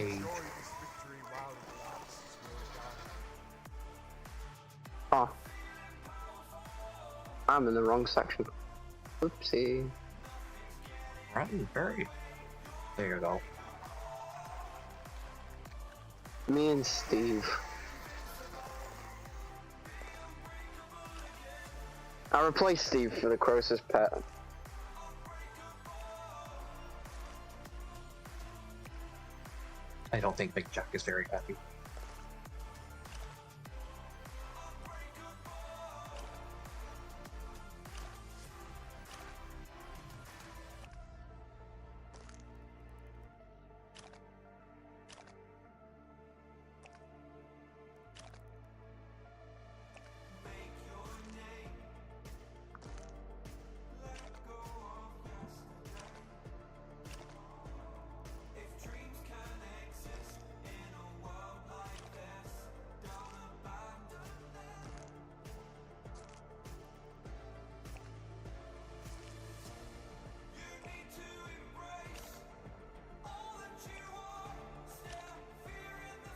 age. Oh. I'm in the wrong section. Oopsie. Right, very. There you go. Me and Steve. I replaced Steve for the Croesus pet. I don't think Big Jack is very happy.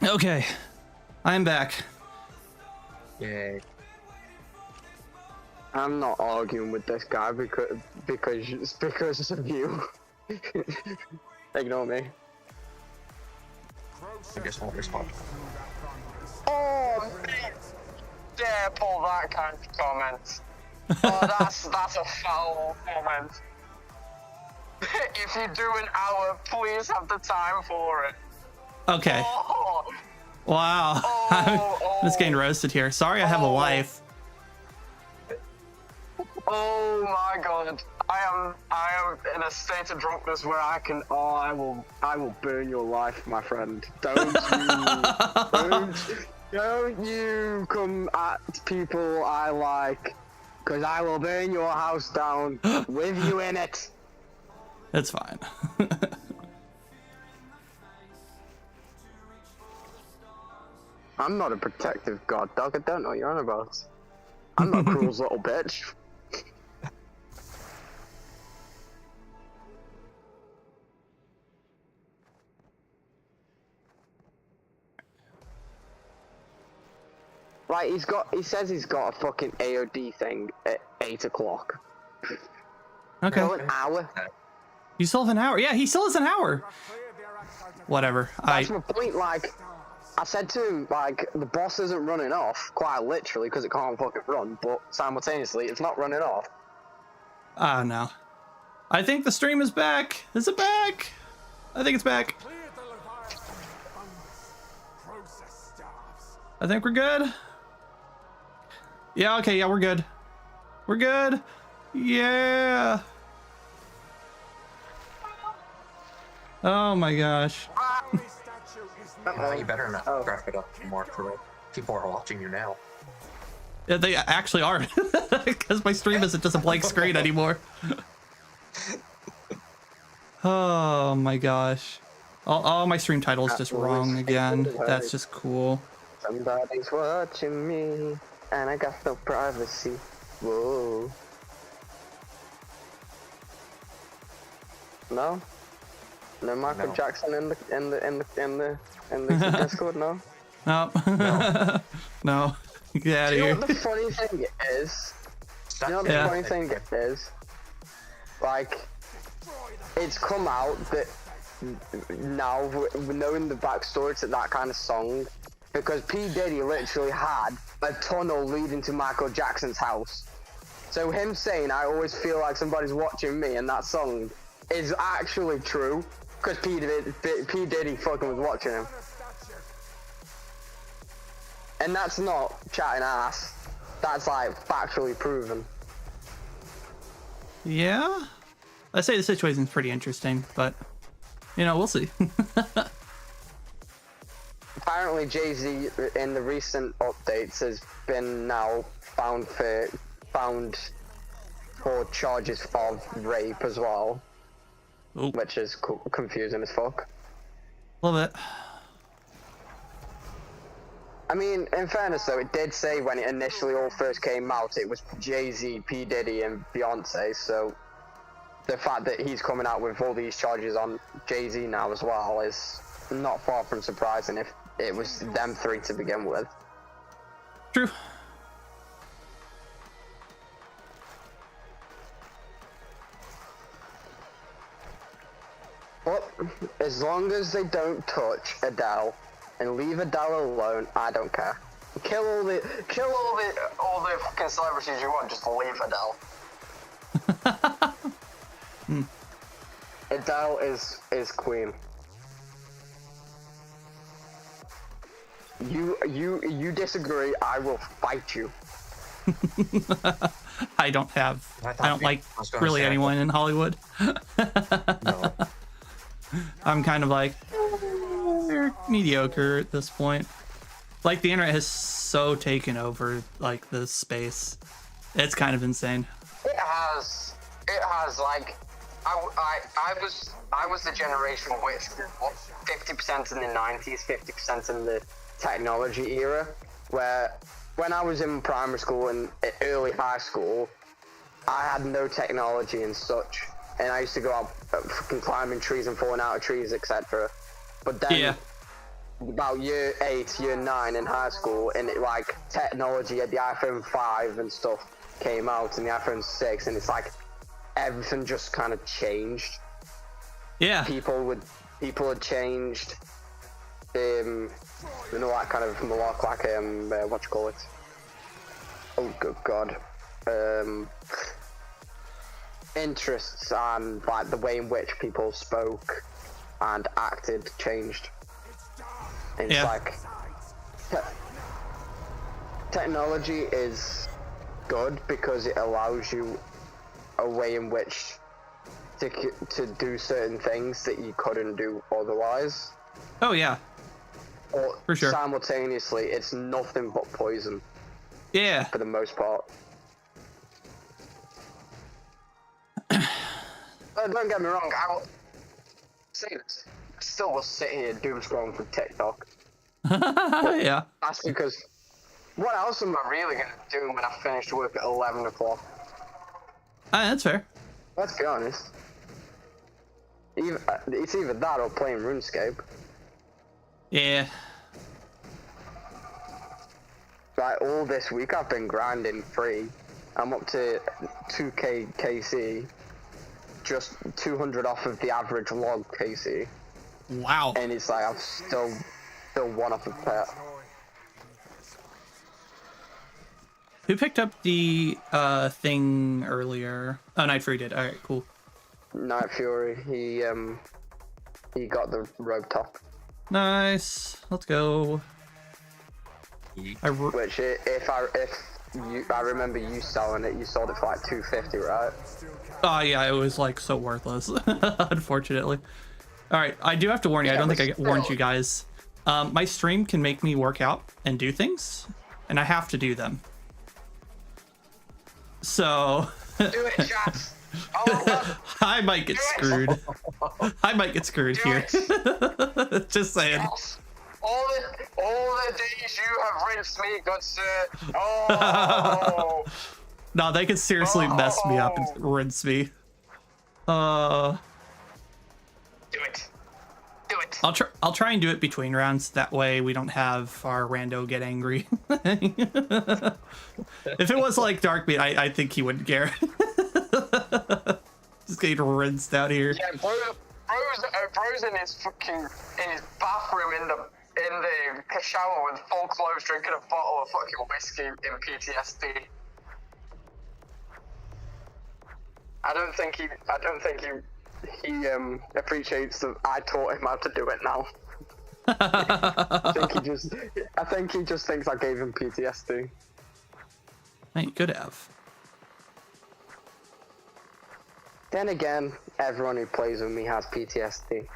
Okay, I'm back. Yay. I'm not arguing with this guy because of you. Ignore me. I just won't respond. Oh, man. Dare pull that kind of comment. Oh, that's a foul comment. If you do an hour, please have the time for it. Okay. Oh, Wow. oh, I'm just getting roasted here. Sorry, I have a wife. oh my god. I am in a state of drunkenness where I will burn your life, my friend. Don't you come at people I like, because I will burn your house down with you in it. It's fine. I'm not a protective god dog, I don't know what you're on about. I'm not Cruel's little bitch. Like, he says he's got a fucking AOD thing at 8 o'clock. Okay. Still an hour. You still have an hour? Yeah, he still has an hour. Whatever. That's my point, like, I said to him, like, the boss isn't running off, quite literally, because it can't fucking run, but simultaneously, it's not running off. No. I think the stream is back. Is it back? I think it's back. I think we're good. Yeah, okay, yeah, we're good. We're good. Yeah. Oh my gosh. You better not wrap it up more for it. People are watching you now. Yeah, they actually are. Because my stream isn't just a blank screen anymore. Oh my gosh. All my stream title is just wrong again. That's just cool. Somebody's watching me, and I got no privacy. Whoa. No? No Michael Jackson in the Discord, no? No. No. Get out of You know here. what the funny thing is? You know what the funny thing is? Like, it's come out that now, knowing the backstory to that kind of song, because P. Diddy literally had a tunnel leading to Michael Jackson's house. So him saying, I always feel like somebody's watching me in that song is actually true, because P. Diddy fucking was watching him. And that's not chatting ass. That's like factually proven. Yeah? I say the situation's pretty interesting, but, you know, we'll see. Apparently Jay-Z in the recent updates has been now found for charges of rape as well. Ooh. Which is confusing as fuck. A little bit. I mean, in fairness though, it did say when it initially all first came out, it was Jay-Z, P. Diddy, and Beyonce, so the fact that he's coming out with all these charges on Jay-Z now as well is not far from surprising if it was them three to begin with. True. But as long as they don't touch Adele and leave Adele alone, I don't care. Kill all the fucking celebrities you want, just leave Adele. Adele is queen. You disagree, I will fight you. I don't like really anyone in Hollywood. No. I'm kind of like, they're mediocre at this point. Like, the internet has so taken over, like, this space. It's kind of insane. It has, like, I was the generation which, 50% in the 90s, 50% in the technology era, where when I was in primary school and early high school, I had no technology and such, and I used to go out fucking climbing trees and falling out of trees, etc. But then about year 8, year 9 in high school, and like technology, the iPhone 5 and stuff came out, and the iPhone 6, and it's like everything just kind of changed. Yeah. People had changed. You know, that kind of like what you call it? Oh good god. Interests and like the way in which people spoke and acted changed. And it's like technology is good because it allows you a way in which to do certain things that you couldn't do otherwise. Oh yeah. Or for sure. Simultaneously, it's nothing but poison. Yeah. For the most part. Don't get me wrong, I still will sit here doom scrolling for TikTok. Yeah. That's because, what else am I really going to do when I finish work at 11 o'clock? That's fair. Let's be honest. It's either that or playing RuneScape. Yeah. Like, all this week I've been grinding free. I'm up to 2k KC. Just 200 off of the average log KC. Wow. And it's like, I've still one off of pet. Who picked up the thing earlier? Oh, Night Fury did. All right, cool. Night Fury, he got the robe top. Nice. Let's go. Which, I remember you selling it. You sold it for like 250, right? Oh yeah, it was like so worthless, unfortunately. All right, I do have to warn you. I don't think I warned you guys. My stream can make me work out and do things, and I have to do them. So. Do it, chat. I might get screwed. I might get screwed here. Just saying. Yes. All the days you have rinsed me, good sir. Oh. No, they could seriously mess me up and rinse me. Do it. Do it. I'll try and do it between rounds. That way we don't have our rando get angry. If it was like Dark Beat, I think he wouldn't care. Just getting rinsed out here. Yeah, bro's in his bathroom in the shower with full clothes, drinking a bottle of fucking whiskey in PTSD. I don't think he appreciates that I taught him how to do it now. I think he just thinks I gave him PTSD. You could have. Then again, everyone who plays with me has PTSD.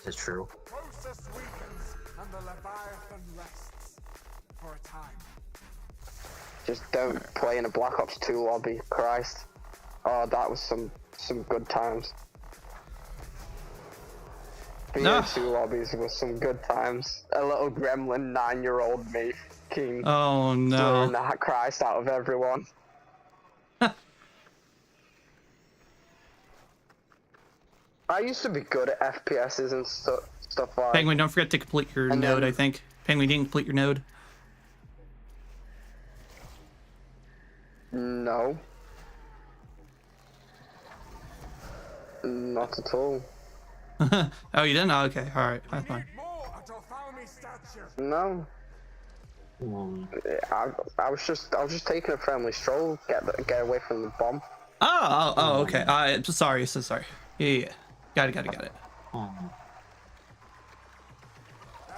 It's true. Process weakens and the Leviathan rests for a time. Just don't play in a Black Ops 2 lobby, Christ. Oh, that was some good times. BO2 lobbies were some good times. A little gremlin 9-year-old me king. Oh no. Blowing that Christ out of everyone. I used to be good at FPSs and stuff like. Penguin, don't forget to complete your And node, then- I think. Penguin, didn't complete your node. No. Not at all. Oh, you didn't? Oh, okay, alright, that's fine. More at Ophthalmi statue. No. I was just taking a friendly stroll, get away from the bomb. Oh, okay. Sorry, so sorry. Yeah. Got it.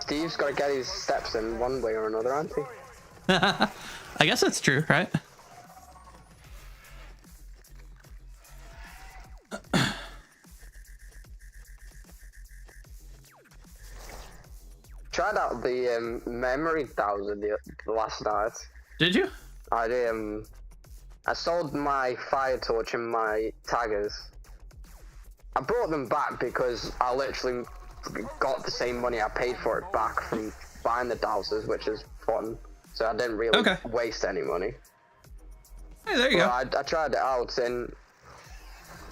Steve's got to get his steps in one way or another, aren't he? I guess that's true, right? Tried out the memory dowser the last night. Did you? I sold my fire torch and my taggers. I brought them back because I literally got the same money I paid for it back from buying the dowsers, which is fun. So I didn't really waste any money. Hey, there you go. I tried it out and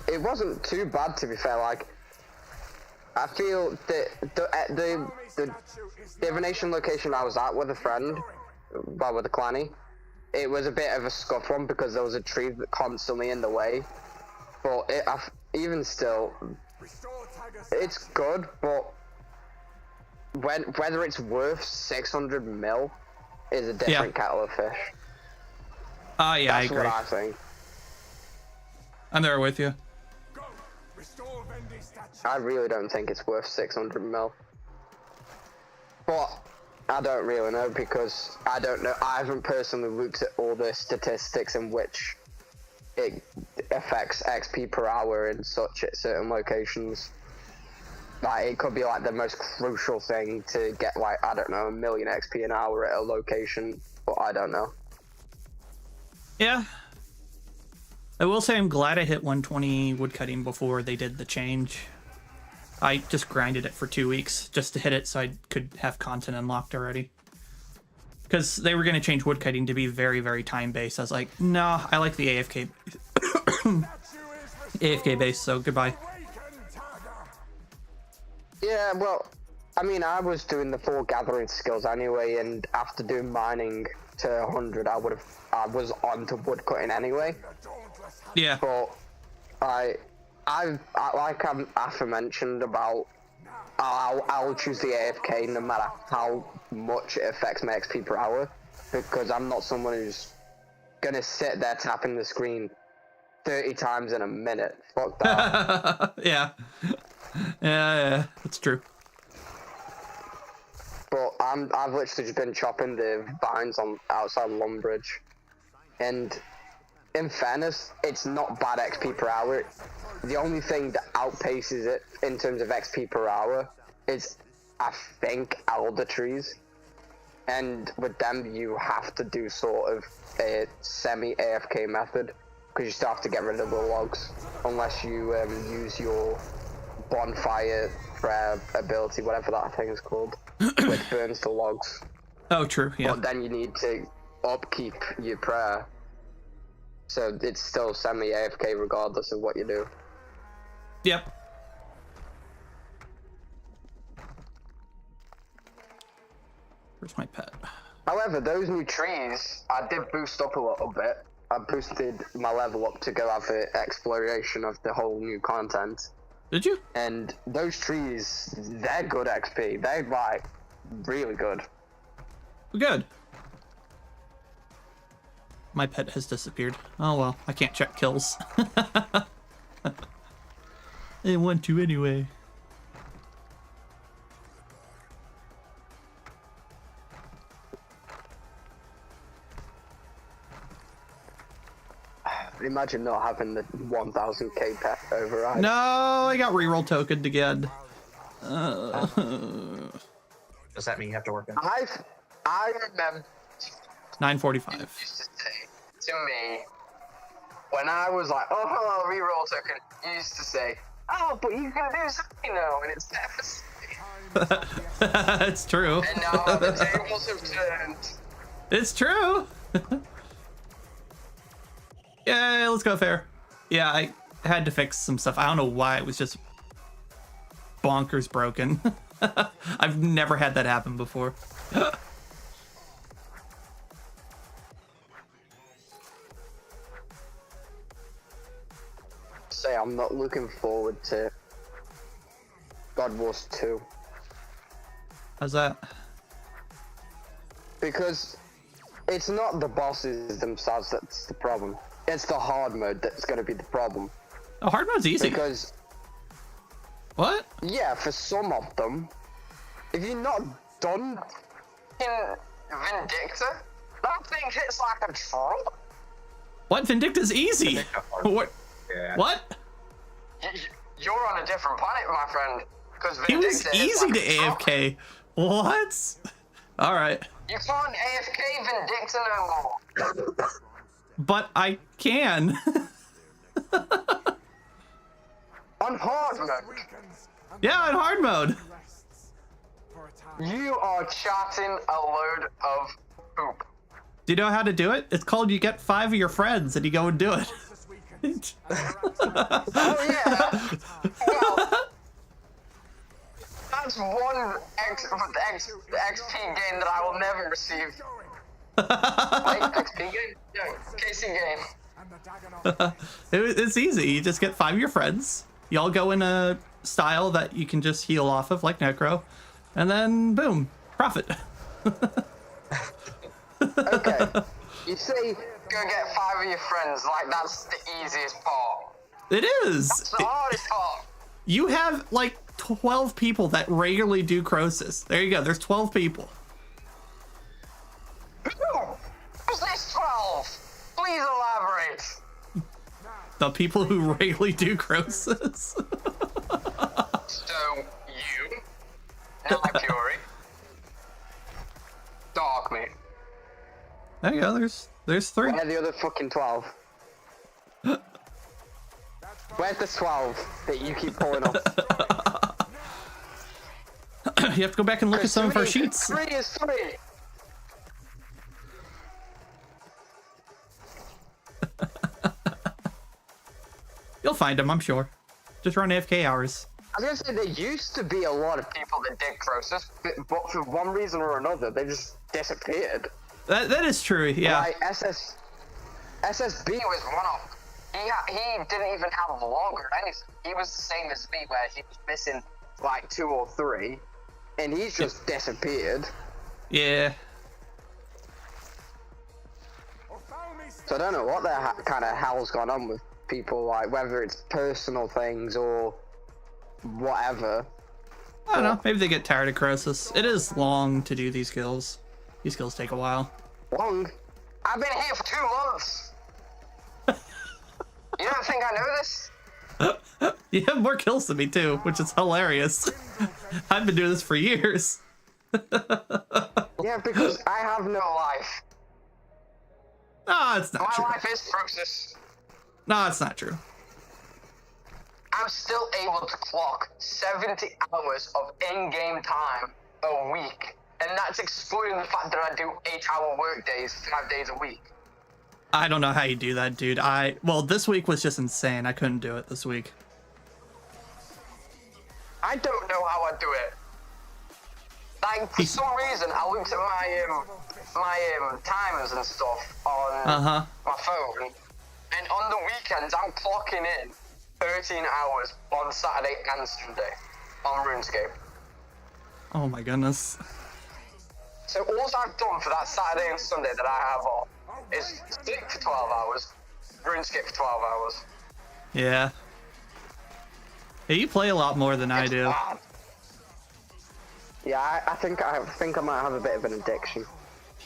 it wasn't too bad, to be fair. Like, I feel that the divination location I was at with a friend, well, with a clanny, it was a bit of a scuff one because there was a tree constantly in the way. But even still, it's good. But whether it's worth 600 mil is a different kettle of fish. Yeah, I That's agree. what I think. I'm there with you. I really don't think it's worth 600 mil. But I don't really know because I don't know. I haven't personally looked at all the statistics in which it affects XP per hour and such at certain locations. Like, it could be like the most crucial thing to get, like, I don't know, 1 million XP an hour at a location, but I don't know. Yeah. I will say I'm glad I hit 120 woodcutting before they did the change. I just grinded it for 2 weeks just to hit it so I could have content unlocked already. Because they were going to change woodcutting to be very, very time-based. I was like, no, I like the AFK AFK base, so goodbye. Yeah, well, I mean, I was doing the 4 gathering skills anyway, and after doing mining to 100, I was on to woodcutting anyway. Yeah. But I like I'm aforementioned about, I'll choose the AFK no matter how much it affects my XP per hour, because I'm not someone who's gonna sit there tapping the screen 30 times in a minute. Fuck that. Yeah, that's true. But I've literally just been chopping the vines on outside Lumbridge, and in fairness, it's not bad XP per hour. The only thing that outpaces it in terms of XP per hour is, I think, alder trees. And with them, you have to do sort of a semi-AFK method, because you still have to get rid of the logs, unless you use your bonfire prayer ability, whatever that thing is called, which burns the logs. Oh, true, yeah. But then you need to upkeep your prayer. So it's still semi-AFK regardless of what you do. Yep. Where's my pet? However, those new trees, I did boost up a little bit. I boosted my level up to go have an exploration of the whole new content. Did you? And those trees, they're good XP. They're like really good. Good. My pet has disappeared. Oh well, I can't check kills. I didn't want to anyway. Imagine not having the 1000k pet override. No, I got reroll tokened again. Does that mean you have to work in? I remember 9:45. used to say to me when I was like, oh hello, reroll token, you used to say, oh, but you can do something now, and it's devastating. It's true. And now the tables have turned. It's true. Yeah, let's go fair. Yeah, I had to fix some stuff. I don't know why it was just bonkers broken. I've never had that happen before. Say I'm not looking forward to God Wars 2 How's that? because it's not the bosses themselves that's the problem. It's the hard mode that's going to be the problem. Oh, hard mode's easy. Because What? yeah, for some of them, if you're not done in Vindicta, that thing hits like a troll. What? Vindicta's easy. What? Yeah. What? You're on a different planet, my friend. Because He was Vindicta hits easy like to a troll. AFK. What? All right. You can't AFK Vindicta no more. But I can. On hard mode, weakens and Yeah, in hard mode. rests for a time. you are chatting a load of poop. Do you know how to do it? It's called you get 5 of your friends and you go and do it. This weakens and Oh yeah. Well, that's one XP game that I will never receive. Wait, XP game? No, KC game. and the Dagon It's easy. You just get 5 of your friends. Y'all go in a style that you can just heal off of, like Necro. And then, boom, profit. Okay. You say go get 5 of your friends, like that's the easiest part. It is. It's the hardest part. You have like 12 people that regularly do Croesus. There you go. There's 12 people. Who's this 12? Please elaborate. The people who regularly do Croesus. So, you, Night Fury, Darkmeat. There you go. There's 3. Where are the other fucking 12? Where's the 12 that you keep pulling up? You have to go back and look at some of our sheets. 3 is 3. You'll find them, I'm sure. Just run AFK hours. I was gonna say there used to be a lot of people that did Croesus, but for one reason or another, they just disappeared. That is true, yeah. Like SSB was one of. He didn't even have a log or anything. He was the same as me, where he was missing like 2 or 3, and he's just disappeared. Yeah. So I don't know what the kind of hell's gone on with people, like whether it's personal things or whatever. I don't know. Maybe they get tired of Croesus. It is long to do these kills. These kills take a while. Long? I've been here for 2 months. You don't think I know this? You have more kills than me too, which is hilarious. I've been doing this for years. Yeah, because I have no life. No, it's not My true. life is Croesus. No, it's not true. I'm still able to clock 70 hours of in-game time a week. And that's excluding the fact that I do 8-hour work days, 5 days a week. I don't know how you do that, dude. Well, this week was just insane. I couldn't do it this week. I don't know how I do it. Like, for some reason, I looked at my timers and stuff on my phone, and on the weekends, I'm clocking in 13 hours on Saturday and Sunday on RuneScape. Oh my goodness. So all I've done for that Saturday and Sunday that I have off is sleep for 12 hours, RuneScape for 12 hours. Yeah. Hey, you play a lot more than I do. Bad. Yeah, I think I might have a bit of an addiction.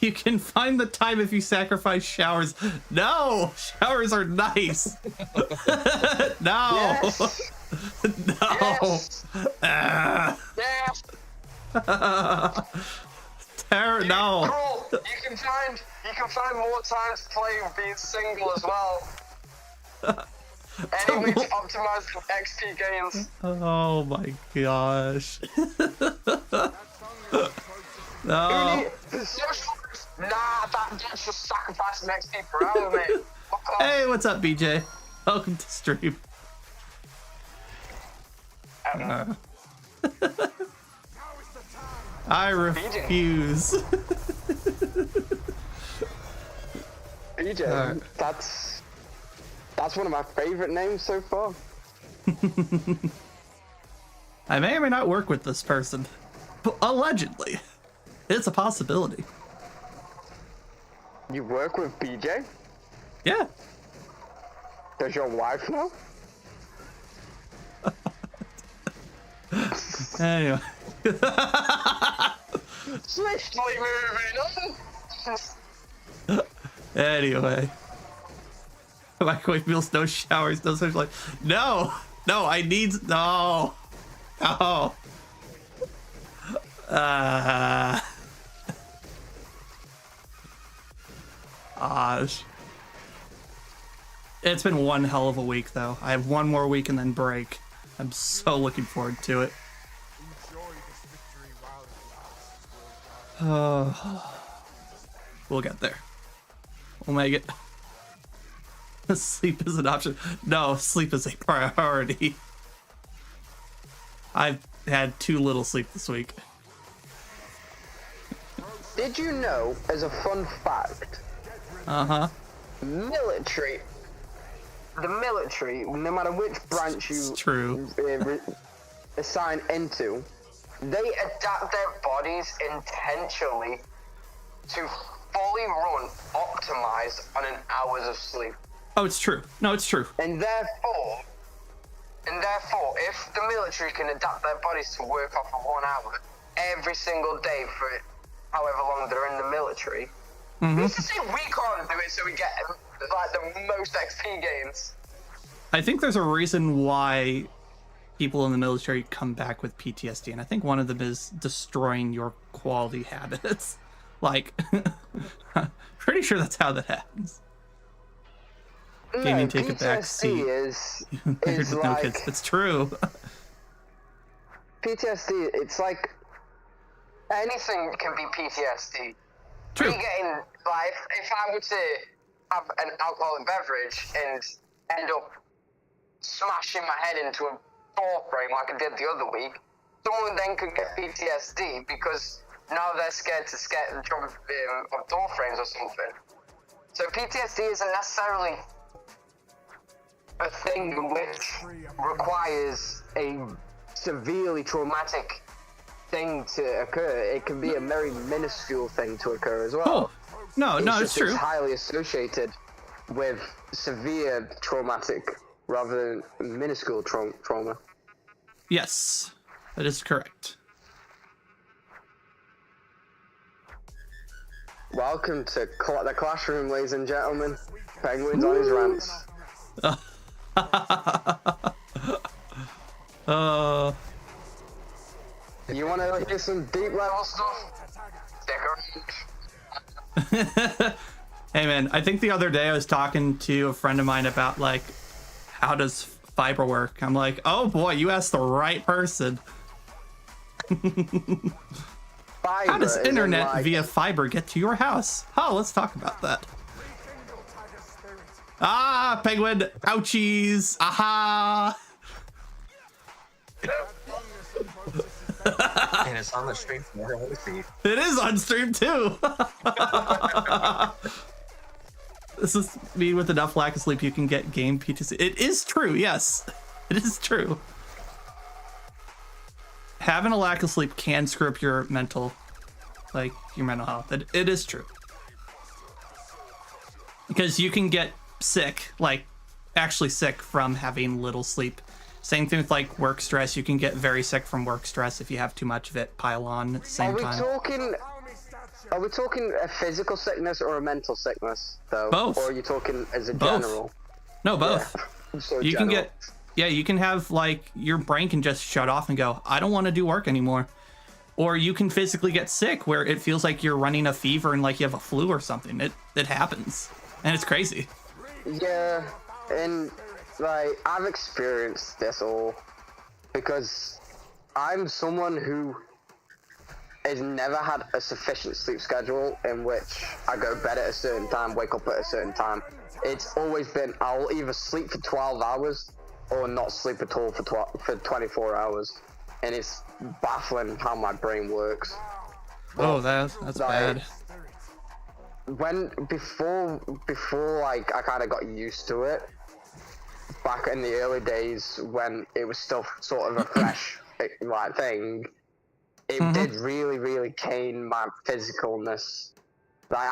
You can find the time if you sacrifice showers. No! Showers are nice! No! Yes. No! Yes. Yes. No! Cruel. You can find more time to play being single as well. Anyway, to optimize the XP gains. Oh my gosh. No. Nah, that's just sacrificing XP per hour, mate. Fuck off. Hey, what's up, BJ? Welcome to stream. I refuse. BJ, Alright. that's one of my favorite names so far. I may or may not work with this person. But allegedly. It's a possibility. You work with BJ? Yeah. Does your wife know? Anyway. Swiftly moving on. Anyway. Microwave meals, no showers, no social life. No! No, I need... No! No! Gosh. It's been one hell of a week, though. I have one more week and then break. I'm so looking forward to it. Enjoy this victory while it lasts. We'll get there. We'll make it. Sleep is an option. No, sleep is a priority. I've had too little sleep this week. Did you know, as a fun fact, Uh-huh. the military, no matter which branch you It's true. assign into, they adapt their bodies intentionally to fully run, optimized on an hours of sleep. Oh, it's true. No, it's true. And therefore, if the military can adapt their bodies to work off of 1 hour every single day for however long they're in the military, who's to say we can't do it so we get like the most XP gains? I think there's a reason why people in the military come back with PTSD, and I think one of them is destroying your quality habits. Like, pretty sure that's how that happens. Gaming take a back seat. is No like kids. It's true. PTSD. It's like anything can be PTSD. True. Me getting like if I were to have an alcoholic beverage and end up smashing my head into a door frame like I did the other week, someone then could get PTSD because now they're scared to jump of door frames or something. So PTSD isn't necessarily a thing which requires a severely traumatic thing to occur. It can be a very minuscule thing to occur as well. Oh, no, it's just true. It's highly associated with severe traumatic rather than minuscule trauma. Yes, that is correct. Welcome to the classroom, ladies and gentlemen. Penguin's on his rants. You want to hear some deep level stuff? Stick around. Hey man, I think the other day I was talking to a friend of mine about like, how does fiber work? I'm like, oh boy, you asked the right person. How does internet via fiber get to your house? Oh, let's talk about that. Ah, penguin, ouchies, aha. And it's on the stream for everyone to see. It is on stream too. This is me with enough lack of sleep you can get game PTC. It is true, yes. It is true. Having a lack of sleep can screw up your mental health. It is true. Because you can get sick, like actually sick from having little sleep. Same thing with like work stress. You can get very sick from work stress if you have too much of it pile on at the same time. Are we talking a physical sickness or a mental sickness though? Both. Or are you talking as a Both. general? No, both. Yeah. So You can general. you can have like your brain can just shut off and go, I don't want to do work anymore. Or you can physically get sick where it feels like you're running a fever and like you have a flu or something. It happens. And it's crazy. Yeah, and like I've experienced this all because I'm someone who has never had a sufficient sleep schedule in which I go to bed at a certain time, wake up at a certain time. It's always been I'll either sleep for 12 hours or not sleep at all for 24 hours. And it's baffling how my brain works. Oh, that's Like, bad. Before like I kind of got used to it, back in the early days when it was still sort of a fresh like thing, it did really cane my physicalness. Like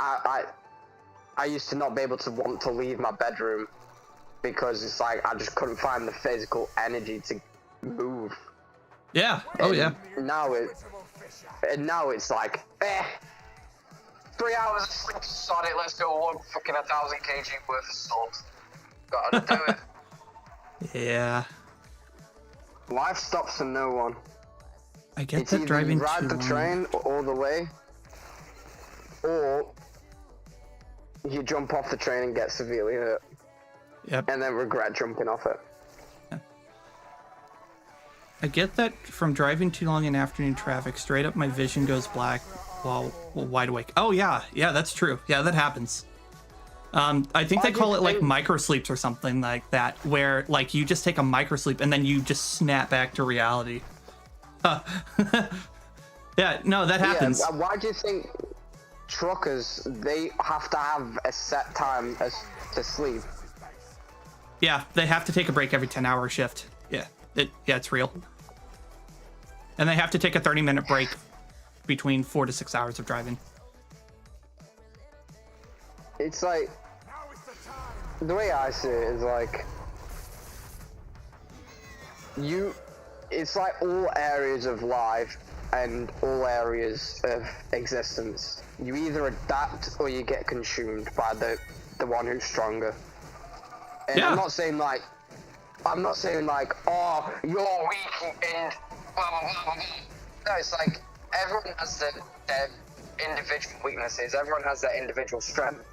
I used to not be able to want to leave my bedroom because it's like I just couldn't find the physical energy to move. Yeah. Oh, yeah. Now it's like, 3 hours of sleep, sod it, let's go one fucking 1,000 kg worth of salt. Gotta do it. Yeah. Life stops for no one. I get It's that either driving you ride too the long. train all the way, or you jump off the train and get severely hurt, Yep. and then regret jumping off it. I get that from driving too long in afternoon traffic, straight up my vision goes black while wide awake. Oh, yeah. Yeah, that's true. Yeah, that happens. I think they call it like microsleeps or something like that, where like you just take a microsleep and then you just snap back to reality. Yeah, no, that happens. Yeah, why do you think truckers, they have to have a set time to sleep? Yeah, they have to take a break every 10-hour shift. Yeah, it's real. And they have to take a 30-minute break between 4 to 6 hours of driving. It's like, the way I see it is like, it's like all areas of life and all areas of existence. You either adapt or you get consumed by the one who's stronger. And Yeah. I'm not saying like, oh, you're weak and blah, blah, blah, blah, blah. No, it's like, everyone has their individual weaknesses, everyone has their individual strengths.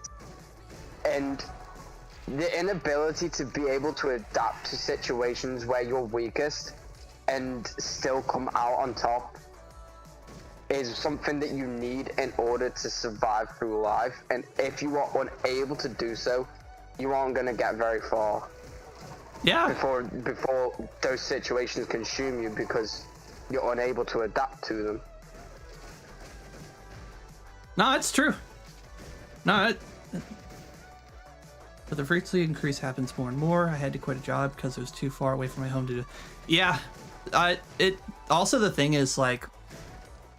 And the inability to be able to adapt to situations where you're weakest and still come out on top is something that you need in order to survive through life. And if you are unable to do so, you aren't going to get very far. Yeah. Before those situations consume you because you're unable to adapt to them. No, it's true. No, but the frequency increase happens more and more. I had to quit a job because it was too far away from my home to do. Yeah. It also, the thing is, like,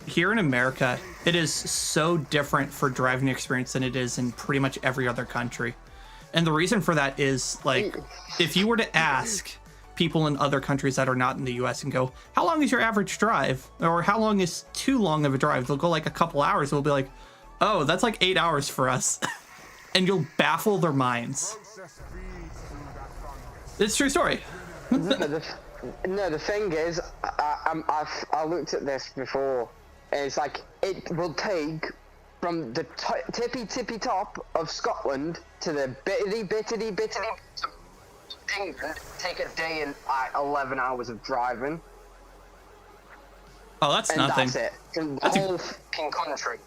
here in America, it is so different for driving experience than it is in pretty much every other country. And the reason for that is, like, if you were to ask people in other countries that are not in the US and go, how long is your average drive? Or how long is too long of a drive? They'll go like a couple hours. They'll be like, oh, that's like 8 hours for us. And you'll baffle their minds. It's a true story. No, the thing is, I looked at this before, and it's like, it will take from the tippy top of Scotland to the bittity of England, take a day and 11 hours of driving. Oh, that's and nothing. That's it. In the whole fucking country.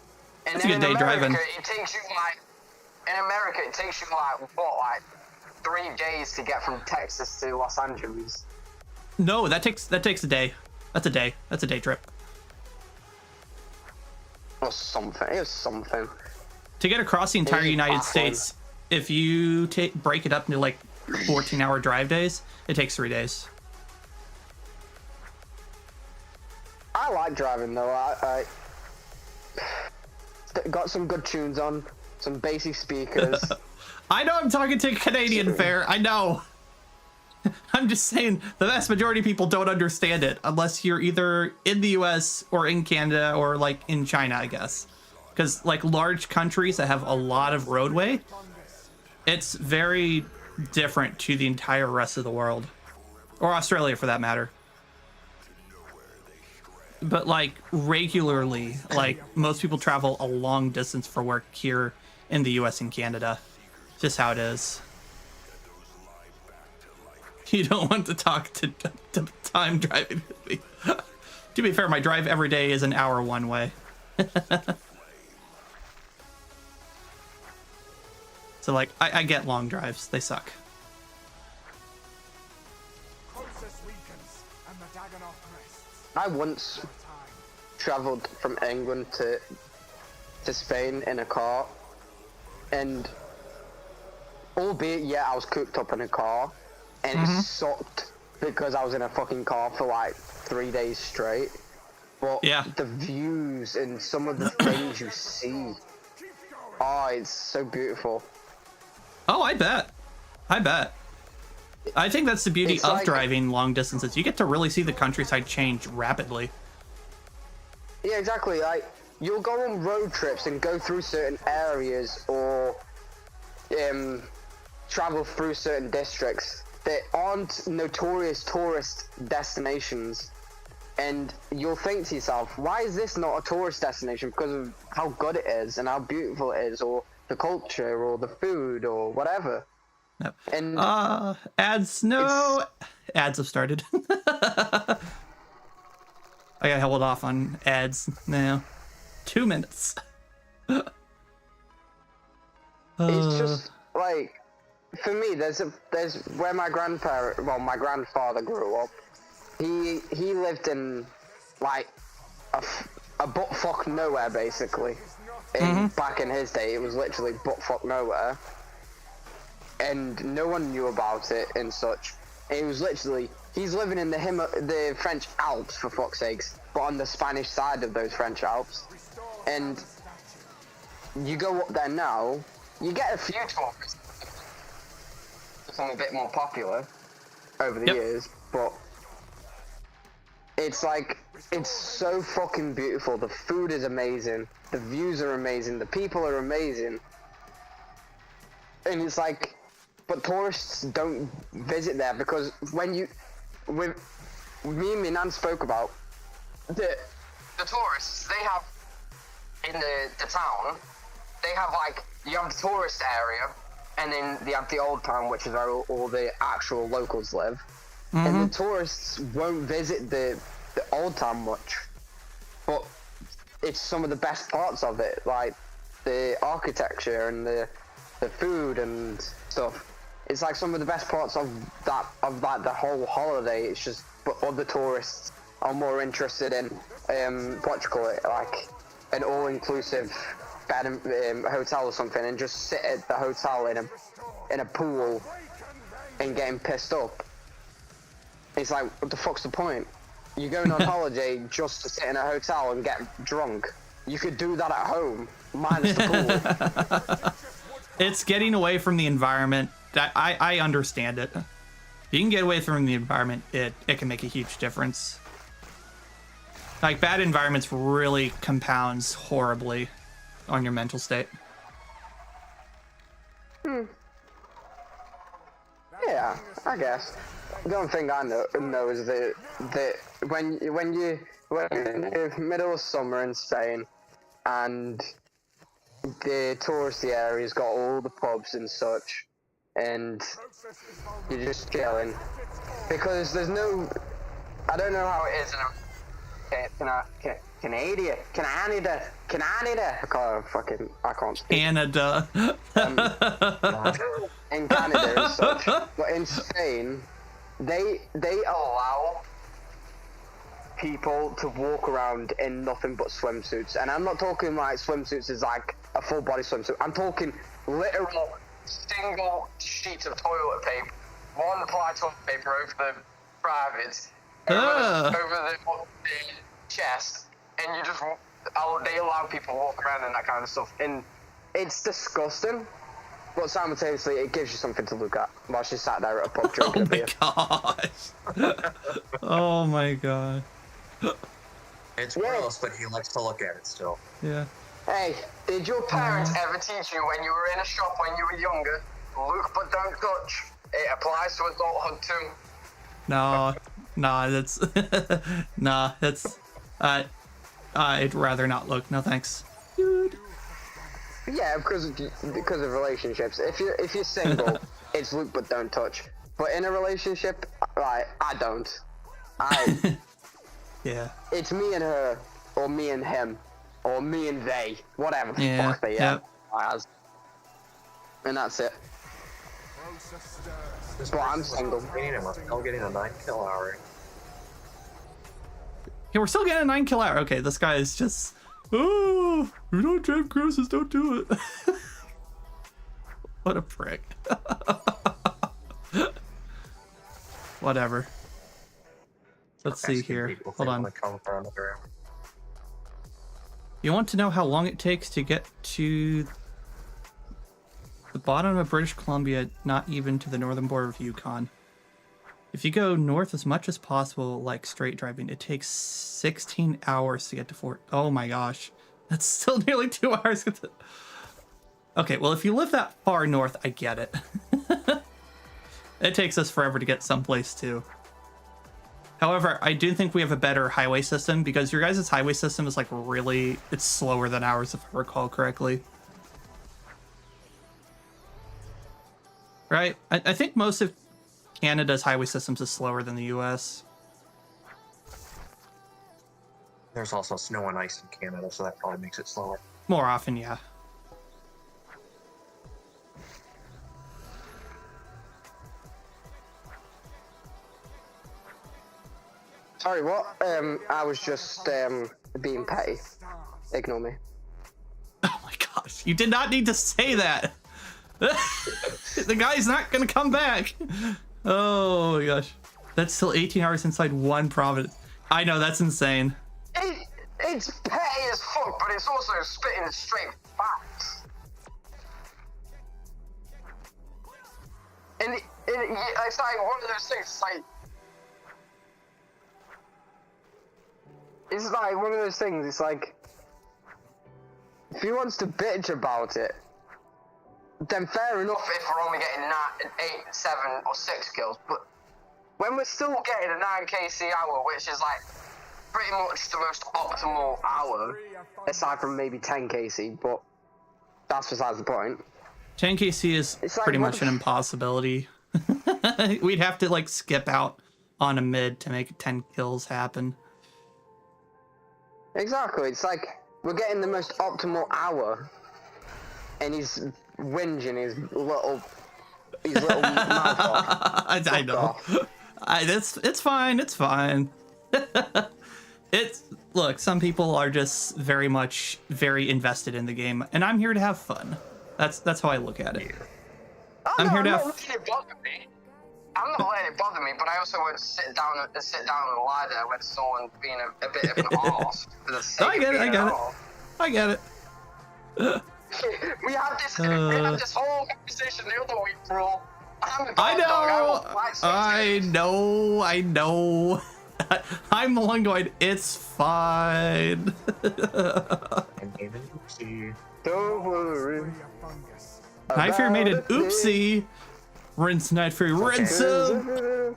And That's a good day driving. It takes you like, in America, it takes you like 3 days to get from Texas to Los Angeles. No, that takes a day. That's a day. That's a day trip. Or something. It was something. To get across the entire United baffling. States, if you break it up into like 14-hour drive days, it takes 3 days. I like driving though. I got some good tunes on, some bassy speakers. I know I'm talking to Canadian fare. I know. I'm just saying the vast majority of people don't understand it unless you're either in the US or in Canada or like in China, I guess. Because like large countries that have a lot of roadway, it's very different to the entire rest of the world. Or Australia for that matter. But like regularly, like most people travel a long distance for work here in the US and Canada. Just how it is. You don't want to talk to time driving with me. To be fair, my drive every day is an hour one way. So like, I get long drives. They suck. Process weakens, and the Dagonoth rests. I once traveled from England to Spain in a car, and albeit, yeah, I was cooped up in a car, and it sucked because I was in a fucking car for like 3 days straight. But the views and some of the things you see, oh, it's so beautiful. Oh, I bet. I think that's the beauty It's of like, driving long distances. You get to really see the countryside change rapidly. Yeah, exactly. Like, you'll go on road trips and go through certain areas or travel through certain districts that aren't notorious tourist destinations. And you'll think to yourself, why is this not a tourist destination? Because of how good it is and how beautiful it is, or the culture, or the food, or whatever. Yep. And ads, no. Ads have started. I gotta hold off on ads now. 2 minutes. It's just like, for me, there's where my grandfather grew up. He lived in like a buttfuck nowhere, basically. Back in his day, it was literally buttfuck nowhere, and no one knew about it and such. It was literally, he's living in the French Alps, for fuck's sakes, but on the Spanish side of those French Alps. And you go up there now, you get a few tourists, become a bit more popular over the years, but it's like, it's so fucking beautiful. The food is amazing, the views are amazing, the people are amazing, and it's like, but tourists don't visit there because me and my nan spoke about the tourists, they have in the town, they have like, you have the tourist area, and then they have the old town, which is where all the actual locals live. And the tourists won't visit the old town much, but it's some of the best parts of it, like the architecture and the food and stuff. It's like some of the best parts of like the whole holiday. It's just, but other tourists are more interested in what you call it, like an all-inclusive bed and hotel or something, and just sit at the hotel in a pool and getting pissed up. It's like, what the fuck's the point? You're going on holiday just to sit in a hotel and get drunk. You could do that at home, minus the pool. It's getting away from the environment. I understand it. If you can get away from the environment, it can make a huge difference. Like, bad environments really compounds horribly on your mental state. Yeah, I guess. The only thing I know is that when you're in the middle of summer in Spain and the touristy area's got all the pubs and such, and you're just chilling, because there's no, I don't know how it is in Canada. I can't speak. Canada. In Canada and such, but in Spain, they allow people to walk around in nothing but swimsuits, and I'm not talking like swimsuits as like a full body swimsuit. I'm talking literal single sheets of toilet paper, one ply toilet paper over the privates, over the chest, and you just they allow people to walk around and that kind of stuff, and it's disgusting. But simultaneously, it gives you something to look at while she sat there at a pub drinking a beer. Oh my god. It's gross, but he likes to look at it still. Yeah. Hey, did your parents ever teach you when you were in a shop when you were younger, look but don't touch? It applies to adulthood too. I'd rather not look. No thanks. Dude. Yeah, because of relationships. If you're single, it's look but don't touch. But in a relationship, like, I don't. Yeah. It's me and her, or me and him, or me and they, whatever the fuck they are. And that's it. But I'm single. I'm getting a 9 kill hour. Okay, we're still getting a 9 kill hour. Okay, this guy is just, oh, we don't drive crosses, don't do it. What a prick. Whatever. Let's see here. Hold on. You want to know how long it takes to get to the bottom of British Columbia, not even to the northern border of Yukon? If you go north as much as possible, like straight driving, it takes 16 hours to get to Fort. Oh my gosh. That's still nearly 2 hours. Okay, well, if you live that far north, I get it. It takes us forever to get someplace too. However, I do think we have a better highway system because your guys' highway system is like really, it's slower than ours if I recall correctly. Right? I think most of Canada's highway systems is slower than the US. There's also snow and ice in Canada, so that probably makes it slower. More often, yeah. Sorry, what? I was just being petty. Ignore me. Oh my gosh, you did not need to say that. The guy's not gonna come back. Oh my gosh. That's still 18 hours inside one province. I know, that's insane. It's petty as fuck, but it's also spitting straight facts. And it's like one of those things, it's like one of those things, it's like, if he wants to bitch about it, then fair enough if we're only getting 8, 7, or 6 kills, but when we're still getting a 9 KC hour, which is like pretty much the most optimal hour, aside from maybe 10 KC, but that's besides the point. 10 KC is like, pretty much an impossibility. We'd have to like skip out on a mid to make 10 kills happen. Exactly, it's like we're getting the most optimal hour, and he's whinging his little mouth off. I know. It's fine. It's fine. Look, some people are just very invested in the game, and I'm here to have fun. That's how I look at it. I'm here to have. I'm not letting it bother me, but I also won't sit down and lie there when someone's being a bit of an arse for the sake I get it. I get it. We had this whole conversation the other week, bro. I know. I'm the one going, it's fine. Don't worry. Night Fury made an oopsie. Rinse Night Fury, rinse him.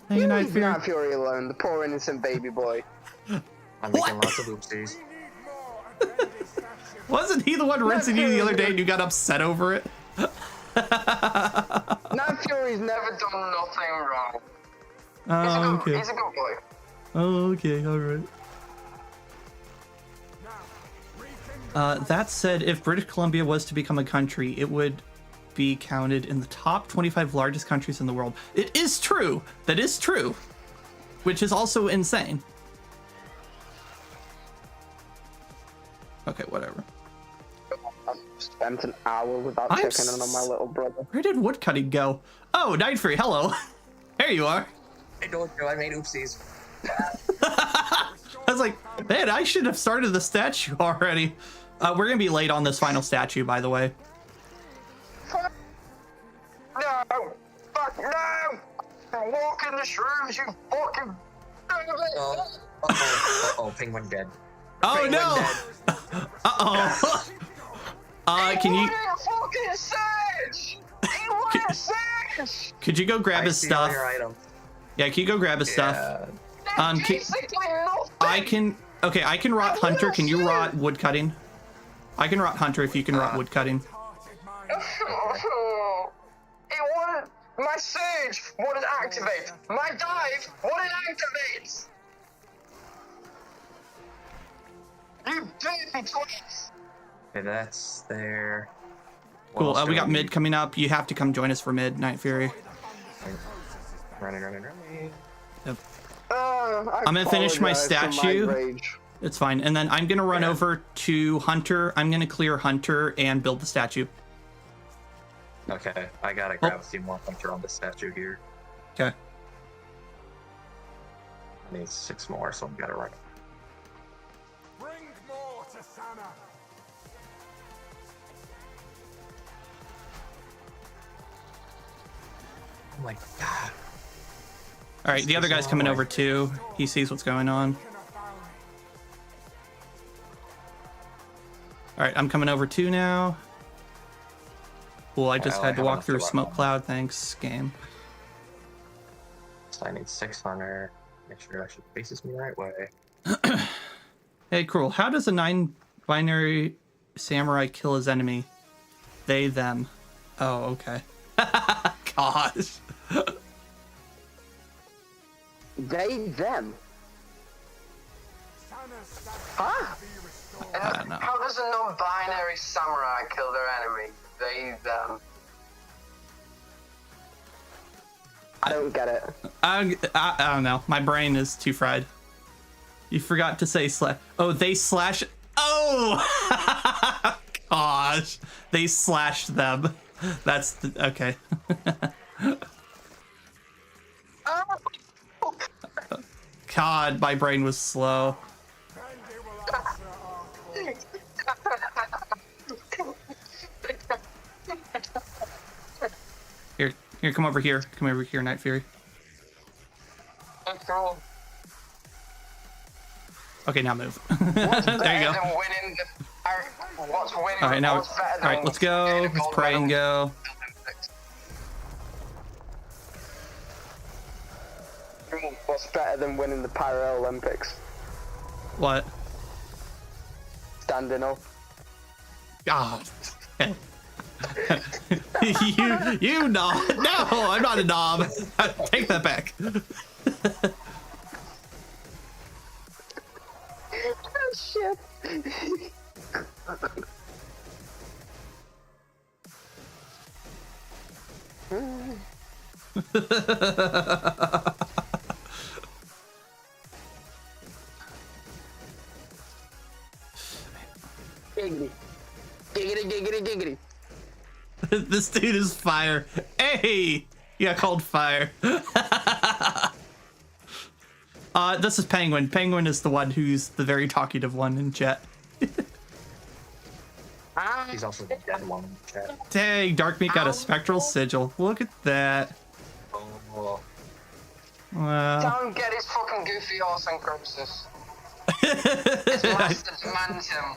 Hey, Night Fury. Night Fury alone, the poor innocent baby boy. I'm making lots of oopsies. Wasn't he the one rinsing you the other day and you got upset over it? Night Fury's never done nothing wrong. Okay. He's a good boy. Okay, alright. That said, if British Columbia was to become a country, it would be counted in the top 25 largest countries in the world. It is true. That is true. Which is also insane. Okay, whatever. I've spent an hour without checking in on my little brother. Where did woodcutting go? Oh, Night Fury, hello. There you are. I don't know, I made oopsies. I was like, man, I should have started the statue already. We're gonna be late on this final statue, by the way. No! Fuck no! I'm walking the shrooms, you fucking... Uh-oh, Penguin dead. Oh Penguin no! Dead. Uh-oh. Can you... fucking Sage! He wanted Sage! Could you go grab his stuff? Yeah, can you go grab his stuff? I can... Okay, I can rot Hunter. Can you rot woodcutting? I can rot Hunter if you can rot woodcutting. It wouldn't... My Surge wouldn't activate. My Dive wouldn't activate. You dirty twits. Okay, that's there. Cool, we got mid coming up. You have to come join us for mid, Night Fury. Running. Yep. I'm gonna finish my apologize for statue. rage. It's fine. And then I'm gonna run over to Hunter. I'm gonna clear Hunter and build the statue. Okay, I gotta grab a few more hunter on the statue here. Okay. I need 6 more, so I'm gotta run. Bring more to Sana. Oh my god. All right, the other guy's coming over too. He sees what's going on. All right, I'm coming over too now. Cool, I just Well, I had to have walk enough through a to smoke run. cloud. Thanks, game. So I need 600. Make sure it actually faces me the right way. Hey, Cruel, how does a 9-binary samurai kill his enemy? They, them. Oh, okay. Gosh. They, them. Sana's statue Huh? be restored. I don't know. How does a non-binary samurai kill their enemy? They, them. I don't get it. I don't know. My brain is too fried. You forgot to say slash. Oh, they slash. Oh! Gosh. They slashed them. That's the, okay. God, my brain was slow. Then they will answer our call. Here, come over here. Come over here, Night Fury. That's cool. Okay, now move. There you go. Than winning the, what's winning? All right, now. What's better All than right, let's go. getting a Let's gold pray and medal? go. What's better than winning the Paralympics? What? Standing up. God. you knob. No, I'm not a knob. Take that back. Oh, shit. Giggity. Giggity, giggity, giggity. This dude is fire. Hey, you got called fire. This is Penguin. Penguin is the one who's the very talkative one in chat. He's also the dead one in the chat. Dang, Dark Meat got a spectral sigil. Look at that. Oh, Wow. Don't get his fucking goofy horse and Croesus. His master demands him.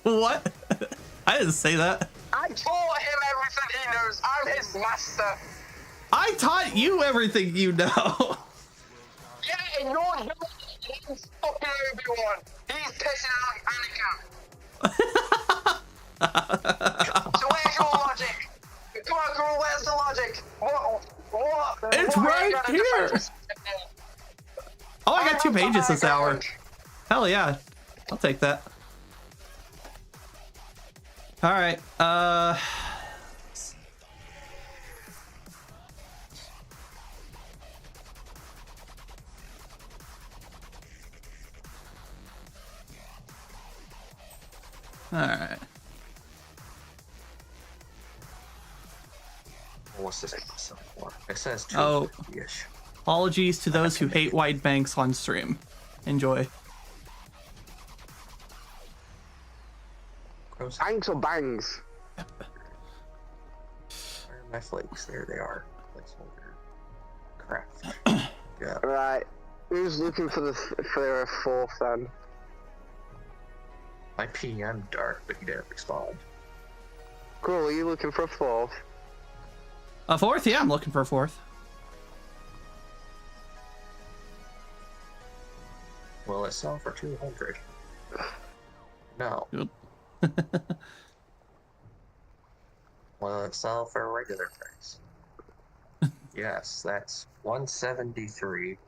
What? I didn't say that. I taught him everything he knows. I'm his master. I taught you everything you know. Yeah, and you're he's fucking Obi-Wan. He's pissing out Anakin. So where's your logic? Come on, girl, where's the logic? What? It's what are right you gonna here. defend? Oh, I got 2 have pages this hour. background. Hell yeah. I'll take that. All right. All right. what's this for? It says 2 Oh. ish. Apologies to those who hate wide banks on stream. Enjoy. Gross. Bangs or bangs? Where are my flakes? There they are. Placeholder. Crap. Yeah. Right. Who's looking for a fourth then? My PM dark, but he didn't respond. Cool, are you looking for a fourth? A 4th? Yeah, I'm looking for a 4th. Will it sell for 200? No. Good. Will it sell for a regular price? Yes, that's 173,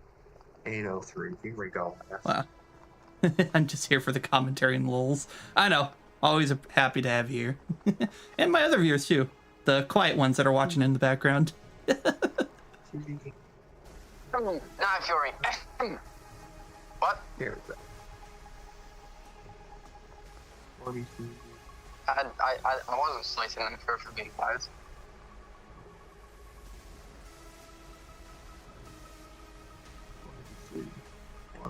803. Here we go. Wow. I'm just here for the commentary and lulz. I know. Always happy to have you here. And my other viewers too. The quiet ones that are watching in the background. Nah, Fury. What? Here we go. 42. I wasn't slicing them for being quiet.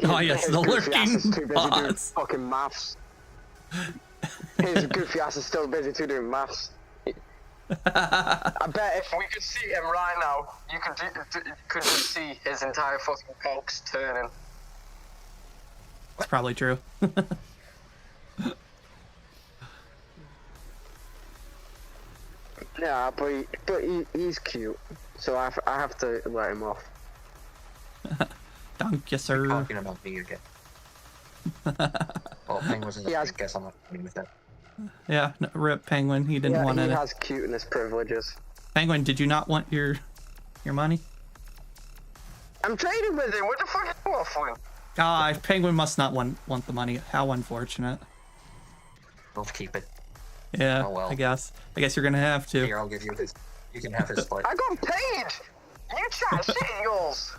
Oh yes, the Goofy ass is lurking too busy doing bots. fucking maths. His goofy ass is still busy too doing maths. I bet if We could see him right now. You could just see his entire fucking cogs turning. That's probably true. yeah, but he's cute, so I have to let him off. Thank you, sir. Talking about me again. Oh, Penguin's in the Yes. I guess I'm not dealing with that. Yeah, no, rip Penguin. He didn't Yeah, want he it. has cuteness privileges. Penguin, did you not want your money? I'm trading with him. What the fuck are you offering? Ah, Penguin must not want the money. How unfortunate. Both keep it. Yeah, Oh, well. I guess you're gonna have to. Here, I'll give you this. You can have his split. I got paid. You chat shit yours.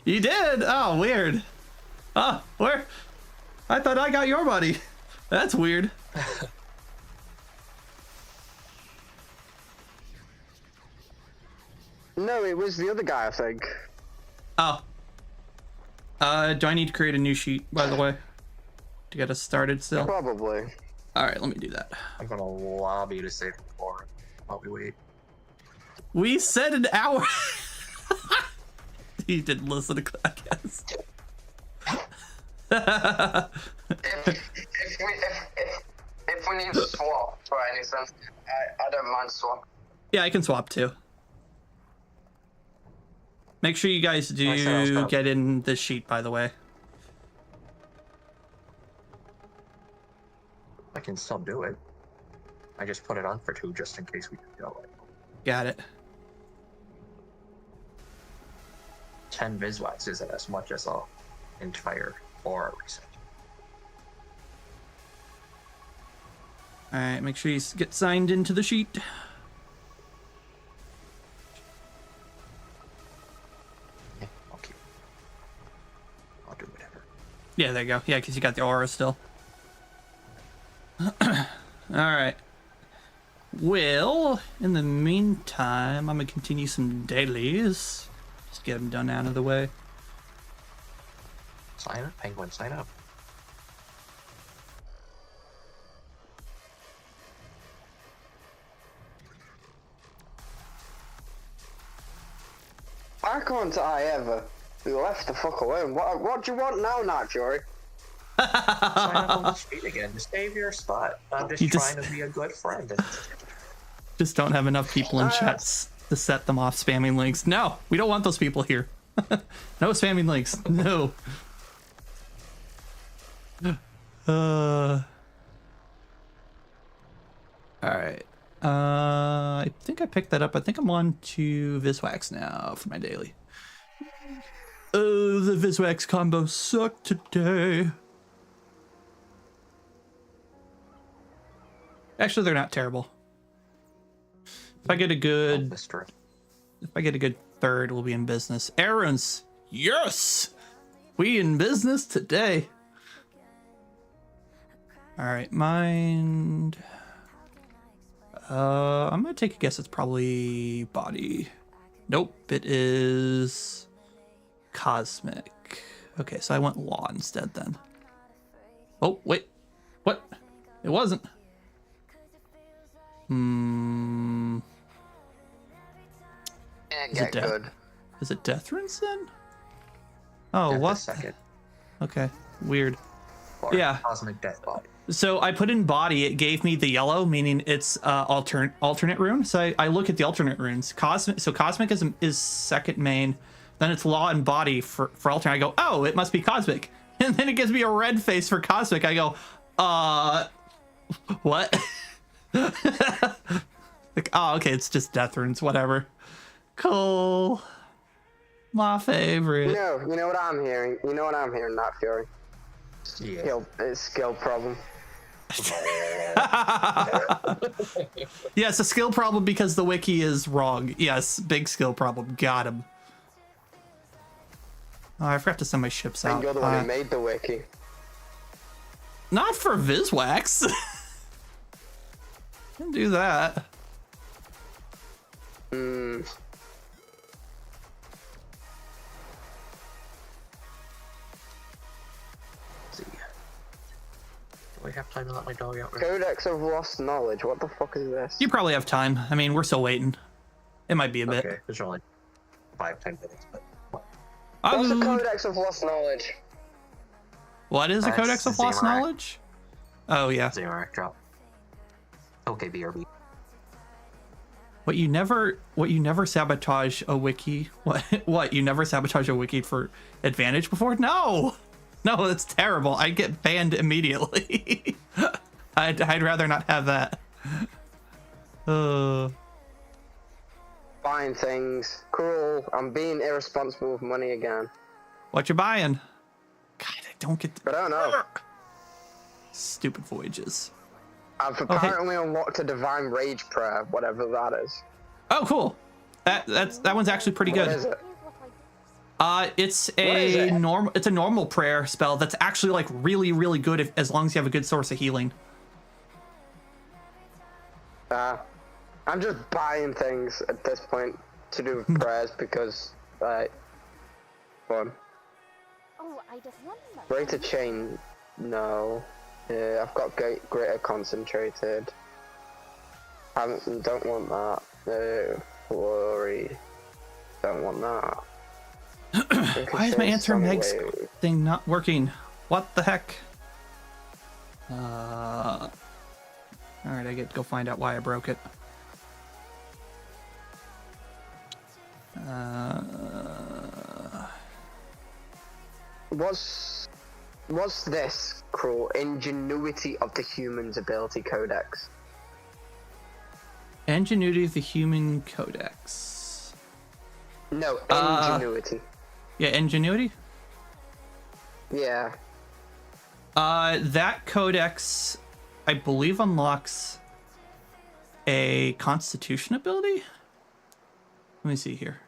You did? Oh, weird. Oh, where? I thought I got your money. That's weird. No, it was the other guy, I think. Oh. Do I need to create a new sheet, by the way, to get us started still? Probably. All right, let me do that. I'm gonna lobby you to save the floor while we wait. We said an hour. He didn't listen to I guess. If we need to swap for anything, I don't mind swap. Yeah, I can swap too. Make sure you guys I said I was do gonna- get in this sheet, by the way. I can still do it. I just put it on for 2 just in case we go. Got it. 10 Viswax isn't as much as a entire aura reset. All right, make sure you get signed into the sheet. Yeah, I'll do whatever. Yeah, there you go. Yeah, because you got the aura still. All right. Well, in the meantime, I'm gonna continue some dailies. Just get them done out of the way. Sign up, Penguin, sign up. I can't I ever be left the fuck alone. What do you want now, Night Fury? Sign up on the sheet again. Just save your spot. I'm just You trying just- to be a good friend. Just don't have enough people in chats to set them off spamming links. No, we don't want those people here. No spamming links. No. All right. I think I picked that up. I think I'm on to Viswax now for my daily. Oh, the Viswax combo sucked today. Actually, they're not terrible. If I get a good, Mystery. if I get a good third, we'll be in business. Errands, yes, we in business today. All right, mind. I'm gonna take a guess. It's probably body. Nope, it is cosmic. Okay, so I went law instead then. Oh wait, what? It wasn't. Yeah, Is get it death? good. Is it death runes then? Oh, Death what? is second. Okay, weird. Or Yeah. Cosmic Death Body. So I put in body, it gave me the yellow, meaning it's alternate rune. So I look at the alternate runes. Cosmic is second main, then it's law and body for alternate. I go, oh, it must be cosmic. And then it gives me a red face for cosmic. I go, what? Like, oh, okay, it's just death runes, whatever. Cool. My favorite. No, you know what I'm hearing? You know what I'm hearing, Night Fury? Yeah. Skill problem. Yes, a skill problem because the wiki is wrong. Yes, big skill problem. Got him. Oh, I forgot to send my ships I think out. you're the one who made the wiki. Not for Viswax. Can't do that. Hmm. See. Do we have time to let my dog out? Codex of Lost Knowledge. What the fuck is this? You probably have time. I mean, we're still waiting. It might be a bit. Okay, there's only 5-10 minutes, but What's the Oh, Codex of Lost Knowledge? what is the That's Codex of Lost Zamorak. Knowledge? Oh, yeah. Zamorak drop. Okay, BRB. What you never sabotage a wiki? What you never sabotage a wiki for advantage before? No, that's terrible. I'd get banned immediately. I'd rather not have that. Buying things. Cool. I'm being irresponsible with money again. What you buying? God, I don't get the But I don't know. stupid voyages. I've apparently unlocked a Divine Rage Prayer, whatever that is. Oh, cool. That one's actually pretty What good. is it? It's What is a it? normal prayer spell that's actually like really, really good as long as you have a good source of healing. I'm just buying things at this point to do with prayers because, fun. Oh, I just wonder. Greater Chain, no. Yeah, I've got Greater Concentrated. Don't want that. Glory. Don't want that. Why is my answer Sonic Meg's Wave. thing not working? What the heck? All right, I get to go find out why I broke it. What's this, Cruel? Ingenuity of the Human's Ability Codex. Ingenuity of the Human Codex. No, Ingenuity. Yeah, Ingenuity? Yeah. That codex, I believe, unlocks a Constitution ability. Let me see here.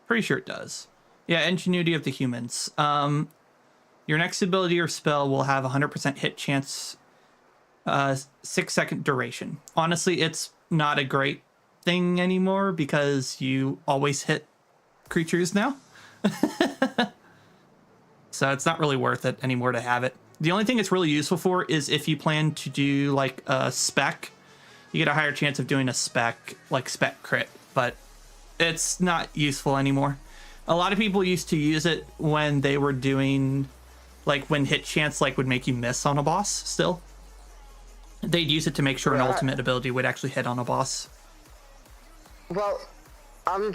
Pretty sure it does. Yeah, Ingenuity of the Humans. Your next ability or spell will have 100% hit chance, 6-second duration. Honestly, it's not a great thing anymore because you always hit creatures now. So it's not really worth it anymore to have it. The only thing it's really useful for is if you plan to do like a spec, you get a higher chance of doing a spec, like spec crit, but it's not useful anymore. A lot of people used to use it when they were doing, like when hit chance like would make you miss on a boss still. They'd use it to make sure an Right. ultimate ability would actually hit on a boss. Well, I'm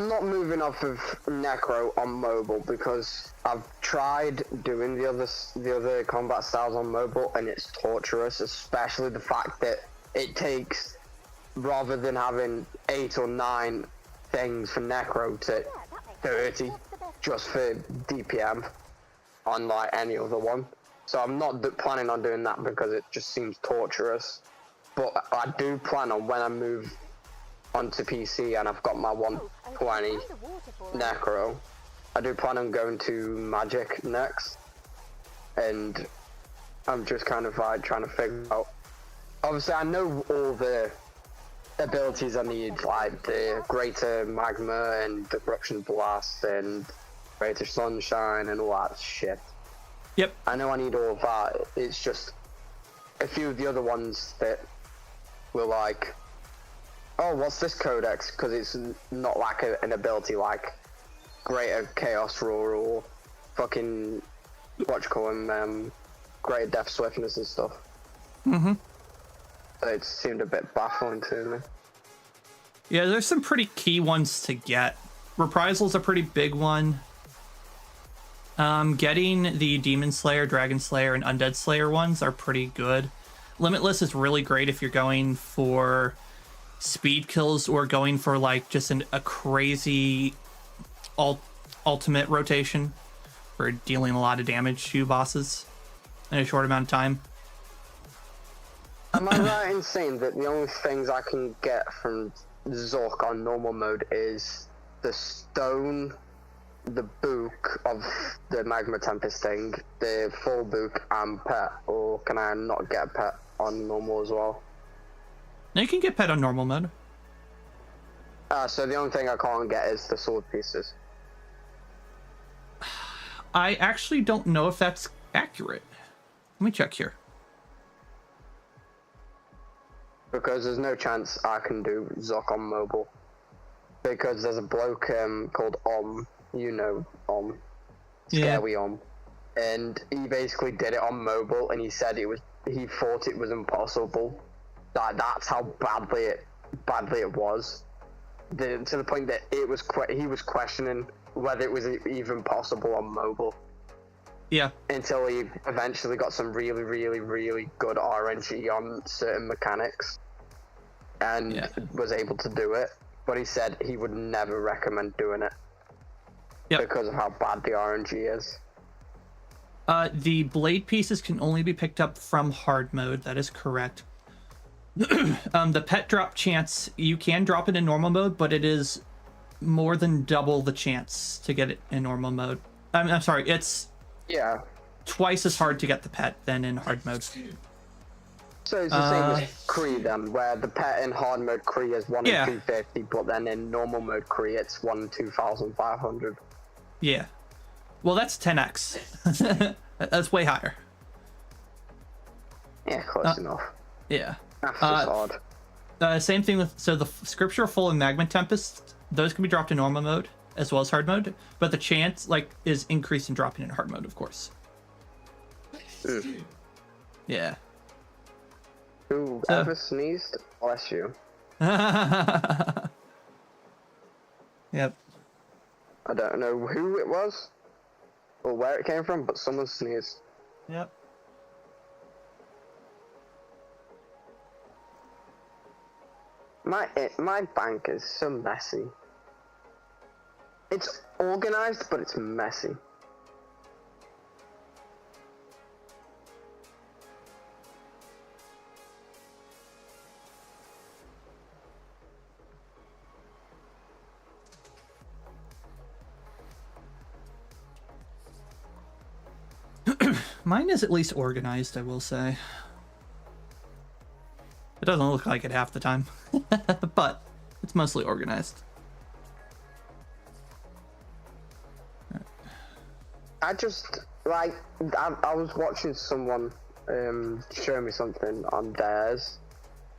not moving off of Necro on mobile because I've tried doing the other combat styles on mobile and it's torturous, especially the fact that it takes, rather than having 8 or 9 things for Necro, to 30 just for DPM on like any other one. So I'm not planning on doing that because it just seems torturous. But I do plan on, when I move onto PC and I've got my 120 Necro, I do plan on going to Magic next. And I'm just kind of like trying to figure out. Obviously, I know all the abilities I need, like the Greater Magma and the Eruption Blast and Greater Sunshine and all that shit. Yep. I know I need all of that. It's just a few of the other ones that were like, oh, what's this codex? Because it's not like an ability like Greater Chaos Roar or fucking Greater Death Swiftness and stuff. Mm-hmm. So it seemed a bit baffling to me. Yeah, there's some pretty key ones to get. Reprisal's a pretty big one. Getting the Demon Slayer, Dragon Slayer, and Undead Slayer ones are pretty good. Limitless is really great if you're going for speed kills or going for like just a crazy ultimate rotation for dealing a lot of damage to bosses. in a short amount of time. Am I right in saying that the only things I can get from Zork on normal mode is the stone, the book of the Magma Tempest thing, the full book, and pet? Or can I not get a pet on normal as well? Now you can get pet on normal mode. So the only thing I can't get is the sword pieces. I actually don't know if that's accurate. Let me check here. Because there's no chance I can do Zork on mobile. Because there's a bloke called you know Scary and he basically did it on mobile, and he said he thought it was impossible. That's how badly it was. To the point that he was questioning whether it was even possible on mobile. Yeah. Until he eventually got some really, really, really good RNG on certain mechanics, and was able to do it. But he said he would never recommend doing it. Yep. Because of how bad the RNG is. The blade pieces can only be picked up from hard mode. That is correct. The pet drop chance, you can drop it in normal mode, but it is more than double the chance to get it in normal mode. I'm sorry, it's twice as hard to get the pet than in hard mode. So it's the same as Kree then, where the pet in hard mode Kree is 1 in 250, but then in normal mode Kree it's 1 in 2,500. Yeah. Well, that's 10x. That's way higher. Yeah, close enough. Yeah. That's just odd. Same thing with, so the Scripture Full and Magma Tempest, those can be dropped in normal mode as well as hard mode, but the chance is increased in dropping in hard mode, of course. Yeah. Whoever sneezed, bless you. Yep. I don't know who it was or where it came from, but someone sneezed. Yep. My bank is so messy. It's organized, but it's messy. Mine is at least organized, I will say. It doesn't look like it half the time, but it's mostly organized. I just, I was watching someone show me something on theirs,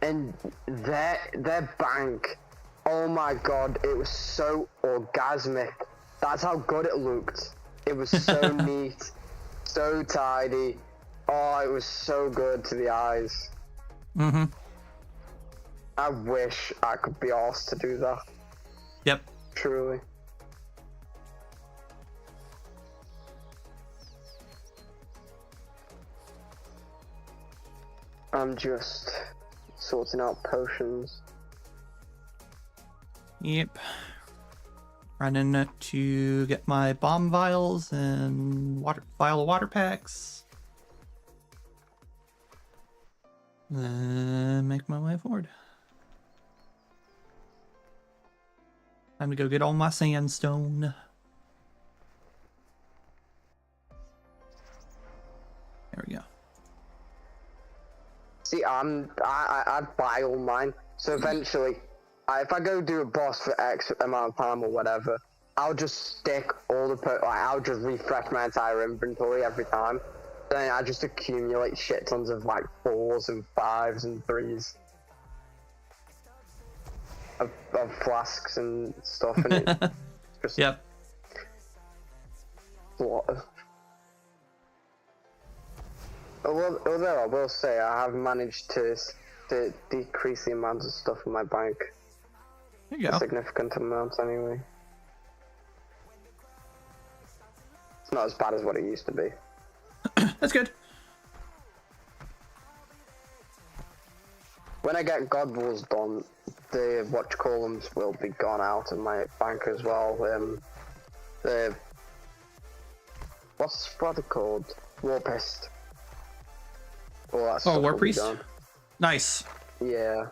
and their bank, oh my god, it was so orgasmic. That's how good it looked. It was so neat, so tidy. Oh, it was so good to the eyes. Mm-hmm. I wish I could be asked to do that. Yep. Truly. I'm just sorting out potions. Yep. Running to get my bomb vials and vial of water packs. Then make my way forward. Time to go get all my sandstone. There we go. See, I buy all mine, so eventually, if I go do a boss for X amount of time or whatever, I'll just stick all the I'll just refresh my entire inventory every time. Then I just accumulate shit tons of 4s and 5s and 3s of flasks and stuff, and it just Yep. Although I will say I have managed to decrease the amount of stuff in my bank. There you A go. significant amount, anyway. It's not as bad as what it used to be. That's good. When I get God Wars done, the whatchamacallums will be gone out of my bank as well. What's it called? Warpist. All that Oh, stuff War will be Priest? done. Nice. Yeah.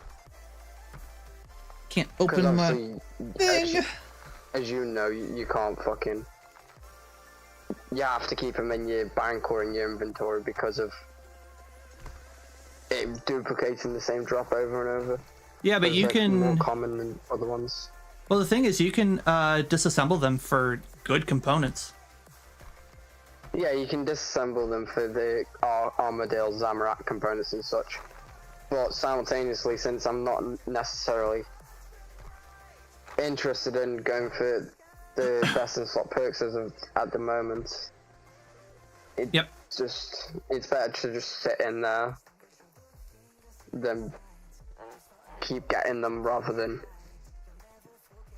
Can't Because open my obviously, thing. as you know, you can't fucking. You have to keep them in your bank or in your inventory because of it duplicating the same drop over and over. Yeah, but you They're more can. common than other ones. Well, the thing is, you can disassemble them for good components. Yeah, you can disassemble them for the Armadale Zamorak components and such. But simultaneously, since I'm not necessarily interested in going for the best in slot perks as of at the moment, Yep. it's better to just sit in there than keep getting them rather than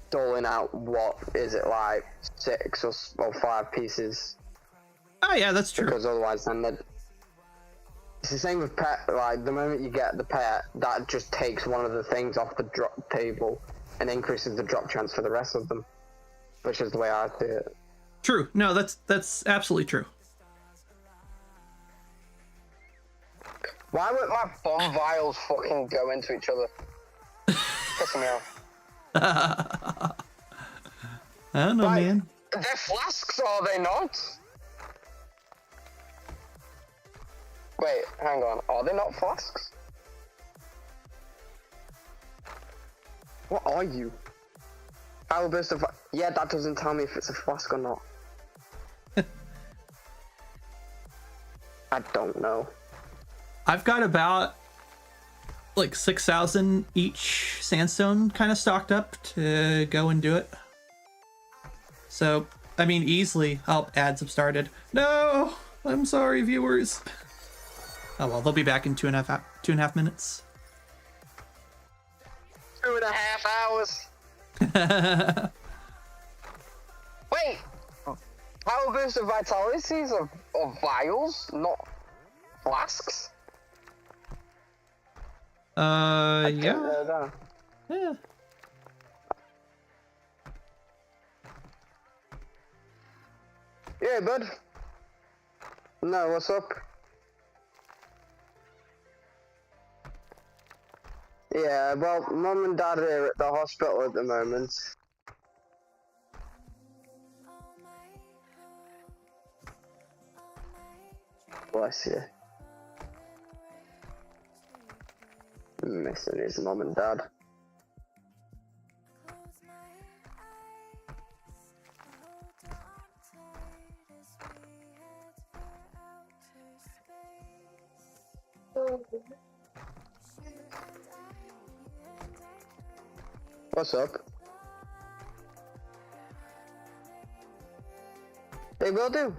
doling out what is it like 6 or 5 pieces. Oh yeah, that's true. Because otherwise, then it's the same with pet. Like the moment you get the pet, that just takes one of the things off the drop table and increases the drop chance for the rest of them, which is the way I see it. True. No, that's absolutely true. Why would my bomb vials fucking go into each other? Pissing me off. I don't know, Like, man. they're flasks, are they not? Wait, hang on. Are they not flasks? What are you? Outburst of... Yeah, that doesn't tell me if it's a flask or not. I don't know. I've got about like 6,000 each sandstone kind of stocked up to go and do it. So, I mean, easily I'll add some started. No, I'm sorry, viewers. Oh well, they'll be back in 2.5 minutes. 2.5 hours. Wait, power boost of vitalities of vials, not flasks? Yeah. Yeah. Yeah. Yeah, bud. No, what's up? Yeah, well, Mum and Dad are at the hospital at the moment. Bless you. Missing his Mum and Dad. What's up? They will do.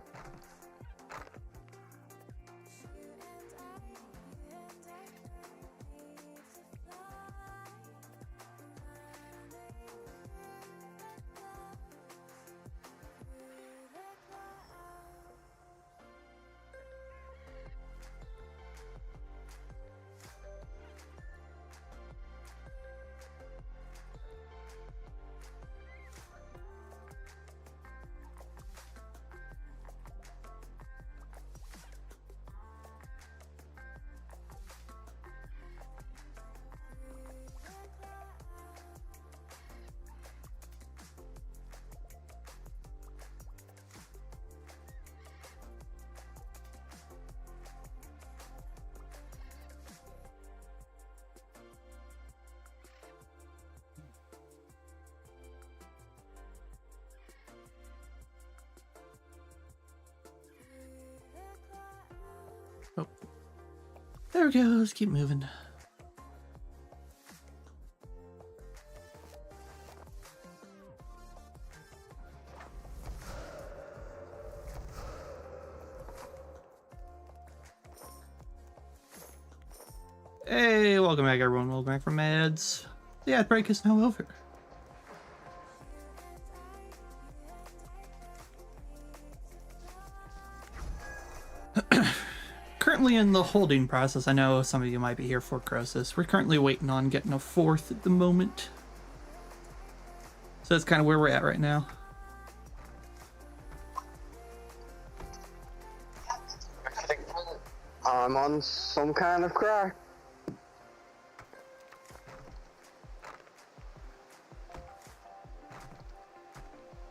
Oh. There we go. Let's keep moving. Hey, welcome back everyone. Welcome back from meds. The ad break is now over. Currently in the holding process. I know some of you might be here for Croesus. We're currently waiting on getting a 4th at the moment. So that's kind of where we're at right now. I'm on some kind of crack.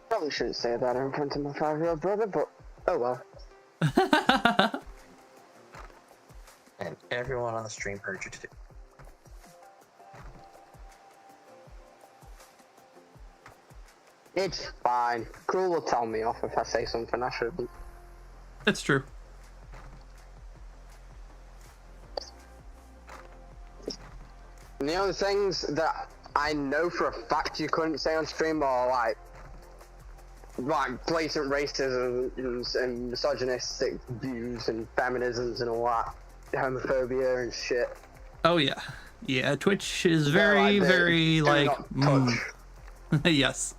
Probably shouldn't say that in front of my 5-year-old brother, but oh well. And everyone on the stream heard you too. It's fine. Cool will tell me off if I say something I shouldn't. It's true. And the only things that I know for a fact you couldn't say on stream are like blatant racism and misogynistic views and feminisms and all that, homophobia and shit. Oh yeah, yeah. Twitch is very like. Yes,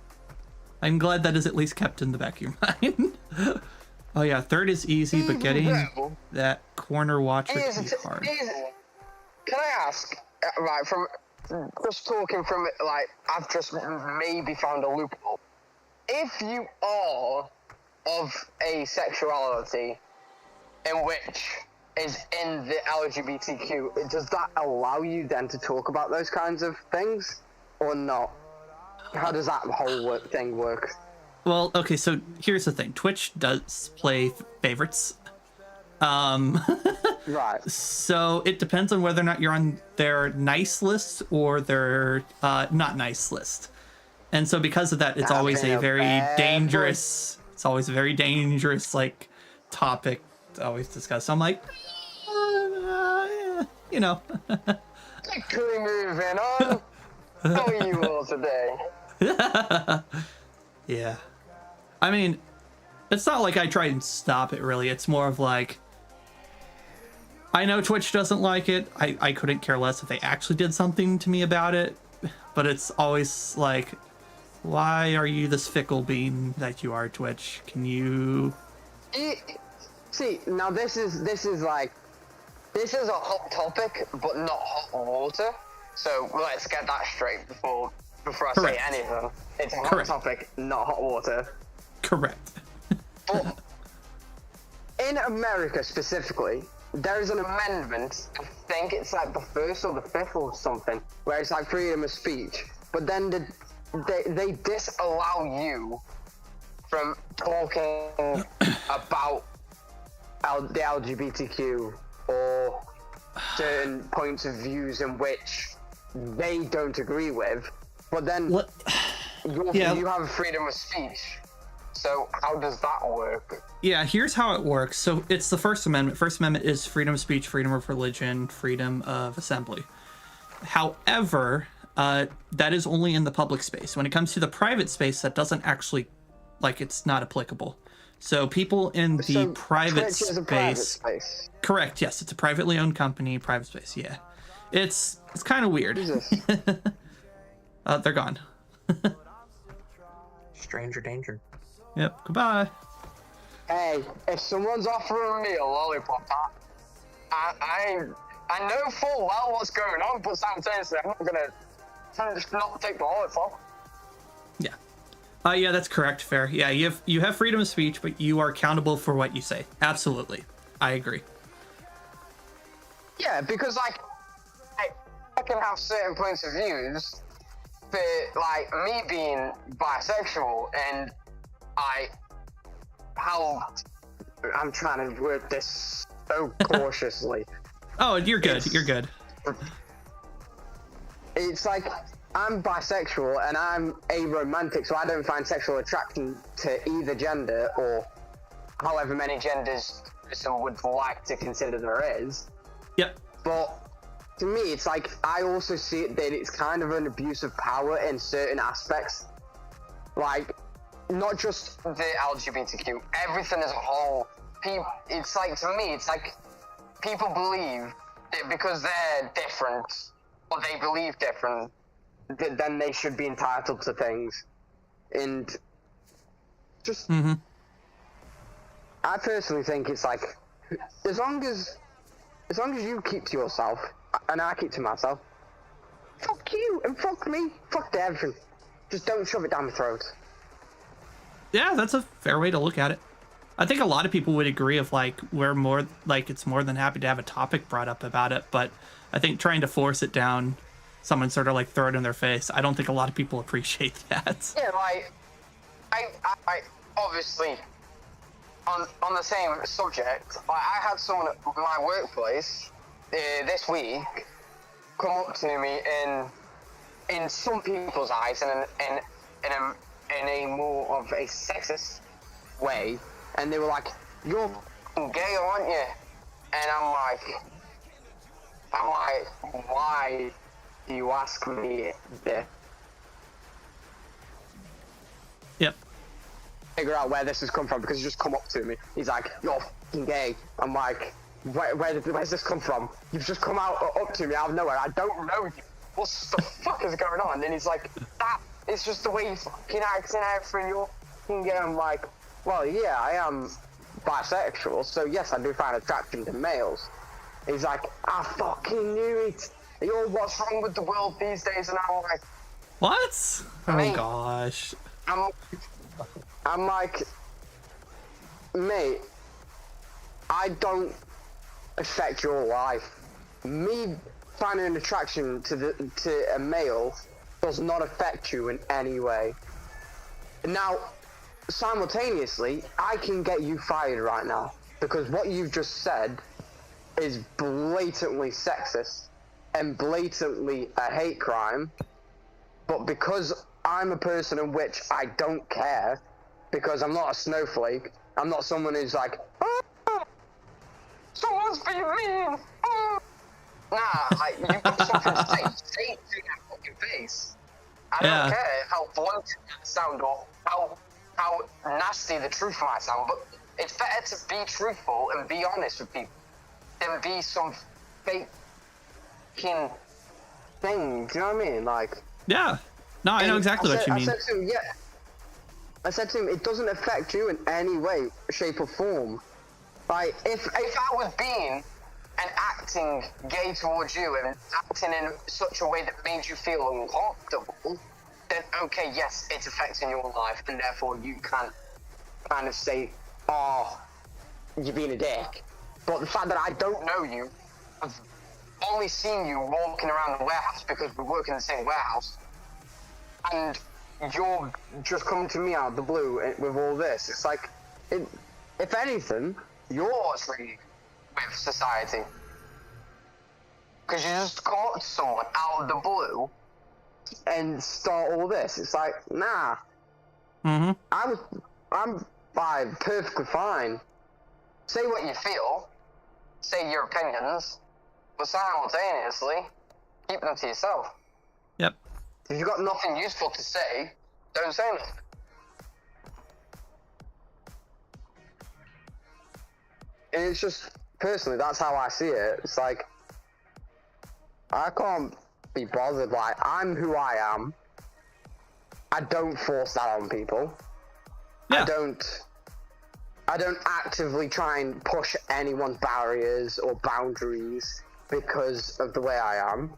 I'm glad that is at least kept in the back of your mind. Oh yeah, third is easy, but getting that corner watcher can be hard. Can I ask, right, from just talking from it, like I've just maybe found a loophole. If you are of a sexuality in which is in the LGBTQ, does that allow you then to talk about those kinds of things or not? How does that whole thing work? Well, okay, so here's the thing. Twitch does play favorites. Right. So it depends on whether or not you're on their nice list or their not nice list. And so because of that, it's always a very dangerous, it's always a very dangerous, like, topic to always discuss. So I'm like, you know. Quickly moving on. How are you all today? Yeah. I mean, it's not like I try and stop it, really. It's more of like, I know Twitch doesn't like it. I couldn't care less if they actually did something to me about it. But it's always like, why are you this fickle bean that you are, Twitch? Can you... See, now this is a hot topic, but not hot water. So let's get that straight before I say anything. It's a hot topic, not hot water. Correct. But in America specifically, there is an amendment, I think it's like the 1st or the 5th or something, where it's like freedom of speech. But then they disallow you from talking about the LGBTQ or certain points of views in which they don't agree with. But then you have freedom of speech. So how does that work? Yeah, here's how it works. So it's the First Amendment. First Amendment is freedom of speech, freedom of religion, freedom of assembly. However, that is only in the public space. When it comes to the private space, that doesn't actually, like, it's not applicable. So people in the private space, correct? Yes, it's a privately owned company, private space. Yeah, it's kind of weird. They're gone. Stranger danger. Yep. Goodbye. Hey, if someone's offering me a lollipop, I know full well what's going on, but simultaneously I'm not gonna just not take the lollipop. Yeah. Yeah, that's correct. Fair. Yeah, you have freedom of speech, but you are accountable for what you say. Absolutely. I agree. Yeah, because like I can have certain points of views, but like me being bisexual and I'm trying to word this so cautiously. Oh, you're good. You're good. It's like I'm bisexual and I'm aromantic, so I don't find sexual attraction to either gender or however many genders a person would like to consider there is. Yep. But to me, it's like I also see it that it's kind of an abuse of power in certain aspects. Like, not just the LGBTQ, everything as a whole. It's like, to me, it's like people believe that because they're different, or they believe different, that then they should be entitled to things. And just, I personally think it's like, as long as you keep to yourself, and I keep to myself, fuck you, and fuck me, fuck everything. Just don't shove it down my throat. Yeah, that's a fair way to look at it. I think a lot of people would agree of like we're more like it's more than happy to have a topic brought up about it, but I think trying to force it down, someone sort of like throw it in their face. I don't think a lot of people appreciate that. Yeah, like I obviously on the same subject. Like, I had someone at my workplace this week come up to me in some people's eyes and in a more of a sexist way, and they were like, "You're gay, aren't you?" And I'm like, why do you ask me this? Yep. Figure out where this has come from, because he's just come up to me. He's like, "You're f***ing gay." I'm like, where's this come from? You've just come out up to me out of nowhere. I don't know you. What the fuck is going on? And he's like, "That it's just the way you fucking acting out for your fucking gay." I'm like, well, yeah, I am bisexual, so yes, I do find attraction to males. He's like, "I fucking knew it. You're what's wrong with the world these days." And I'm like, What? Oh Mate. gosh. I'm like, mate, I don't affect your life. Me finding an attraction to a male does not affect you in any way. Now, simultaneously, I can get you fired right now, because what you've just said is blatantly sexist and blatantly a hate crime. But because I'm a person in which I don't care, because I'm not a snowflake, I'm not someone who's like, "Oh, someone's being mean." Oh. Nah, like, you've got something to say it to that fucking face. I don't care how blunt it might sound or how nasty the truth might sound, but it's better to be truthful and be honest with people than be some fake thing. Do you know what I mean? Like, Yeah. No, I know exactly what you mean. I said to him, it doesn't affect you in any way, shape, or form. Like, if I was being and acting gay towards you and acting in such a way that made you feel uncomfortable, then okay, yes, it's affecting your life, and therefore you can kind of say, "Oh, you're being a dick." But the fact that I don't know you, I've only seen you walking around the warehouse because we work in the same warehouse, and you're just coming to me out of the blue with all this. It's like, if anything, you're what's really with society. Because you just come up to someone out of the blue and start all this. It's like, nah. Mm-hmm. I'm fine, perfectly fine. Say what you feel, say your opinions, but simultaneously, keep them to yourself. Yep. If you've got nothing useful to say, don't say nothing. And it's just, personally, that's how I see it. It's like, I can't be bothered. Like, I'm who I am. I don't force that on people. Yeah. I don't actively try and push anyone's barriers or boundaries because of the way I am.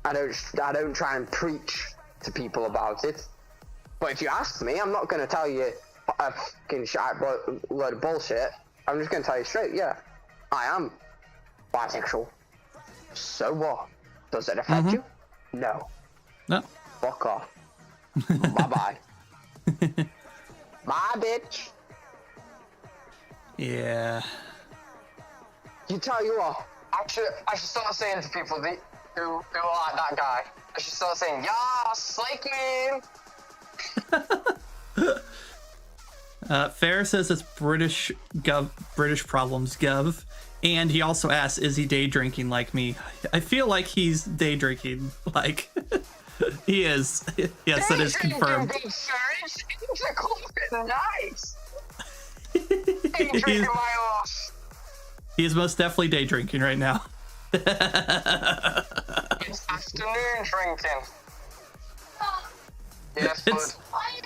I don't try and preach to people about it. But if you ask me, I'm not going to tell you a fucking load of bullshit. I'm just going to tell you straight, yeah, I am bisexual. So what? Does it affect you? No. No. Fuck off. Bye-bye. Bye, bitch. Yeah. You tell you what. I should start saying to people who are like that guy, I should start saying, "Yeah, slake me." Fair says it's British problems, Gov. And he also asks, is he day drinking like me? I feel like he's day drinking. Like, he is. Yes, that is confirmed. Good sir, it's a cool nice. Day drinking my ass. He is most definitely day drinking right now. It's afternoon drinking. Yes, bud.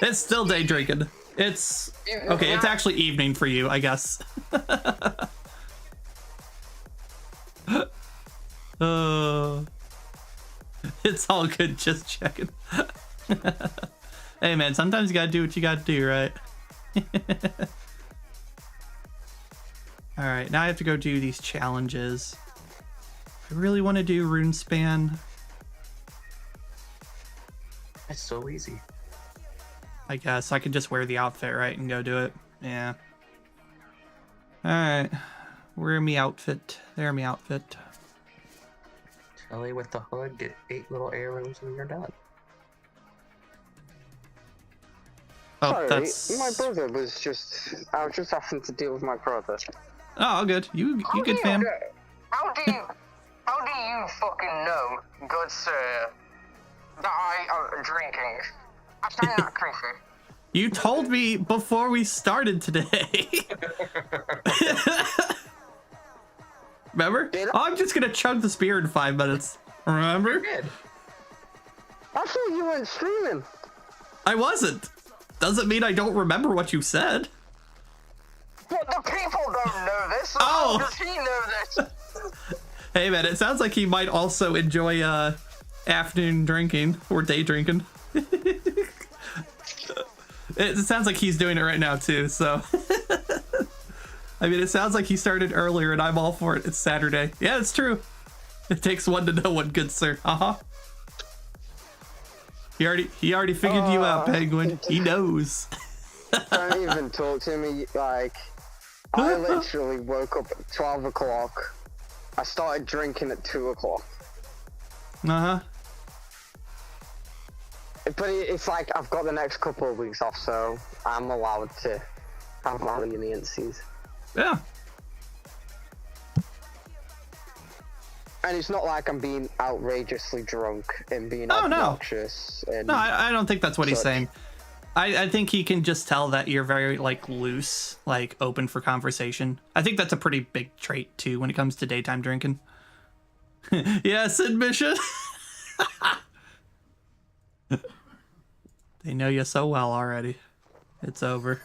It's still day drinking. It's okay. It's actually evening for you, I guess. It's all good. Just checking. Hey man, sometimes you gotta do what you gotta do, right? All right, now I have to go do these challenges. I really want to do Runespan. It's so easy. I guess I could just wear the outfit, right, and go do it. Yeah. All right, wear me outfit. There, me outfit. Telly with the hood, get 8 little arrows, and you're done. Oh, Sorry, that's my brother was just. I was just having to deal with my brother. Oh, all good. You good, fam? How do you fucking know, good sir, that I am drinking? I find that creepy. You told me before we started today. Remember? Did I? Oh, I'm just gonna chug this beer in 5 minutes. Remember? Good. I thought you weren't streaming. I wasn't. Doesn't mean I don't remember what you said. But the people don't know this. So Oh. How does he know this? Hey man, it sounds like he might also enjoy afternoon drinking or day drinking. It sounds like he's doing it right now too, so I mean, it sounds like he started earlier and I'm all for it. It's Saturday. Yeah, it's true. It takes one to know one, good sir. He already figured you out, Penguin. He knows. Don't even talk to me. Like, I literally woke up at 12 o'clock. I started drinking at 2 o'clock. Uh-huh. But it's like I've got the next couple of weeks off, so I'm allowed to have my leniencies. Yeah. And it's not like I'm being outrageously drunk and being Oh, no. obnoxious. And No, I don't think that's what he's such. saying. I think he can just tell that you're very, like, loose, like, open for conversation. I think that's a pretty big trait, too, when it comes to daytime drinking. Yes, admission. They know you so well already. It's over.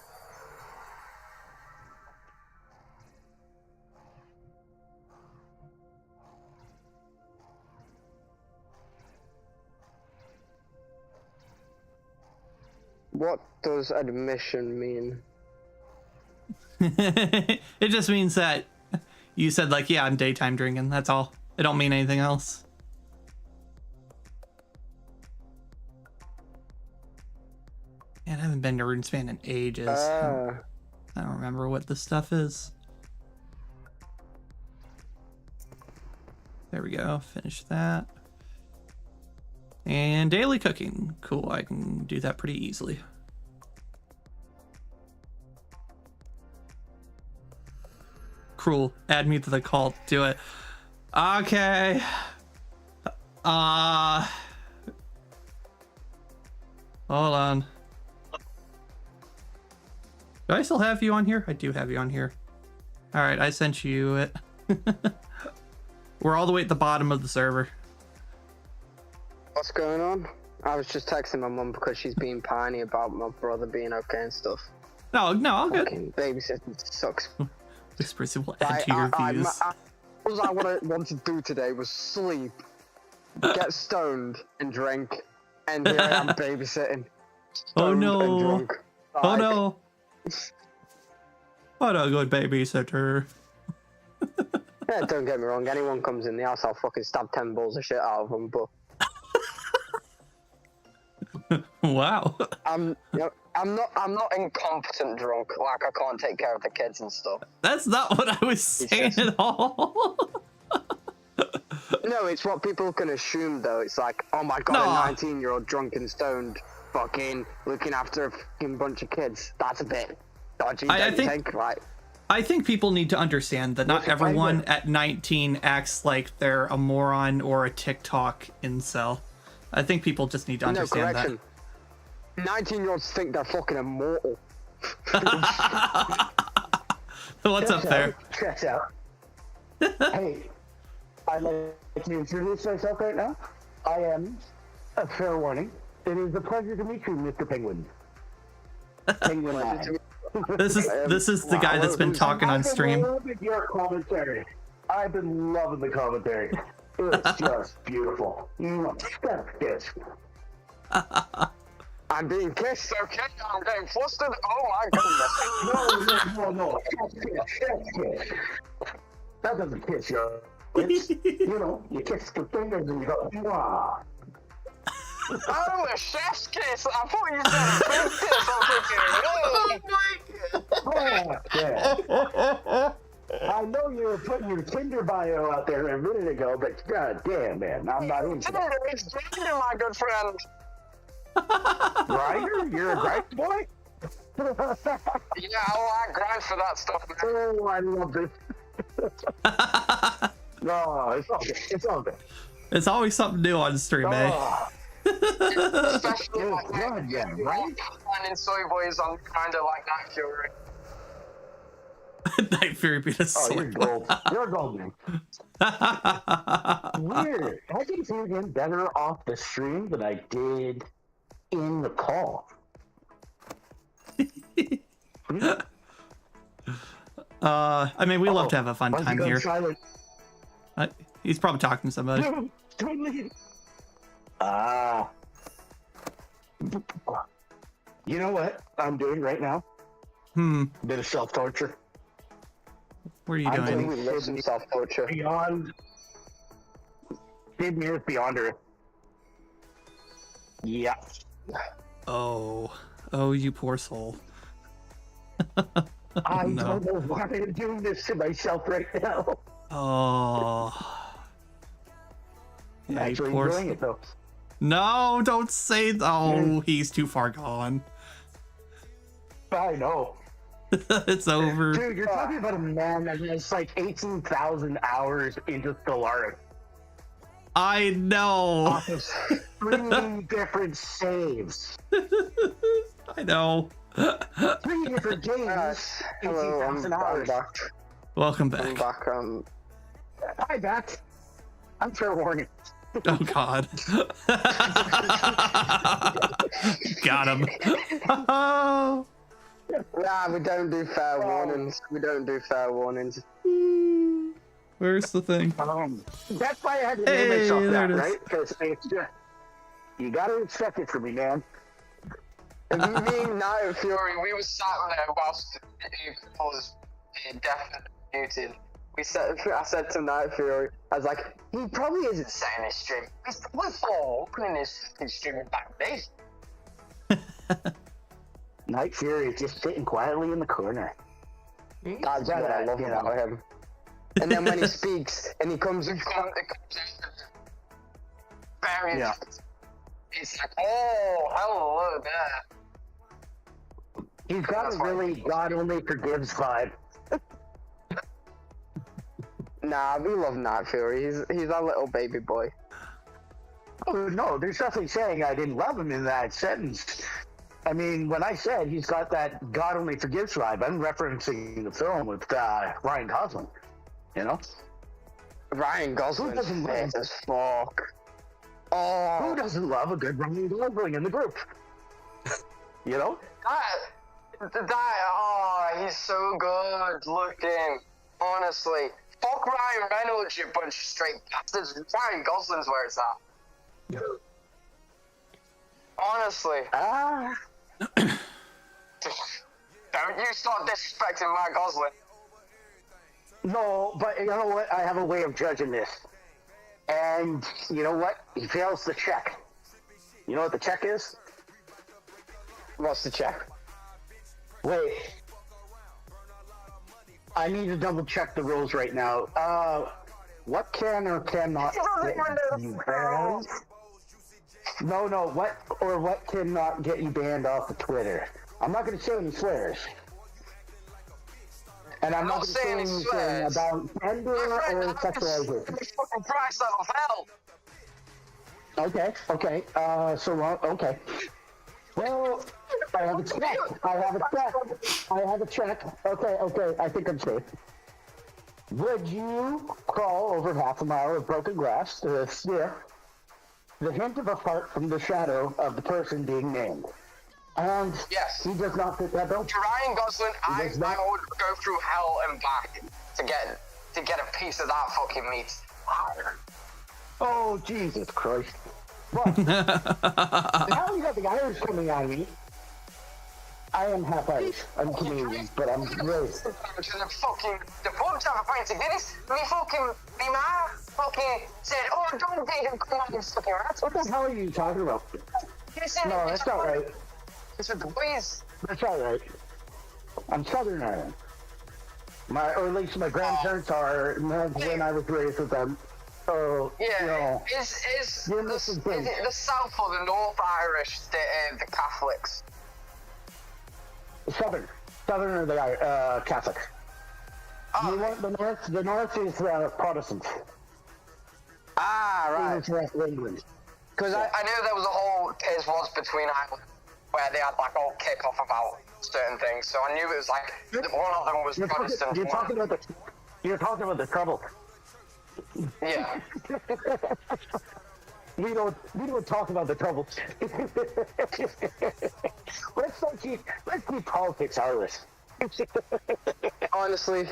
What does admission mean? It just means that you said, like, yeah, I'm daytime drinking. That's all. It don't mean anything else. Man, I haven't been to Runespan in ages. I don't remember what this stuff is. There we go. Finish that. And daily cooking. Cool. I can do that pretty easily. Cruel. Add me to the cult. Do it. Okay. Hold on. Do I still have you on here? I do have you on here. All right, I sent you it. We're all the way at the bottom of the server. What's going on? I was just texting my mum because she's being piney about my brother being okay and stuff. No, all good. Fucking babysitting sucks. This person will add to your views. All I want to do today was sleep, get stoned, and drink, and here I am babysitting. Oh Stoned no! and drunk. Oh no! What a good babysitter. Yeah, don't get me wrong. Anyone comes in the house, I'll fucking stab 10 balls of shit out of them. But Wow. I'm not incompetent drunk. Like I can't take care of the kids and stuff. That's not what I was saying at all. No, it's what people can assume though. It's like, oh my god, No. a 19-year-old drunk and stoned, fucking looking after a fucking bunch of kids. That's a bit dodgy. I don't you think- Like, I think people need to understand that not Listen, everyone I- at 19 acts like they're a moron or a TikTok incel. I think people just need to no understand that. correction. 19-year-olds think they're fucking immortal. What's up there? Check out. Hey, I'd like to introduce myself right now. I am, a fair warning, it is a pleasure to meet you, Mr. Penguin. Penguin Eye. This is the guy that's been talking on stream. I've been loving your commentary. I've been loving the commentary. It's just beautiful. That's good. I I'm being kissed. Okay, I'm getting flustered. Oh my goodness. No. Kiss. That doesn't kiss you. It's, you know, you kiss the fingers and you go, wow. Oh, a chef's kiss. I thought you said a big kiss. I'm thinking, Oh, yeah. I know you were putting your Tinder bio out there a minute ago, but god damn, man, I'm not into that. Tinder, it's Tinder, my good friend. Grinder? You're a grind boy? Yeah, I like grind for that stuff, man. Oh, I love this. No, it's all good. It's all good. It's always something new on stream, eh? Oh, Especially oh, like God, yeah, right? finding soy boys on kind of like that Fury. Night Fury beat us. Oh, you're gold. You're golden. Weird. I can feel him better off the stream than I did in the call. I mean, we love to have a fun time here. Silent? He's probably talking to somebody. No, don't leave. Ah. You know what I'm doing right now? A bit of self-torture. What are you I'm doing? doing We love some self-torture. Beyond. Sid Meier's Beyond Earth. Yeah. Oh, you poor soul. I No. don't know why I'm doing this to myself right now. Oh. I'm Yeah, you actually poor enjoying soul. it though. No, don't say. Oh, he's too far gone. I know. It's over. Dude, you're talking about a man that has like 18,000 hours into Stellaris. I know. Off of 3 different saves. I know. 3 different games. Hello, I'm 18,000 hours. back. Welcome I'm back. back. Hi, back. I'm fair warning. Oh God. Got him. Oh. Nah, we don't do fair warnings. We don't do fair warnings. Where's the thing? That's why I had to name Hey, myself there that, it is. right? Because it's just, you gotta expect it from me, man. Me and Night Fury, we were sat there whilst he was definitely muted. I said to Night Fury, I was like, He probably isn't setting his stream. He's probably for opening his stream back days. Night Fury is just sitting quietly in the corner. that's what I love about him. And then when he speaks, and he comes in, very. Yeah. It's like, oh, hello there. He's got That's a why really he- God only forgives vibe. nah, we love Night Fury. He's our little baby boy. Oh, no, there's nothing saying I didn't love him in that sentence. I mean, when I said he's got that God only forgives vibe, I'm referencing the film with Ryan Gosling. You know? Ryan Who Gosling's doesn't fit love- as fuck. Who Oh, doesn't love a good Ryan Gosling in the group? You know? He's so good looking. Honestly, fuck Ryan Reynolds, you bunch of straight bastards. Ryan Gosling's where it's at. Honestly, don't you start disrespecting my Gosling. No, but you know what? I have a way of judging this. And you know what? He fails the check. You know what the check is? what's the check? Wait. I need to double check the rules right now. What can or cannot get you banned? No, what cannot get you banned off of Twitter? I'm not going to say any swears. And I'm not going to say anything swears. about gender or sexuality. Fucking price out of hell. Okay. Okay. Well, I have a check. Okay, I think I'm safe. Would you crawl over half a mile of broken glass to sniff the hint of a fart from the shadow of the person being named? And Yes. he does not fit that bill. To Ryan Gosling, I does not- would go through hell and back to get a piece of that fucking meat. Oh, Jesus Christ. But now we got the Irish coming on me. I am half Irish. I'm Canadian, but I'm raised. The pubs have a pint of Guinness. Me ma fucking said, oh, don't date him, come on, you fucking rats. What the hell are you talking about? No, that's not right. It's with the boys. That's not right. I'm Southern Ireland. Or at least my grandparents are when I was raised with them. So, yeah, you know, is the South or the North Irish the Catholics? Southern are the Catholic. Oh. You want the North? The North is Protestant. Ah, right. England. Because I knew there was a whole case was between Ireland where they had like all kick off about certain things. So I knew it was like one of them was Protestant. You're talking about the trouble. Yeah. We don't talk about the trouble. let's keep politics Irish. Honestly,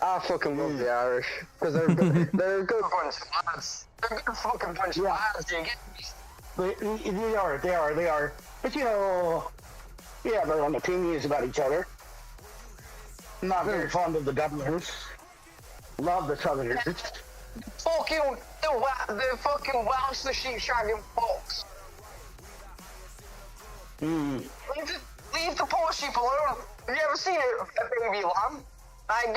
I fucking love the Irish because they're good. They're a good bunch of lads. They're a good fucking bunch of lads. Do you get me? They are. But you know, yeah, their own opinions about each other. Not very fond of the Dubliners. Love the Southerners. Fucking the fucking Welsh, the sheep shagging fox. Leave the poor sheep alone. Have you ever seen a baby lamb? Like,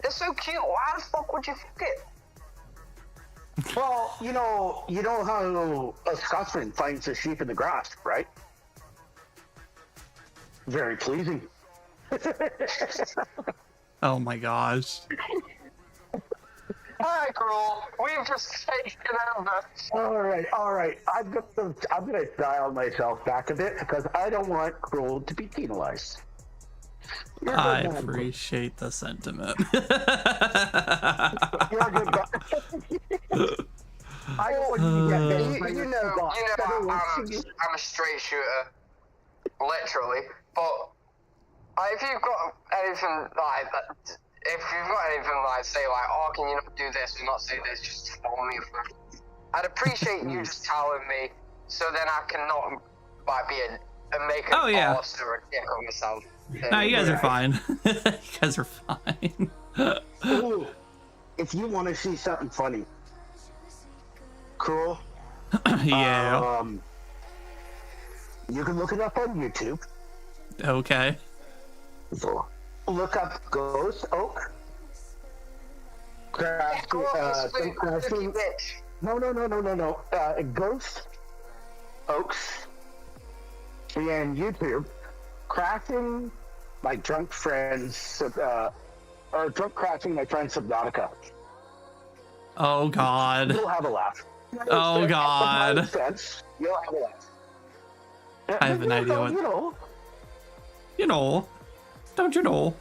they're so cute. Why the fuck would you fuck it? Well, you know how a Scotsman finds a sheep in the grass, right? Very pleasing. Oh my gosh. Alright, girl. We've just taken over. All right. I'm gonna dial myself back a bit because I don't want Kroll to be penalized. I appreciate the sentiment. You're a good guy. I don't want you to get paid. You know, I'm a straight shooter, literally. But if you've got anything like that, say like, oh, can you not do this or not say this, just tell me. I'd appreciate you just telling me, so then I can not like be a make a boss or a dick of myself. No, you guys are fine. You guys are fine. Ooh, if you want to see something funny, cool. Yeah. You can look it up on YouTube. Okay. So, look up Ghost Oak. No. Ghost Oaks. And YouTube. Crafting my drunk friends, or drunk crafting my friend Subnautica. Oh God. You'll have a laugh. Oh God. You'll have a laugh. I have an idea what. You know. Don't you know?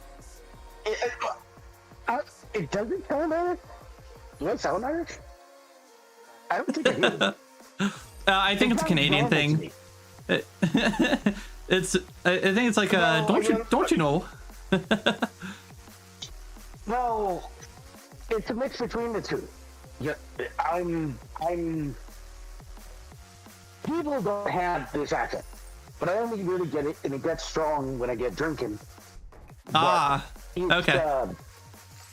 It doesn't sound Irish. Do I sound Irish? I don't think it is. I think it's a Canadian thing. I think it's like don't you know? Well, it's a mix between the two. Yeah, I'm. People don't have this accent, but I only really get it, and it gets strong when I get drinking. Okay.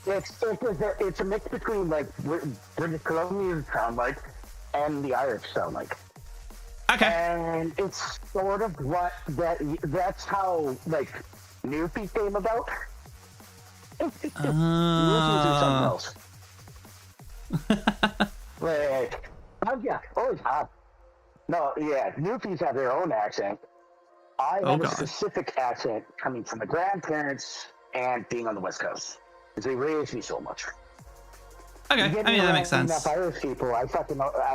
It's a mix between like British Columbians sound like and the Irish sound like. Okay. And it's sort of that's how like Newfie came about. Newfies are something else. Like, yeah, always have. No, yeah, Newfies have their own accent. I have a specific accent coming from my grandparents and being on the West Coast. Because they raised me so much. Okay, I mean that makes sense. Enough Irish people, I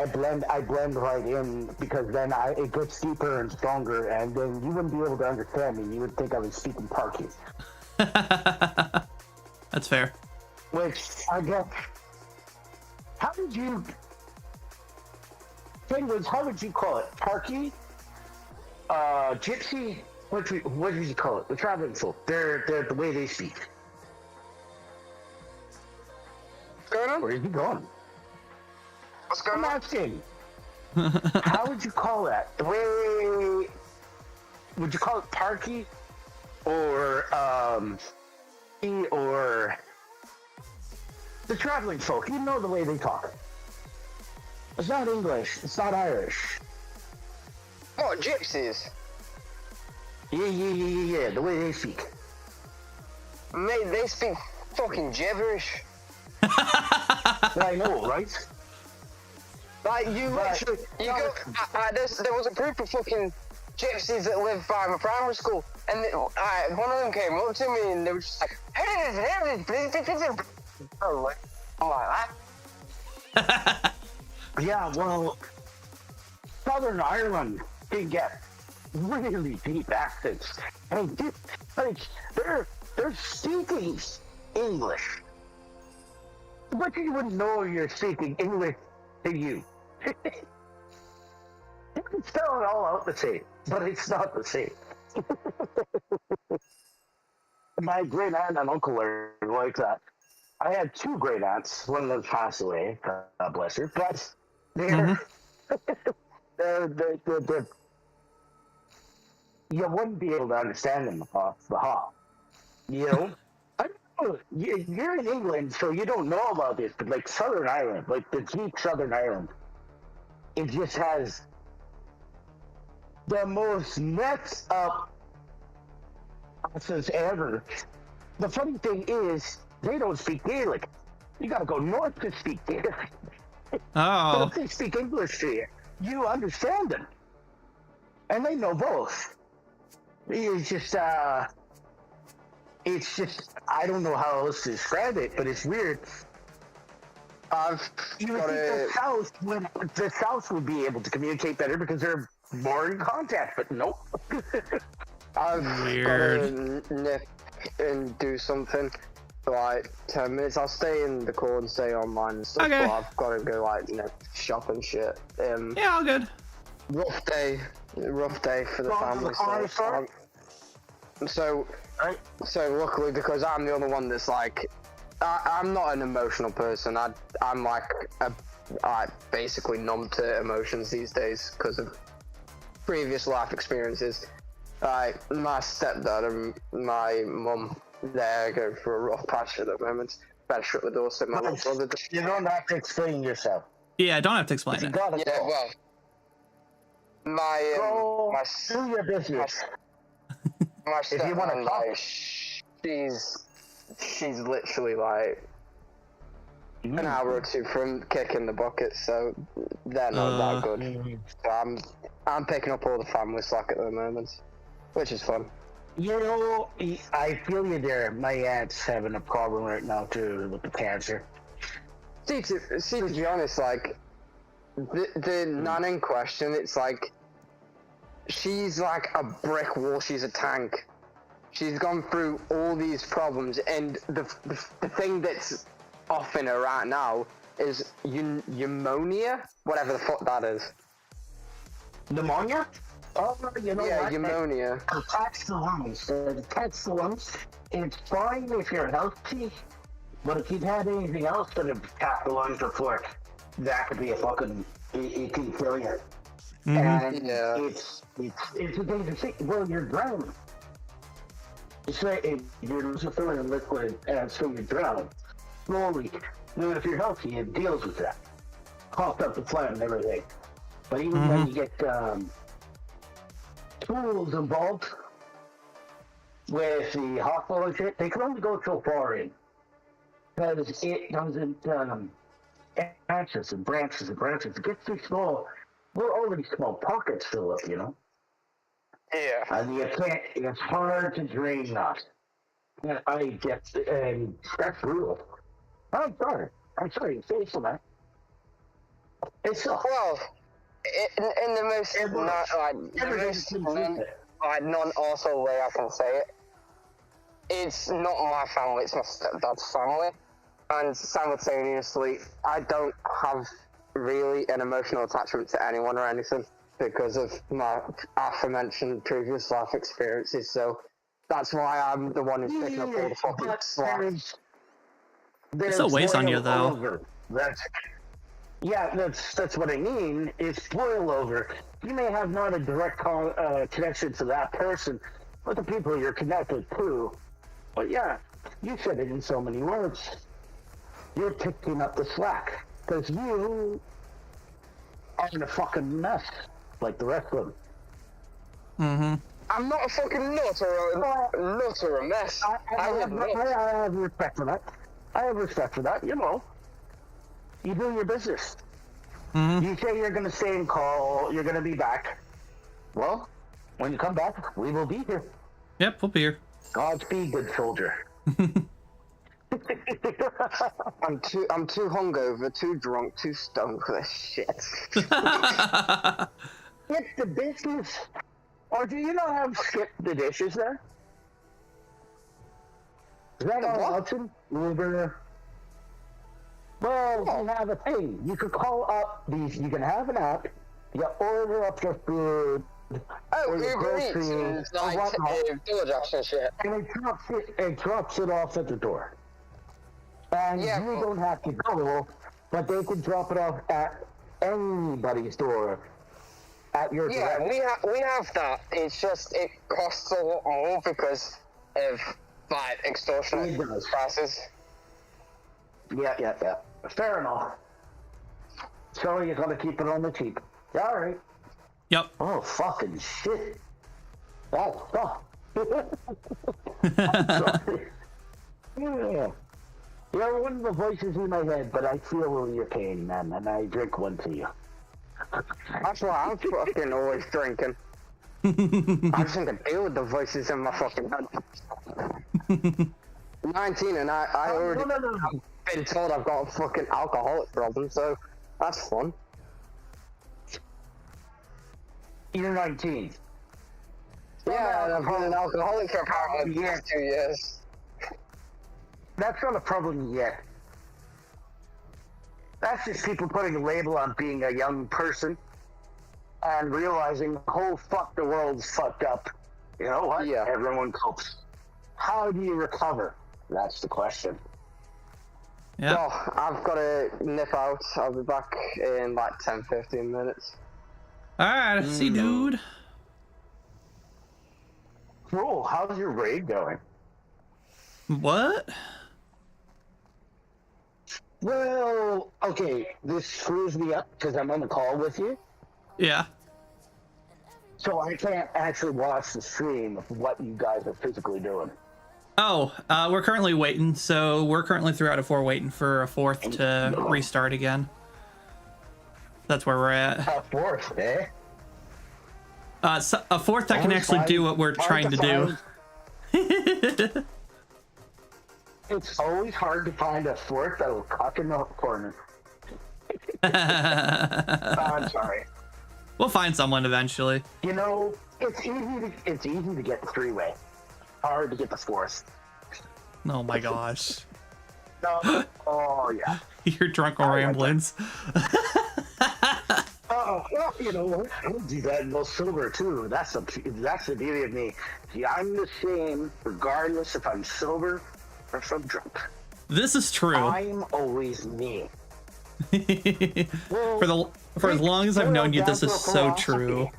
blend right in because then it gets deeper and stronger, and then you wouldn't be able to understand me. You would think I was speaking Parky. That's fair. Which I guess. How would you? Thing was, how would you call it? Parky, Gypsy. What did you call it? The traveling folk. They're the way they speak. What's going on? Where are you going? What's going I'm on? asking. How would you call that? The way would you call it parky or or the traveling folk? You know the way they talk. It's not English. It's not Irish. Oh, gypsies. Yeah. The way they speak. Mate, they speak fucking gibberish. Well, I know, right? Like, you literally, there was a group of fucking gypsies that lived by my primary school, and one of them came up to me and they were just like, I'm like that. Yeah, well, Southern Ireland can get really deep accents. And like, they're speaking English. But you wouldn't know you're speaking English to you. You can spell it all out the same, but it's not the same. My great aunt and uncle are like that. I had two great aunts. One of them passed away, God bless her. But they're, they're you wouldn't be able to understand them off the hop. You know? I don't know. You're in England, so you don't know about this, but like Southern Ireland, like the deep Southern Ireland, it just has the most messed up accents ever. The funny thing is, they don't speak Gaelic. You gotta go north to speak Gaelic. But Oh. if they speak English to you, you understand them. And they know both. It's just, I don't know how else to describe it, but it's weird. You would think the South would be able to communicate better because they're more in contact, but nope. I've Weird. got to nip and do something for like 10 minutes. I'll stay in the call and stay online and stuff, Okay. but I've got to go like, shop and shit. Yeah, all good. Rough day for the family. So luckily, because I'm the only one that's like, I'm not an emotional person. I'm like, I basically numb to emotions these days because of previous life experiences. Like my stepdad and my mum, they're going through a rough patch at the moment. Better shut the door so my little brother. You don't have to explain yourself. Yeah, I don't have to explain You it. gotta Yeah, go. well, Go my do your business. my If you wanna stepmom, talk. like, she's literally like an hour or two from kicking the bucket, so they're not that good. So I'm picking up all the family slack at the moment, which is fun. You know, I feel you there. My aunt's having a problem right now too with the cancer. See, to be honest, like the nan in question, it's like she's like a brick wall. She's a tank. She's gone through all these problems, and the thing that's off in her right now is pneumonia, whatever the fuck that is. Pneumonia? Oh, you know Yeah, what? pneumonia. It attacks the lungs. It attacks the lungs. It's fine if you're healthy, but if you've had anything else that have attacked the lungs before, that could be a fucking, it can kill you. And Yeah. it's a dangerous thing. Well, you're drowning. You're losing fluid and liquid, and so you drown slowly. Now, if you're healthy, it deals with that. Coughed up the phlegm and everything. But even when you get tools involved with the hospital and shit, they can only go so far in. Because it doesn't branches and branches and branches. It gets too small. We're already small pockets fill up, you know? Yeah. And you can't, it's hard to drain that. And I get, and that's brutal. I'm sorry to say so, man. It's so Well, in the most non-arsehole way I can say it, it's not my family, it's my stepdad's family. And simultaneously, I don't have really an emotional attachment to anyone or anything because of my aforementioned previous life experiences. So that's why I'm the one who's picking up all the fucking slack. Still weighs on you, though. Yeah, that's what I mean. Is spoil over. You may have not a direct connection to that person, but the people you're connected to. But yeah, you said it in so many words. You're picking up the slack because you are in a fucking mess like the rest of them. Mm-hmm. I'm not a fucking nut or a mess. I have respect for that. I have respect for that. You know, you do your business. Mm-hmm. You say you're going to stay and call. You're going to be back. Well, when you come back, we will be here. Yep, we'll be here. Godspeed, good soldier. I'm too hungover, too drunk, too stoned for this shit. It's the business. Or do you not have skip the dishes there? Is that an What? option? Uber. Well, you have a thing. You could call up these. You can have an app. You order up your food. Oh, or your Uber Eats groceries, and like or whatnot, DoorDash and shit. and it drops it off at the door. And Yeah, you but- don't have to go, but they can drop it off at anybody's door. At your Yeah, direct. we have that. It's just it costs a lot more because of like extortionate It does. prices. Yeah. Fair enough. So you gotta keep it on the cheap. All right. Yep. Oh, fucking shit. Oh, fuck. I'm sorry. Yeah. You're one of the voices in my head, but I feel your pain, man, and I drink one for you. That's why I'm fucking always drinking. I just think I deal with the voices in my fucking head. 19 and I already No. been told I've got a fucking alcoholic problem, so that's fun. You're 19. Yeah, and I've been an alcoholic for apparently the past 2 years. That's not a problem yet. That's just people putting a label on being a young person and realizing, oh, fuck, the world's fucked up. You know what? Yeah. Everyone copes. How do you recover? That's the question. Yep. Oh, I've got to nip out. I'll be back in like 10-15 minutes. All right, see, dude. Cool. How's your raid going? What? Well, okay, this screws me up because I'm on the call with you, Yeah. so I can't actually watch the stream of what you guys are physically doing. Oh, we're currently waiting. So we're currently 3 out of 4 waiting for a 4th to restart again. That's where we're at. Fourth, eh? So a 4th that can Always actually do what we're hard trying to do. find- It's always hard to find a fourth that'll cock in the corner. I'm sorry. We'll find someone eventually. You know, it's easy to get the three-way. Hard to get the fourth. Oh my gosh. No. Oh yeah. You're drunk on ramblings. Oh, well, you know what? I don't do that in no silver too. That's the beauty of me. See, I'm the same regardless if I'm sober or if I'm drunk. This is true. I'm always me. Well, for as long as I've known you, this is so philosophy. true.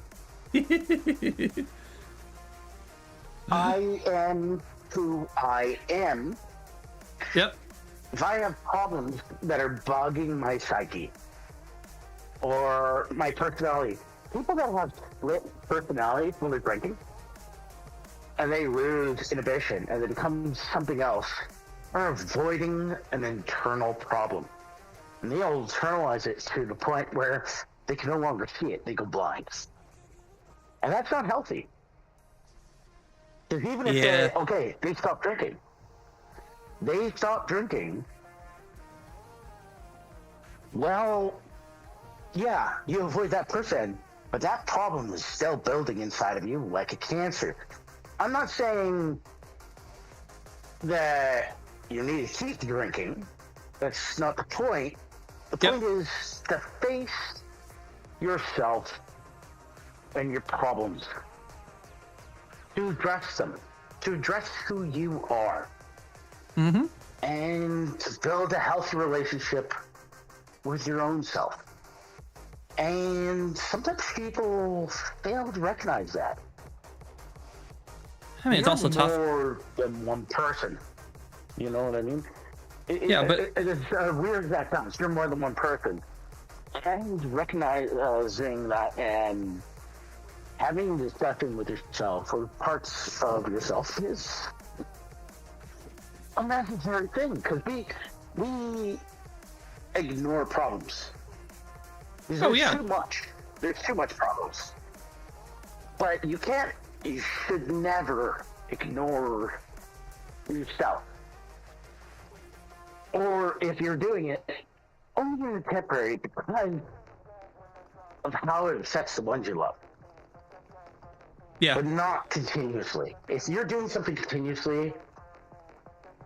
I am who I am. Yep. If I have problems that are bugging my psyche or my personality, people that have split personalities when they're drinking and they lose inhibition and it becomes something else, are avoiding an internal problem. And they'll internalize it to the point where they can no longer see it, they go blind. And that's not healthy. Because even if they stop drinking. They stop drinking. Well, yeah, you avoid that person, but that problem is still building inside of you like a cancer. I'm not saying that you need to keep drinking. That's not the point. The point is to face yourself and your problems. To address them. To address who you are. Mm-hmm. And to build a healthy relationship with your own self. And sometimes people fail to recognize that. I mean, it's You're also tough. more than one person. You know what I mean? Yeah, but it's weird as that sounds. You're more than one person. And recognizing that and having a discussion with yourself or parts of yourself is a necessary thing, because we ignore problems. There's too much. There's too much problems. But you should never ignore yourself. Or if you're doing it, only in temporary because of how it affects the ones you love. yeah, But not continuously. If you're doing something continuously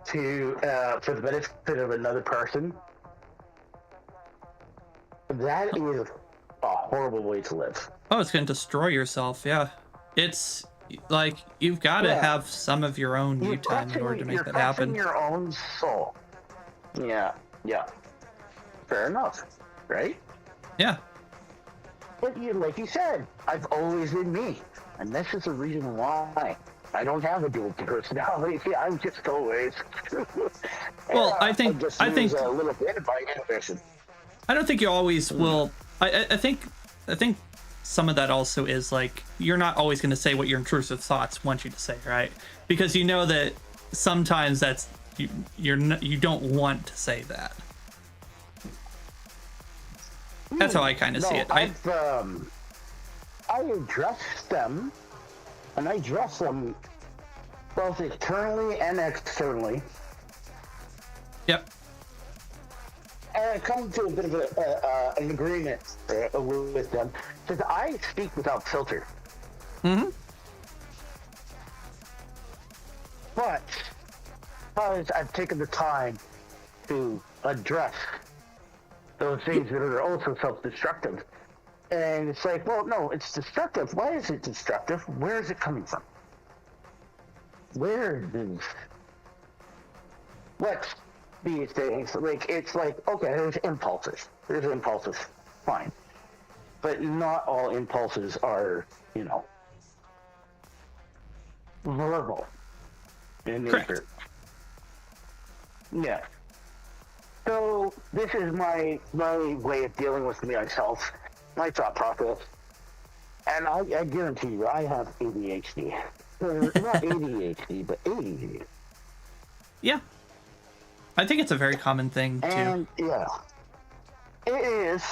to for the benefit of another person, that is a horrible way to live. oh, it's gonna destroy yourself. Yeah, it's like you've got to have some of your own you time in order to make that happen. You're your own soul. Yeah. Fair enough, right? Yeah. But like you said, I've always been me, and this is the reason why I don't have a dual personality. I'm just always. Well, I think a little bit by inhibition. I don't think you always will. I think some of that also is like you're not always going to say what your intrusive thoughts want you to say, right? Because you know that sometimes that's you don't want to say that. That's how I kind of see it. I address them, and I address them both internally and externally. Yep. And I come to a bit of an agreement with them, because I speak without filter. Mm-hmm. But because I've taken the time to address those things that are also self-destructive. And it's like, well, no, it's destructive. Why is it destructive? Where is it coming from? Let's be things. Like, it's like, okay, there's impulses. Fine. But not all impulses are, verbal in nature. Correct. Yeah. So this is my way of dealing with myself, my thought process, and I guarantee you, I have ADHD. Not ADHD, but ADHD. Yeah. I think it's a very common thing too. And yeah, it is,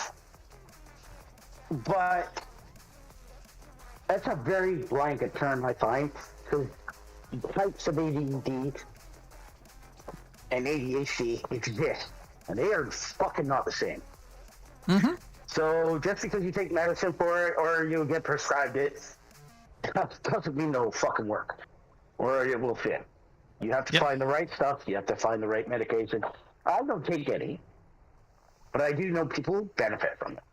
but that's a very blanket term, I find, because types of ADD and ADHD exist, and they are fucking not the same. Mm-hmm. So just because you take medicine for it or you get prescribed it, doesn't mean it'll fucking work or it will fit. You have to find the right stuff. You have to find the right medication. I don't take any, but I do know people who benefit from it.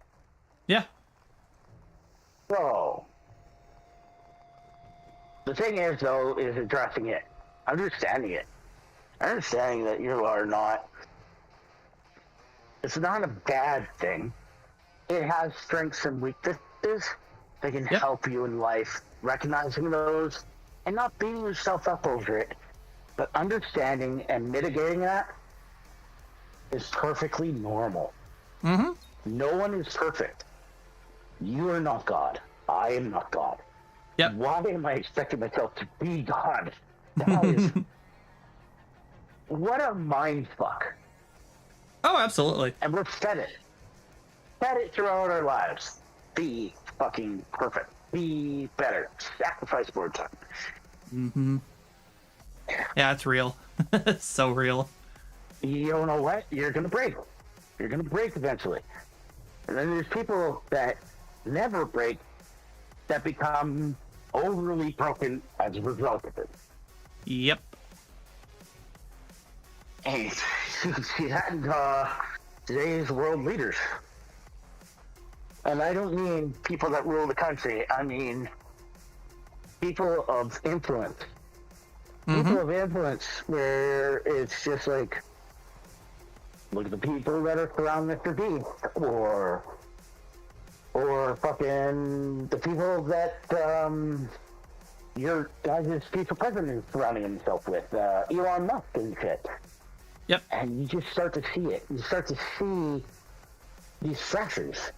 Yeah. So the thing is, though, is addressing it, understanding it. Understanding that you are not, it's not a bad thing. It has strengths and weaknesses that can help you in life. Recognizing those and not beating yourself up over it, but understanding and mitigating that is perfectly normal. Mm-hmm. No one is perfect. You are not God. I am not God. Yep. Why am I expecting myself to be God? That is... What a mind fuck. Oh, absolutely. And we're fed it. Fed it throughout our lives. Be fucking perfect. Be better. Sacrifice more time. Mm-hmm. Yeah, it's real. It's so real. You don't know what? You're gonna break. You're gonna break eventually. And then there's people that never break that become overly broken as a result of it. Yep. And you can see that in today's world leaders. And I don't mean people that rule the country. I mean people of influence. Mm-hmm. People of influence where it's just like, Look at the people that are surrounding Mr. Beast, or fucking the people that your guys' future president is surrounding himself with, Elon Musk and shit. Yep. And you just start to see it. You start to see these fractures.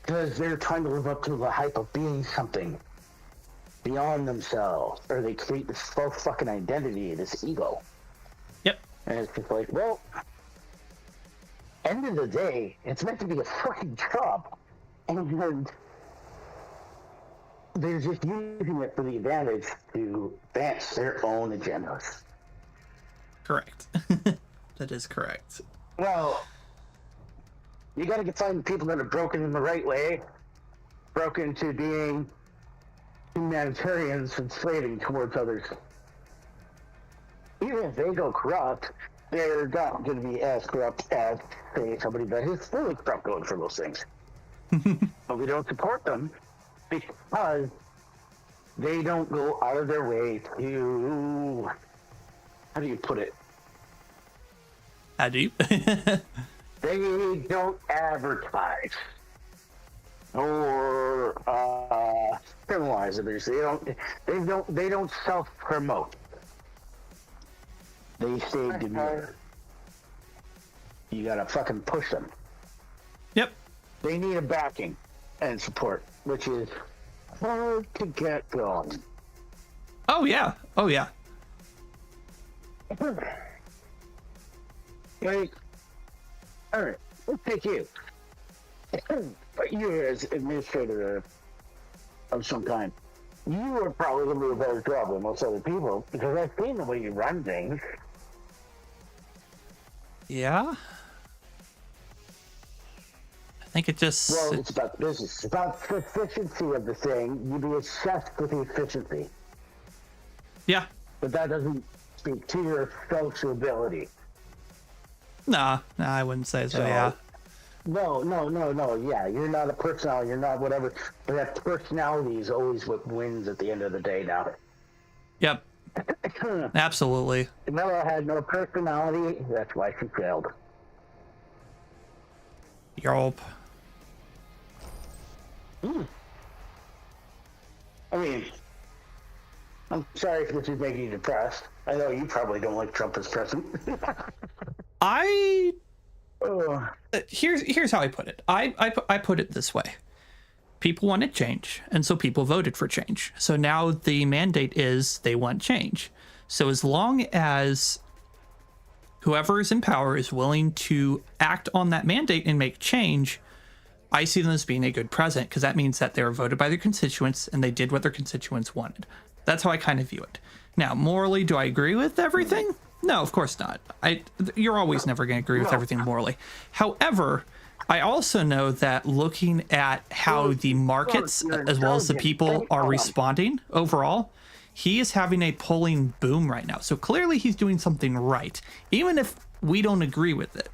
Because they're trying to live up to the hype of being something beyond themselves. Or they create this false fucking identity, this ego. Yep. And it's just like, well, end of the day, it's meant to be a fucking job. And they're just using it for the advantage to advance their own agendas. Correct. That is correct. Well, you gotta find people that are broken in the right way, broken to being humanitarians and slaving towards others. Even if they go corrupt, they're not going to be as corrupt as, say, somebody that is fully corrupt going for those things. But we don't support them because they don't go out of their way to, how do you put it? How do you? They don't advertise or criminalize it. They don't self-promote. They stay demure. You gotta fucking push them. Yep. They need a backing and support, which is hard to get going. Oh yeah. Oh yeah. Like, all right, let's take you. But you as administrator of some kind, you are probably going to do a better job than most other people because I've seen the way you run things. Yeah. I think it just. Well, it's about business. It's about the efficiency of the thing. You be obsessed with the efficiency. Yeah. But that doesn't speak to your social ability. Nah, I wouldn't say so. Yeah. No. Yeah, you're not a personality. You're not whatever. But that personality is always what wins at the end of the day now. Yep. Absolutely. Mela had no personality. That's why she failed. Yup. I mean, I'm sorry if this is making you depressed. I know you probably don't like Trump as president. Here's how I put it. I put it this way. People wanted change, and so people voted for change. So now the mandate is they want change. So as long as whoever is in power is willing to act on that mandate and make change, I see them as being a good president because that means that they were voted by their constituents and they did what their constituents wanted. That's how I kind of view it. Now, morally, do I agree with everything? No, of course not. You're always never going to agree with everything morally. However, I also know that looking at how the markets as well as the people are responding overall, he is having a pulling boom right now. So clearly he's doing something right, even if we don't agree with it.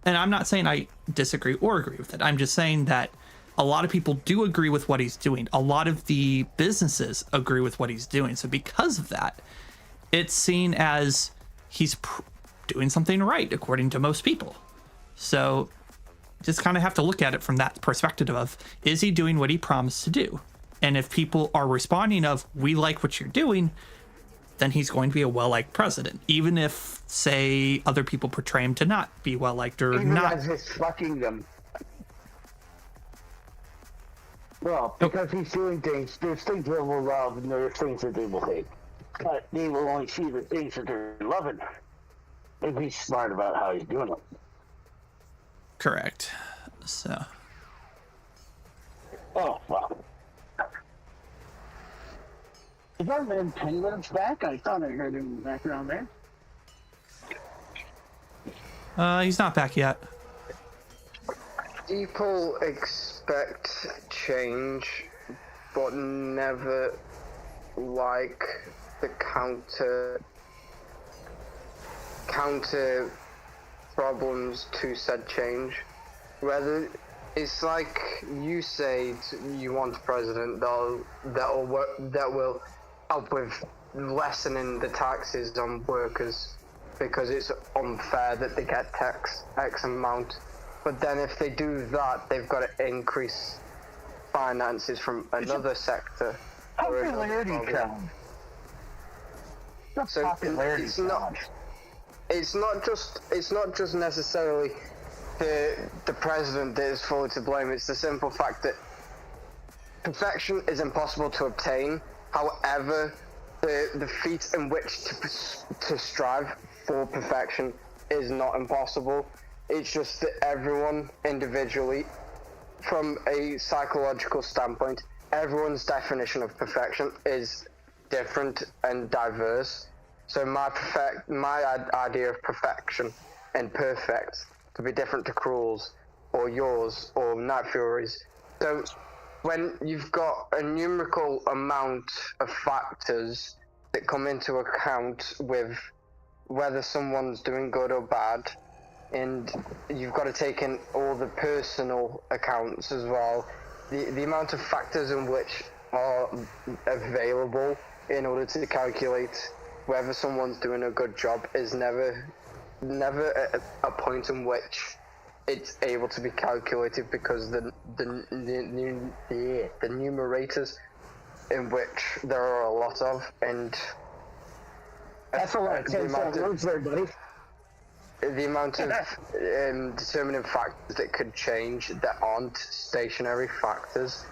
And I'm not saying I disagree or agree with it. I'm just saying that a lot of people do agree with what he's doing. A lot of the businesses agree with what he's doing. So because of that, it's seen as he's doing something right, according to most people. So just kind of have to look at it from that perspective of, is he doing what he promised to do? And if people are responding of, we like what you're doing, then he's going to be a well-liked president. Even if, say, other people portray him to not be well-liked or even not. as it's fucking them. Well, because he's doing things, there's things they will love and there's things that they will hate. But they will only see the things that they're loving. If he's smart about how he's doing it. Correct. So. Oh, wow. Is our man Penguin's back? I thought I heard him in the background there. He's not back yet. People expect change, but never like the counter problems to said change. Whether it's like you say you want a president that will help with lessening the taxes on workers because it's unfair that they get tax X amount. But then if they do that, they've got to increase finances from another sector. or another Popularity program. challenge. So Popularity it's challenge. not just necessarily the president that is fully to blame. It's the simple fact that perfection is impossible to obtain. However, the feat in which to strive for perfection is not impossible. It's just that everyone individually, from a psychological standpoint, everyone's definition of perfection is different and diverse. So my idea of perfection and perfect could be different to Cruel's or yours or Night Fury's. So when you've got a numerical amount of factors that come into account with whether someone's doing good or bad, and you've got to take in all the personal accounts as well, the amount of factors in which are available in order to calculate whether someone's doing a good job is never a point in which it's able to be calculated, because the numerators in which there are a lot of, and That's a lot of 10-cent words there, buddy. the amount of determining factors that could change that aren't stationary factors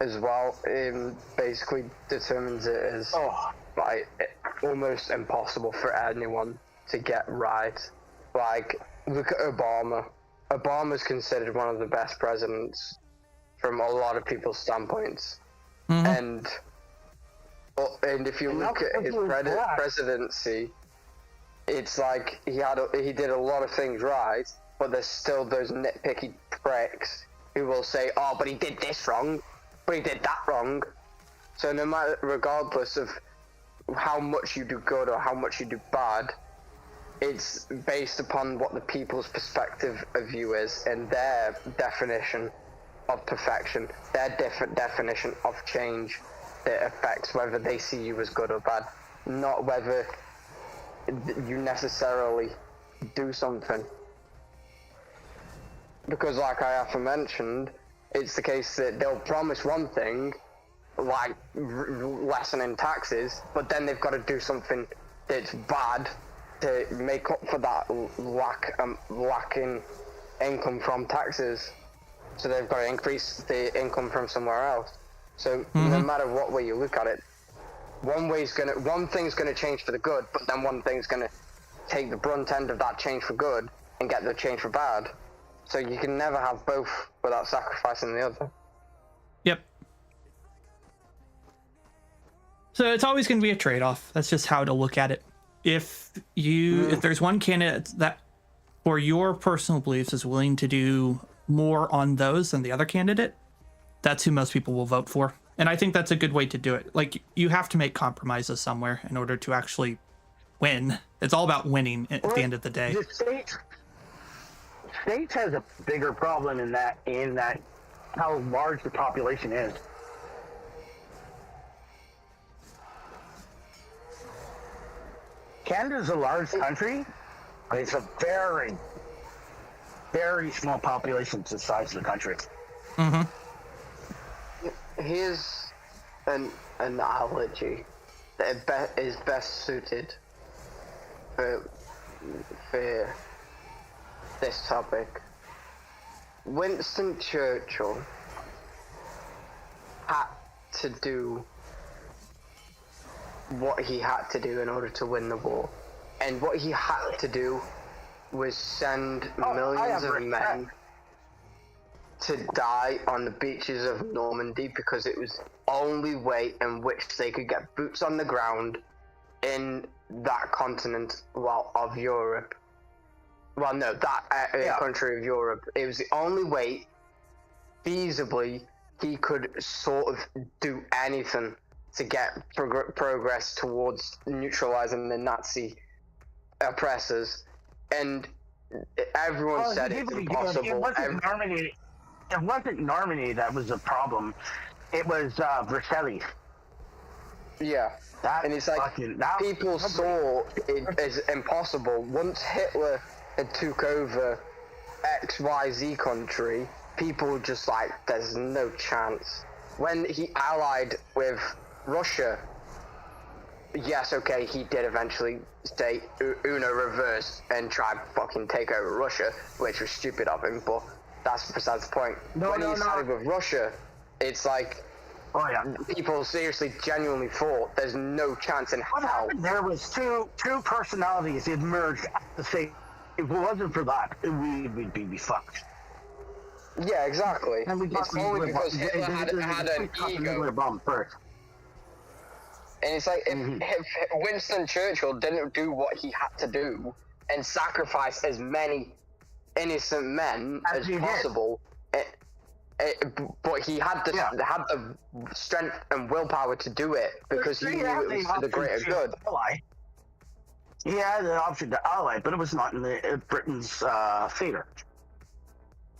as well, basically determines it as like almost impossible for anyone to get right. Like, look at Obama. Obama's considered one of the best presidents from a lot of people's standpoints. And if you look at his presidency, it's like he did a lot of things right, but there's still those nitpicky pricks who will say, oh, but he did this wrong, but he did that wrong. So no matter, regardless of how much you do good or how much you do bad, it's based upon what the people's perspective of you is and their definition of perfection, their different definition of change that affects whether they see you as good or bad, not whether you necessarily do something. Because like I often mentioned, it's the case that they'll promise one thing, like lessening taxes, but then they've got to do something that's bad to make up for that lacking income from taxes. So they've got to increase the income from somewhere else. So no matter what way you look at it, one thing's gonna change for the good, but then one thing's gonna take the brunt end of that change for good and get the change for bad. So you can never have both without sacrificing the other. Yep. So it's always going to be a trade-off. That's just how to look at it. If there's one candidate that, for your personal beliefs, is willing to do more on those than the other candidate, that's who most people will vote for. And I think that's a good way to do it. Like, you have to make compromises somewhere in order to actually win. It's all about winning at the end of the day. The states has a bigger problem in that how large the population is. Canada's a large country, but it's a very, very small population to the size of the country. Here's an analogy that is best suited for this topic. Winston Churchill had to do what he had to do in order to win the war, and what he had to do was send millions of men to die on the beaches of Normandy, because it was the only way in which they could get boots on the ground in that continent of Europe. Well, no, that country of Europe. It was the only way, feasibly, he could sort of do anything to get progress towards neutralizing the Nazi oppressors. And everyone said it's impossible. It wasn't Normandy that was the problem. It was Versailles. Yeah. And it's like people saw it as impossible. Once Hitler had took over XYZ country, people were just like, there's no chance. When he allied with Russia, yes, okay, he did eventually say Uno reverse and try fucking take over Russia, which was stupid of him, but that's besides the point. When he sided with Russia, it's like, people seriously, genuinely thought there's no chance in What hell. happened there was two personalities that merged at the same. If it wasn't for that, we'd be fucked. Yeah, exactly. And we It's only because Hitler had an ego. Bomb first. And it's like, if Winston Churchill didn't do what he had to do and sacrifice as many innocent men as possible, but he had the strength and willpower to do it because he knew it was for the greater good. He had an option to ally, but it was not in Britain's favor.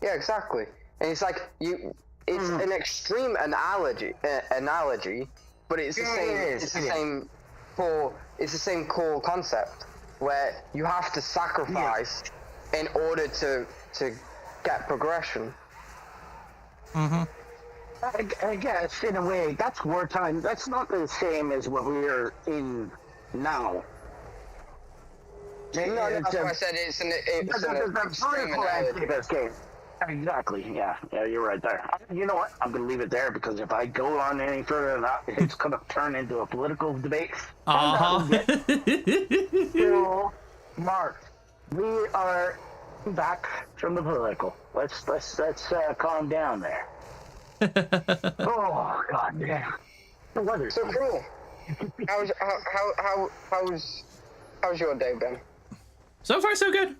Yeah, exactly. And it's like it's an extreme analogy, but it's the same. It's the same core concept where you have to sacrifice in order to get progression. I guess in a way that's wartime. That's not the same as what we're in now. No, that's why I said it's an extreme analogy. Exactly. Yeah, you're right there. You know what? I'm gonna leave it there because if I go on any further than that, it's gonna turn into a political debate. So, Mark, we are back from the political. Let's calm down there. Oh God damn! The weather's so cool. How's your day been? So far, so good.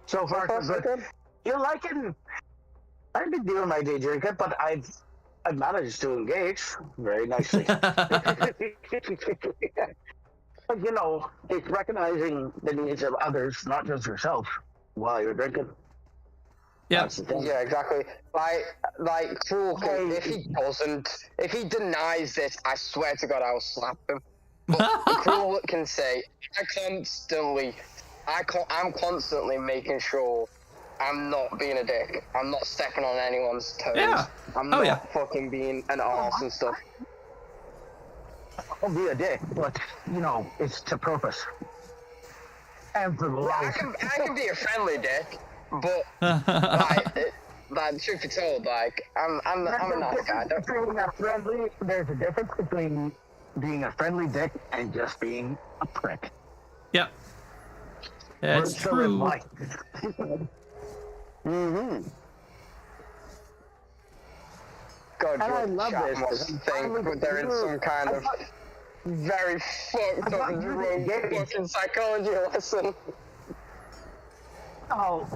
So far, so good. You're liking. I've been doing my day drinking, but I've managed to engage very nicely. But you know, it's recognizing the needs of others, not just yourself, while you're drinking. Yeah. Yeah, exactly. Like Cruel can, if he denies this, I swear to God, I'll slap him. But Cruel can say, I'm constantly making sure I'm not being a dick. I'm not stepping on anyone's toes. Yeah. I'm not fucking being an arse and stuff. I'll be a dick, but you know, it's to purpose. And for the I can be a friendly dick, but like truth be told, like I'm a nice guy. There's a difference between being a friendly dick and just being a prick. Yep. That's true. God, And I love Chap this. must think they're in some kind of very fucked up wrong fucking psychology lesson. Oh,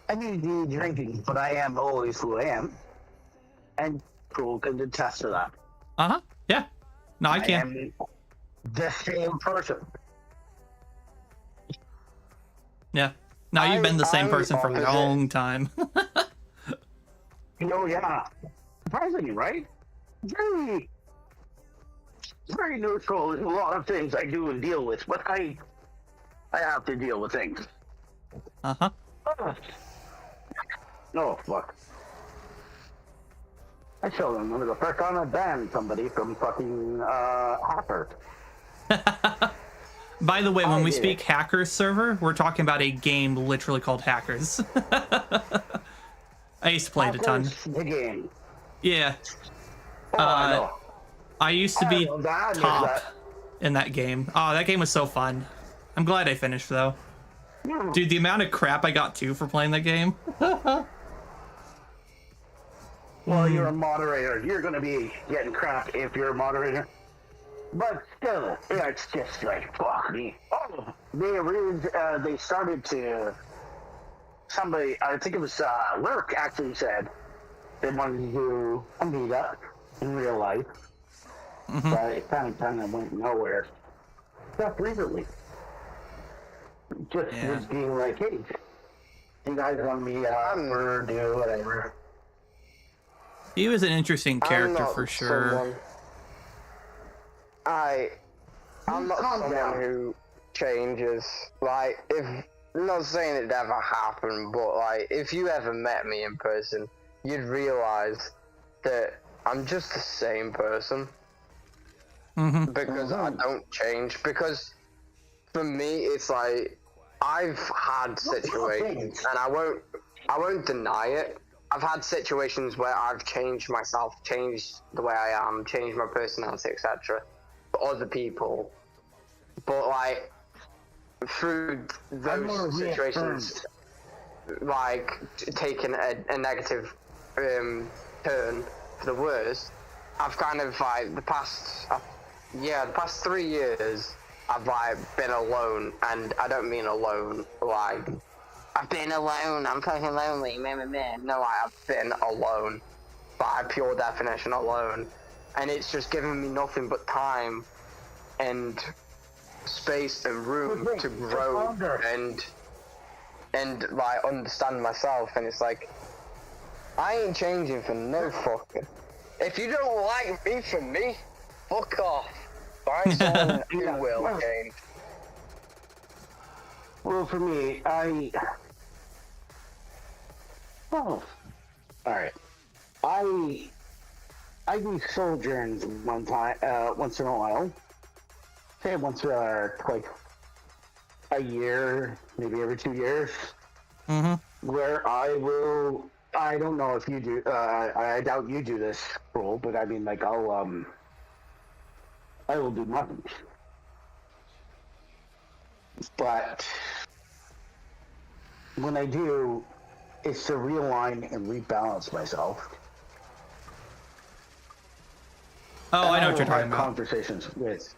I need to be drinking, but I am always who I am, and Cruel can attest to that. Yeah. No, I I can't. am the same person. Yeah. No, you've been the same I'm person for a opposite. long time. Oh yeah, surprisingly, right? Very, very neutral in a lot of things I do and deal with, but I have to deal with things. Uh-huh. No, fuck. I showed them. I'm gonna first on a ban somebody from fucking Hacker. By the way, when I we did. speak hackers server, we're talking about a game literally called Hackers. I used to play it a ton. The game. Yeah. Oh, I know. I used to be I know that, top that. in that game. Oh, that game was so fun. I'm glad I finished though. Dude, the amount of crap I got too for playing that game. Well, you're a moderator. You're gonna be getting crap if you're a moderator. But still, it's just like, fuck me. Oh, they started to... Somebody, I think it was Lurk actually said they wanted to do a meetup in real life. But it kind of went nowhere. Just recently. Just being like, hey, you guys want me or do whatever. He was an interesting character I'm not for sure. someone- I'm not Calm someone down. who changes. Like, I'm not saying it ever happened, but like, if you ever met me in person, you'd realize that I'm just the same person. Because I don't change. Because for me, it's like I've had situations, and I won't deny it. I've had situations where I've changed myself, changed the way I am, changed my personality, etc. for other people. But like through those situations, like taking a negative turn for the worse, I've kind of like the past 3 years I've like been alone, and I don't mean alone like I've been alone, I'm fucking lonely, man. No, I have been alone, by pure definition alone, and it's just given me nothing but time and space and room to grow and like understand myself, and it's like I ain't changing for no fucker. If you don't like me for me, fuck off. Find someone who will change. Well, for me, all right. I do sojourns once in a while. Say once like a year, maybe every 2 years. Where I don't know if you do. I doubt you do this, Cole, but I mean, like I will do nothing. But when I do, it's to realign and rebalance myself. Oh, I know what you're talking have about. Conversations with,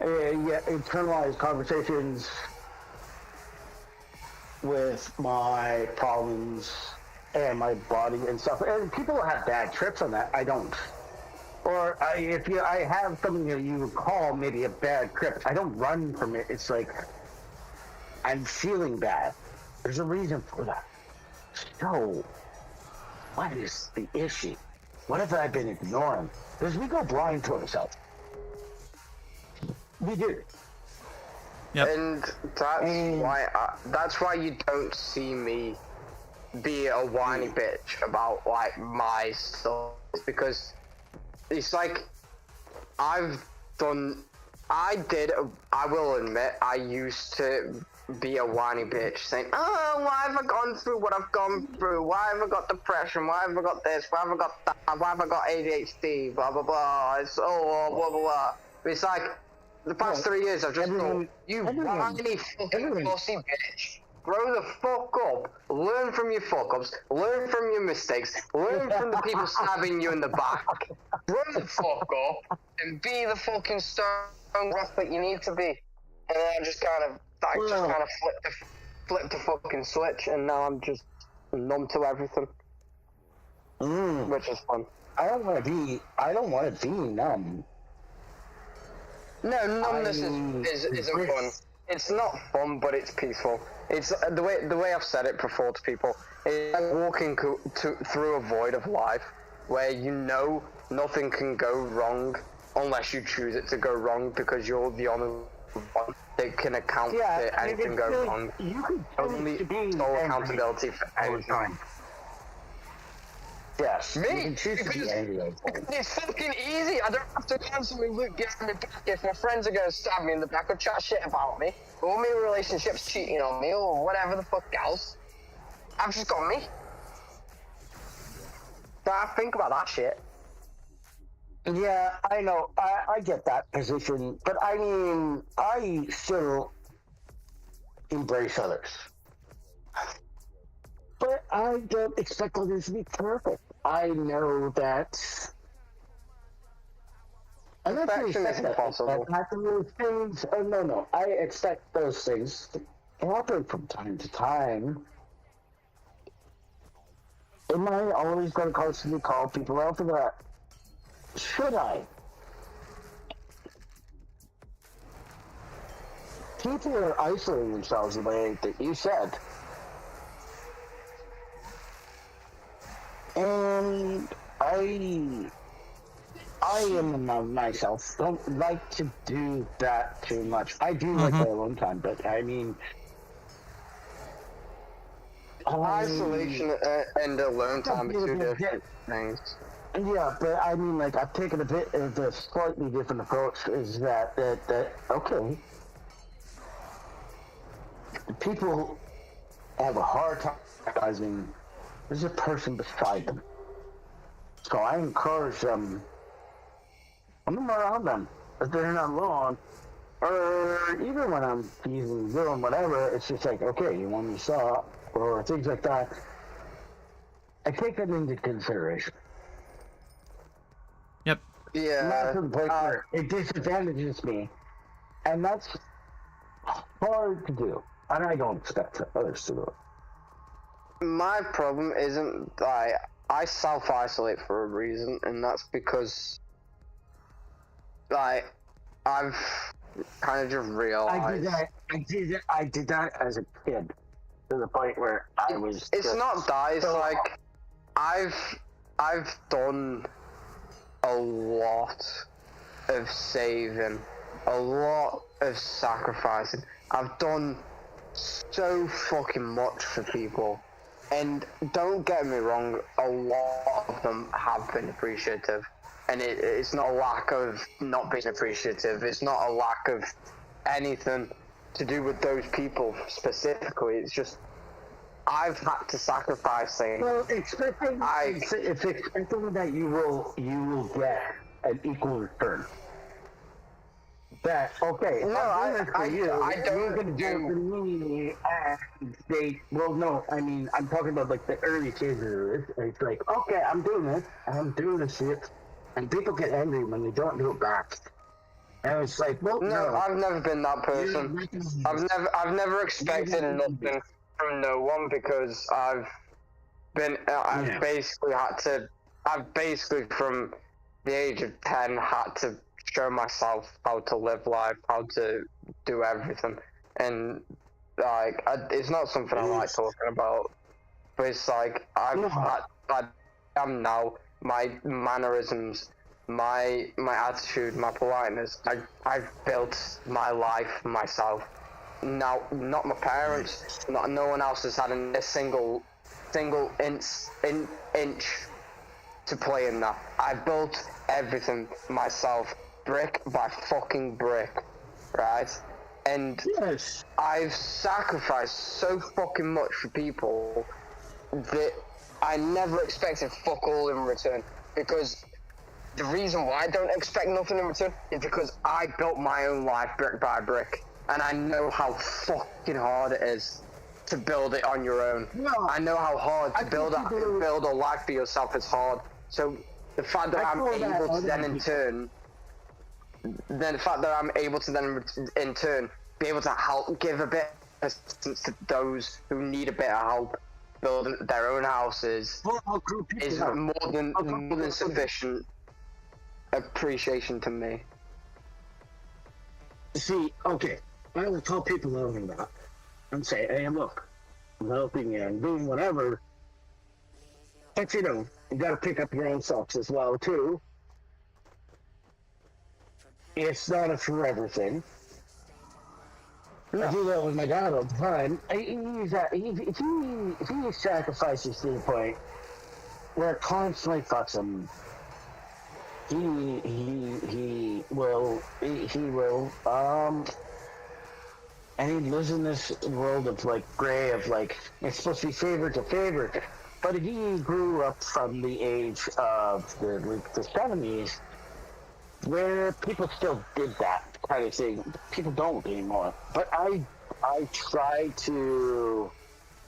internalized conversations with my problems and my body and stuff. And people have bad trips on that. I don't. Or I have something that you would call maybe a bad trip. I don't run from it. It's like I'm feeling bad. There's a reason for that. So, what is the issue? What have I been ignoring? Because we go blind to ourselves. We do. Yep. And that's why you don't see me be a whiny bitch about like my stuff, because it's like I will admit I used to be a whiny bitch saying, oh, why have I gone through what I've gone through? Why have I got depression? Why have I got this? Why have I got that? Why have I got ADHD? Blah, blah, blah. It's blah, blah, blah. It's like, the past 3 years I've just thought, you whiny fucking pussy bitch. Grow the fuck up. Learn from your fuck-ups. Learn from your mistakes. Learn from the people stabbing you in the back. Grow the fuck up and be the fucking stone rough that you need to be. And then I just kind of flipped the fucking switch, and now I'm just numb to everything. Which is fun. I don't want to be numb. No, numbness isn't fun. It's not fun, but it's peaceful. It's the way I've said it before to people. It's like walking through a void of life, where you know nothing can go wrong unless you choose it to go wrong, because you're the only one that can account for anything go wrong. You can only sole accountability for anything. Yes. Me? You can choose to be angry all the time. It's fucking easy. I don't have to constantly look behind my back if my friends are going to stab me in the back or chat shit about me, or my relationship's cheating on me, or whatever the fuck else. I've just got me. So I think about that shit. Yeah, I know. I get that position, but I mean, I still embrace others. But I don't expect others to be perfect. I know that. Perfection is impossible. No. I expect those things to happen from time to time. Am I always going to constantly call people out for that? Should I? People are isolating themselves the way that you said. And I am myself don't like to do that too much. I do like my alone time, but I mean, Isolation and alone time are two different things. Yeah, but I mean, like, I've taken a bit of a slightly different approach. Is that okay? People have a hard time recognizing there's a person beside them, so I encourage them. I'm around them, if they're not alone, or even when I'm teasing, doing whatever. It's just like, okay, you want me to stop, or things like that. I take that into consideration. Yep. Yeah. Not to the point where it disadvantages me, and that's hard to do, and I don't expect others to do it. My problem isn't I self-isolate for a reason, and that's because I've kind of just realized I did that as a kid to the point where I was. It's not that. It's like I've done a lot of saving, a lot of sacrificing. I've done so fucking much for people, and don't get me wrong, a lot of them have been appreciative, and it's not a lack of not being appreciative. It's not a lack of anything to do with those people specifically. It's just I've had to sacrifice things. Well, expecting that you will get an equal return. That okay? No, I You're don't gonna do it for me, and they. Well, no, I mean, I'm talking about like the early stages of this. It's like, okay, I'm doing this, and I'm doing this shit, and people get angry when they don't do it back. And it's like, well, no, I've never been that person. I've never expected nothing from no one, because I've basically from the age of 10 had to show myself how to live life, how to do everything, and like it's not something I like talking about, but it's like I am now. My mannerisms, my attitude, my politeness, I've built my life myself. Now, not my parents, no one else has had a single inch to play in that. I built everything myself, brick by fucking brick, right? And yes, I've sacrificed so fucking much for people that I never expected fuck all in return, because the reason why I don't expect nothing in return is because I built my own life brick by brick, and I know how fucking hard it is to build it on your own. No, I know how hard to build a life for yourself is hard. So the fact that I'm able to then in turn be able to help give a bit of assistance to those who need a bit of help building their own houses is more than sufficient appreciation to me. See, okay, I will tell people over that and say, hey, look, I'm helping you and doing whatever, but you know, you gotta pick up your own socks as well, too. It's not a forever thing. I do that with my dad all the time. He sacrifices to the point where it constantly fucks him. He will, and he lives in this world of like gray, of like, it's supposed to be favor to favor, but he grew up from the age of the 70s, where people still did that kind of thing. People don't anymore, but I try to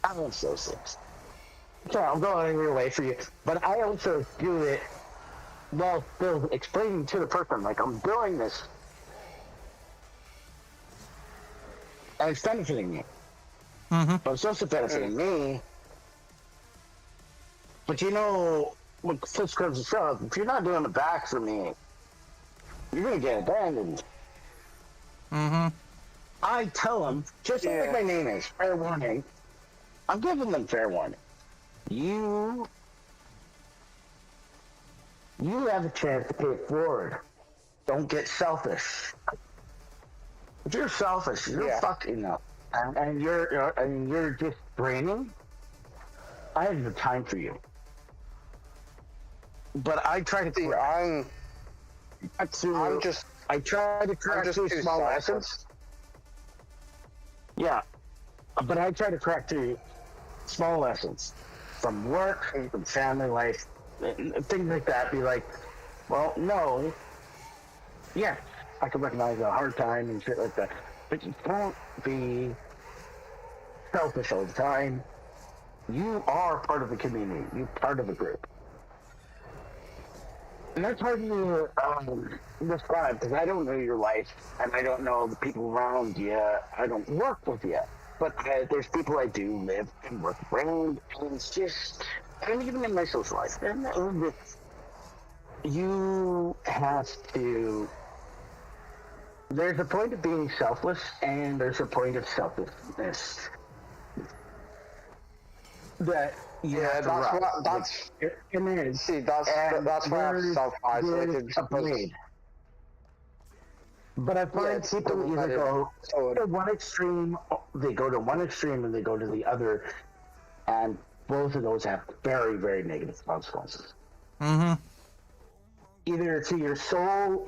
balance those things. So I'm going your way for you, but I also do it while still explaining to the person, like, I'm doing this, and it's benefiting me. But it's also benefiting me. But you know, when push comes to shove, if you're not doing the back for me, you're gonna get abandoned. I tell them, just like my name is, fair warning. I'm giving them fair warning. You You have a chance to pay it forward. Don't get selfish. If you're selfish, you're fucking up, and you're just draining. I have the time for you. But I try to. I try to correct through small lessons. Yeah, but I try to correct through small lessons from work, from family life, things like that. Be like, well, no, yeah, I can recognize a hard time and shit like that, but you don't be selfish all the time. You are part of the community. You're part of a group. And that's hard to describe because I don't know your life and I don't know the people around you. I don't work with you. But there's people I do live and work around, and it's just, and even in my social life, and you have to, there's a point of being selfless and there's a point of selflessness. That's why I'm self-isolated. But I find people either go to one extreme, they go to one extreme and they go to the other, and both of those have very, very negative consequences. Mm-hmm. Either to your soul,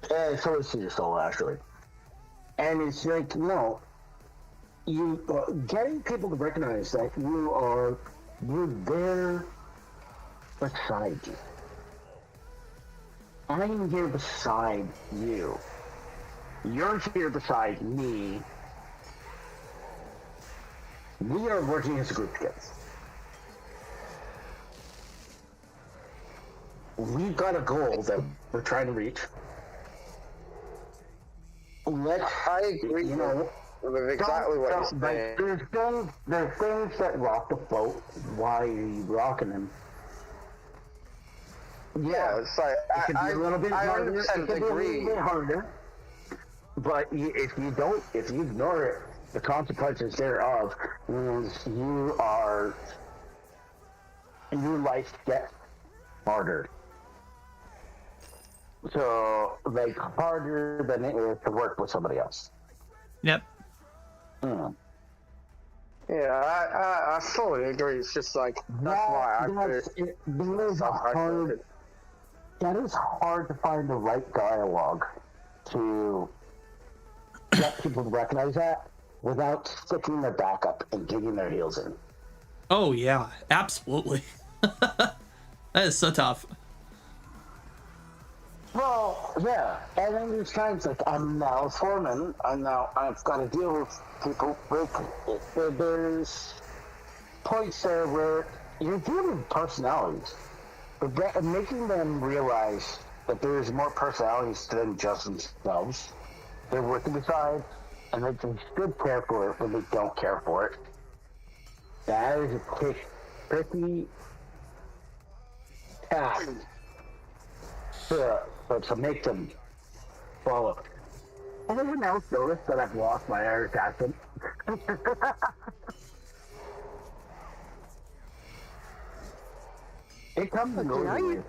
so it's to your soul actually, and it's like no. You getting people to recognize that you're there beside you. I'm here beside you. You're here beside me. We are working as a group together. We've got a goal that we're trying to reach. I agree. You know, with exactly what you're saying. There's things that rock the boat. Why are you rocking them? Yeah, it's like it could be a little bit harder. 100% agree. But if you ignore it, the consequences thereof means your life gets harder. So, like, harder than it is to work with somebody else. Yep. Yeah, I fully agree. It's just like that is hard to find the right dialogue to get people to recognize that without sticking their back up and digging their heels in. Oh yeah, absolutely. That is so tough. Well, yeah, and then there's times like I'm now a foreman, I've got to deal with people. There's points there where you're dealing with personalities, but making them realize that there's more personalities than just themselves. They're working beside, and they can still care for it when they don't care for it. That is a tricky task. To make them follow. Anyone else notice that I've lost my Irish accent? It comes and goes. You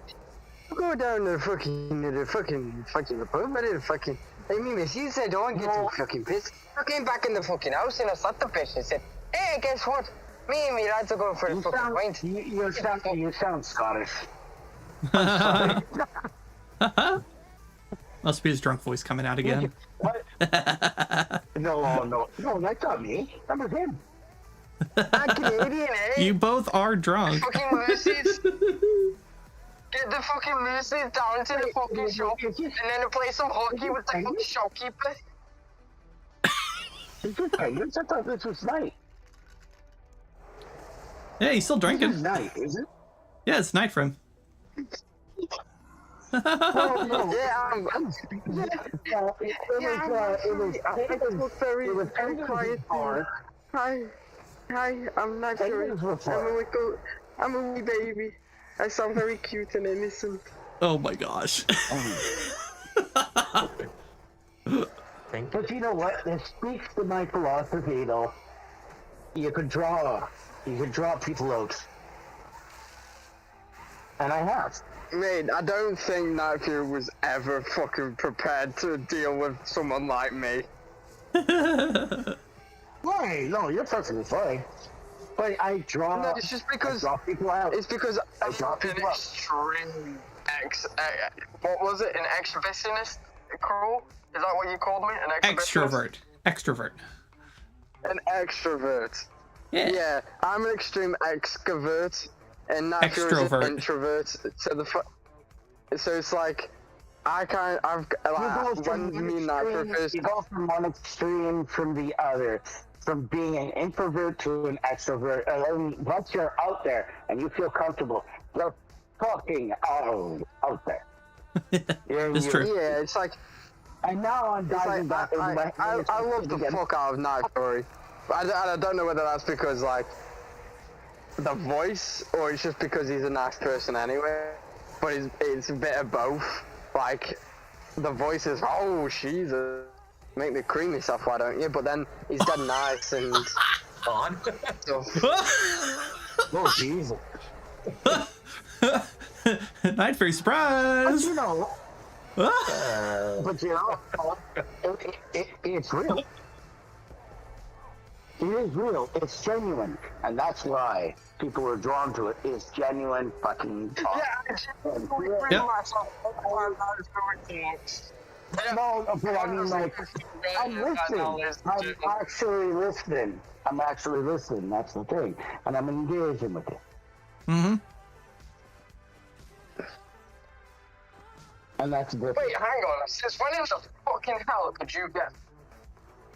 go down to the fucking apartment and fucking. I mean, if you said, don't get too fucking pissed. I came back in the fucking house and I sat the bitch and said, hey, guess what? Me and me lads are going for a fucking pint. You sound Scottish. Must be his drunk voice coming out again. What? No, that's not me. That was him. I'm Canadian, eh? You both are drunk. Fucking Mercies. Get the fucking Mercies down to the fucking shop and then to play some hockey with the fucking shopkeeper. Is this Penguins? I thought this was night. Yeah, he's still drinking. This is night, is it? Yeah, it's night for him. Well, no. It was very quiet. Hi, I'm not sure. I'm a wee baby. I sound very cute and innocent. Oh my gosh. But you know what? This speaks to my philosophy, though. You could draw people out. And I have. Mate, I don't think Night Fury was ever fucking prepared to deal with someone like me. Why? No, you're perfectly fine. But I draw. No, it's just because. I draw people out. It's because I'm draw an people out. extreme what was it? An exhibitionist? Cruel? Is that what you called me? An exhibitionist? Extrovert. An extrovert. Yeah. Yeah, I'm an extreme extrovert, and Night Fury's an Extrovert. introvert. So it's like, I've when me and Night Fury first. You go from one extreme from the other. From being an introvert to an extrovert, and then once you're out there and you feel comfortable, you're fucking out there. It's true. Yeah, it's like, And now I'm diving back into my I love the fuck out of Night Fury. I don't know whether that's because, like, the voice, or it's just because he's a nice person anyway. But it's a bit of both. Like, the voice is, oh, Jesus. Make me cream myself, why don't you? But then he's dead nice and... On. So, Oh, Jesus. Night Fury But surprise. you know, it's real. It is real. It's genuine. And that's why people are drawn to it. It's genuine fucking talk. Yeah. No, but I mean, like, I'm listening. I'm actually listening. That's the thing. And I'm engaging with it. Mm-hmm. And that's different. Wait, hang on. Since when in the fucking hell could you get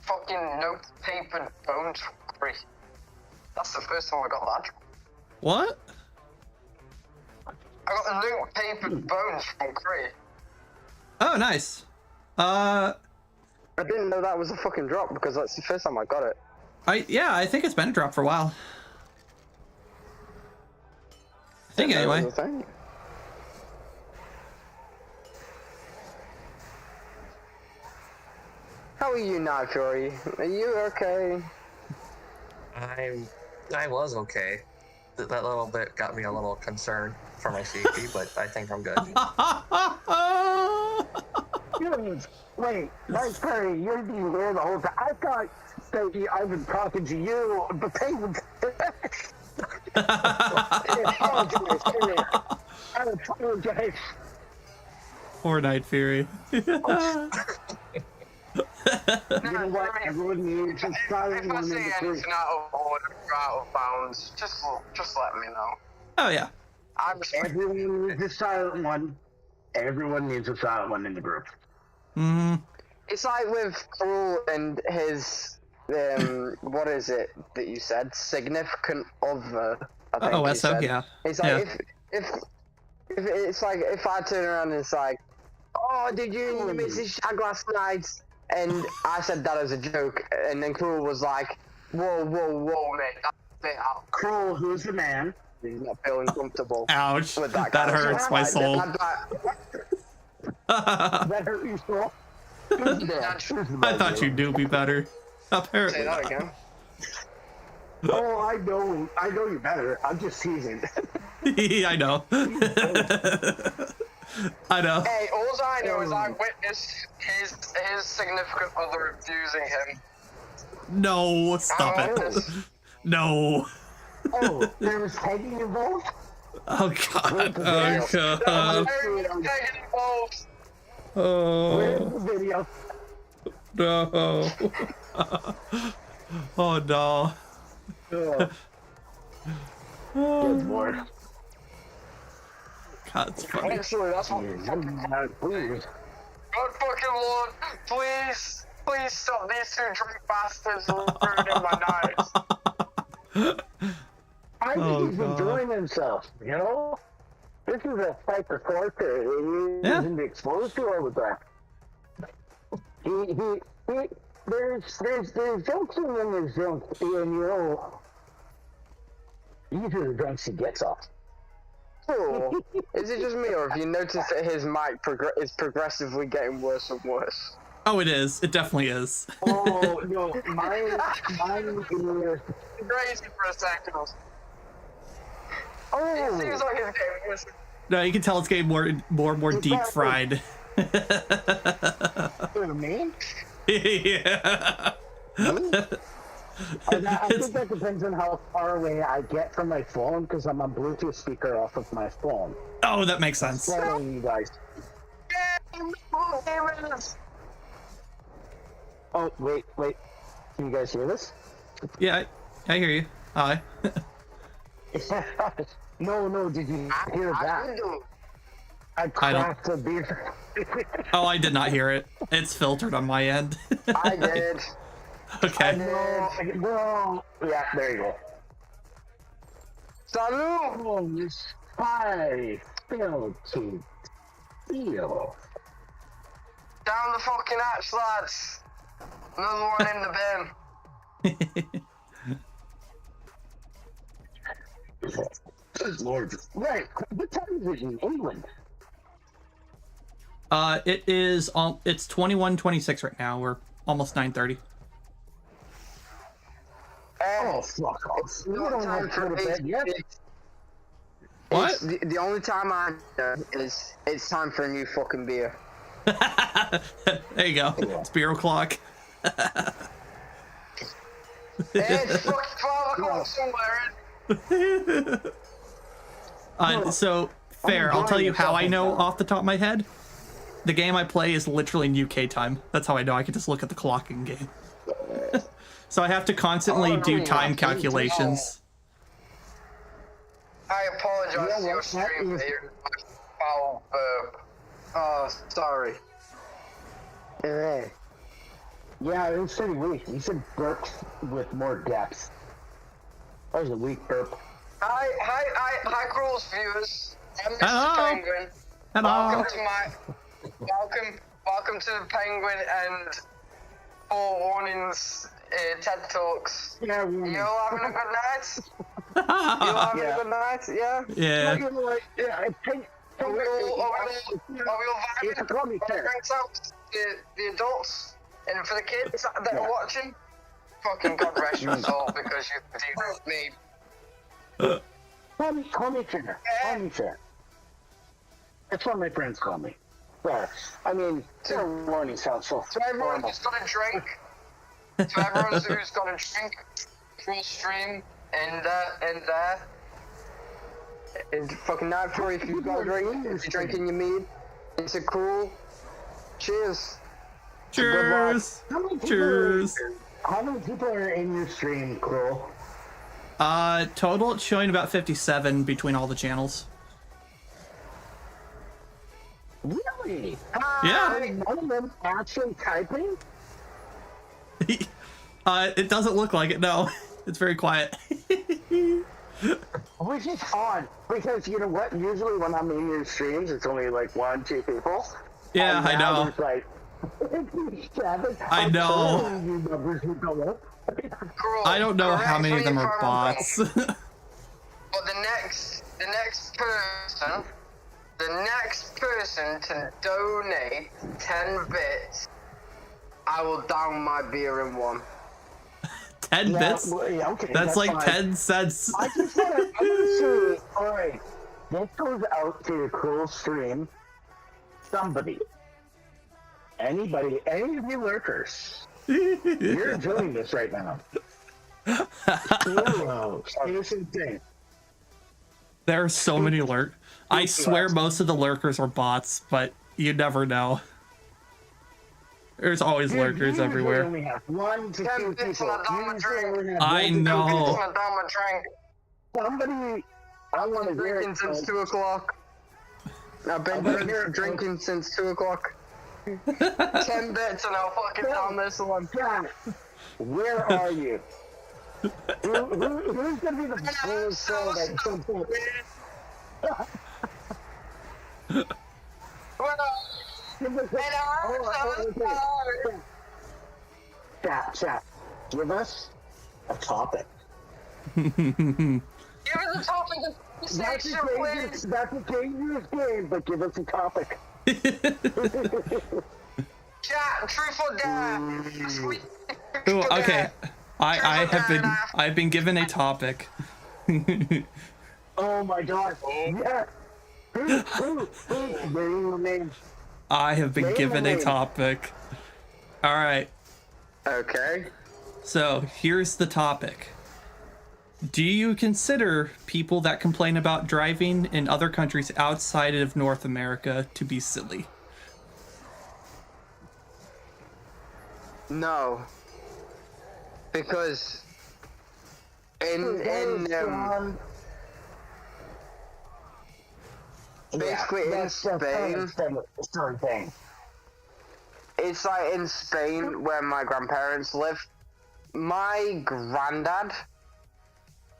fucking note-papered bones from free? That's the first time I got that. What? I got note-papered bones from Cree. Oh, nice. I didn't know that was a fucking drop because that's the first time I got it. I think it's been a drop for a while. I think anyway. That was a thing. How are you, Night Fury? Are you okay? I was okay. That little bit got me a little concerned for my safety, but I think I'm good. Wait, Night Fury, you're being there the whole time. I thought that I've been talking to you, but Penguin. I apologize. Poor Night Fury. You know what? Everyone needs a silent If I one in say the group. anything out of order or out of bounds, just let me know. Oh yeah. I respect Everyone needs a silent one. Everyone needs a silent one in the group. Mm-hmm. It's like with Cruel and his, what is it that you said? Significant other, I think Oh, you SO, said. yeah. It's like, Yeah. if it's like, if I turn around and it's like, oh, did you miss this shag last night? And I said that as a joke, and then Cruel was like, whoa, mate, that's a bit out. Cruel, who's the man? He's not feeling comfortable. Ouch. With That kind of hurts stuff. my Like, soul. That hurt you, Cruel? Who's the man? I thought you knew me better. Apparently. Say that again. Oh, I know you better. I'm just teasing. I know. I know. Hey, all I know is I witnessed his significant other abusing him. No, stop it. No. Oh, there was pegging involved? Oh god. Oh god. Very getting involved. Where's Oh the video? no. Oh no. Oh. Good lord. God, it's funny. Actually, that's what. Please. God fucking Lord, please stop these two drunk bastards ruining my night. I think Oh, he's God. enjoying himself, you know? This is a type of culture he Yeah. isn't exposed to all the time. There's jokes and then there's jokes, and you know, these are the drinks he gets off. Cool. Is it just me, or have you noticed that his mic is progressively getting worse and worse? Oh, it is. It definitely is. Oh, no, mine is... Crazy for a second. It Oh, seems like it's getting worse. No, you can tell it's getting more and more deep fried. Me? Yeah. I think that depends on how far away I get from my phone because I'm a Bluetooth speaker off of my phone. Oh, that makes sense. Following you guys. Oh, wait. Can you guys hear this? Yeah, I hear you. Hi. No, did you hear that? I cracked a beer. Oh, I did not hear it. It's filtered on my end. I did. Okay. Well, yeah, there you go. Salud! Oh, I failed to feel. Down the fucking hatch, lads. Another one in the bin. Good Lord. Right, what time is it in England? It is it's 21:26 right now. We're almost 9:30. Oh, fuck off. You don't have to go to bed yet? What? The only time I know is it's time for a new fucking beer. There you go. It's beer o'clock. It's fucking 12 o'clock somewhere. So fair. I'll tell you how I know off the top of my head. The game I play is literally in UK time. That's how I know. I can just look at the clock in game. So I have to constantly do time calculations. I apologize to your stream for hearing my foul burp. Oh, sorry. Yeah, it was pretty weak. You said burps with more depth. That was a weak burp. Hi, Cruel's viewers. I'm Mr. Hello. Penguin. Hello. Welcome to the Penguin and Forewarnings TED Talks. Yeah, You all having a good night? You all having a good night? Yeah. Yeah. Yeah, Are we all vibing? It's a comic fair. Drinks out the adults and for the kids that are watching. Fucking God rest your soul because you did me. Call me Trigger. Call me Trigger. That's what my friends call me. Well, I mean, fair warning sounds so To everyone formal. who's got a drink, full stream and it's fucking not for if you've got a drink, if you're drinking your mead, it's a cool. Cheers. Cheers. How many people Cheers. How many people are in your stream, Crow? Total it's showing about 57 between all the channels. Really? Yeah. None of them actually typing? It doesn't look like it. No, it's very quiet. Which is odd, because you know what? Usually when I'm in your streams, it's only like 1-2 people. Yeah, And I now know. there's like 7. I know. I'm sure you numbers will go up. Cool. I don't know how Correct many me of them if are I'm bots. wrong, but the next person to donate 10 bits, I will down my beer in one. 10 bits? Well, yeah, okay, That's like fine. 10 cents. I just want to say, alright, this goes out to the Cruel stream. Somebody, anybody, any of you lurkers, you're enjoying this right now. Whoa, innocent thing. There are so many lurk. I swear most of the lurkers are bots, but you never know. There's always lurkers Usually everywhere. only have 1 to 10 2 bits people. and a dollar Usually drink. only have I 1 to 2 know. people. I'm down my drink. Somebody, I want to hear Drinking it. since 2 o'clock. I've been drinking since 2 o'clock. 10 bits and I'll fucking down this one. God, where are you? Who's gonna be the first soul that jumps up? Chat. Give us a topic. Give us a topic of That's conversation, please. that's a dangerous game, but give us a topic. Chat, truth or dare? Ooh, okay. I've been given a topic. Oh my god. Yes. I have been given a topic. All right. Okay. So here's the topic. Do you consider people that complain about driving in other countries outside of North America to be silly? No. Because basically in Spain, it's like in Spain where my grandparents live. My granddad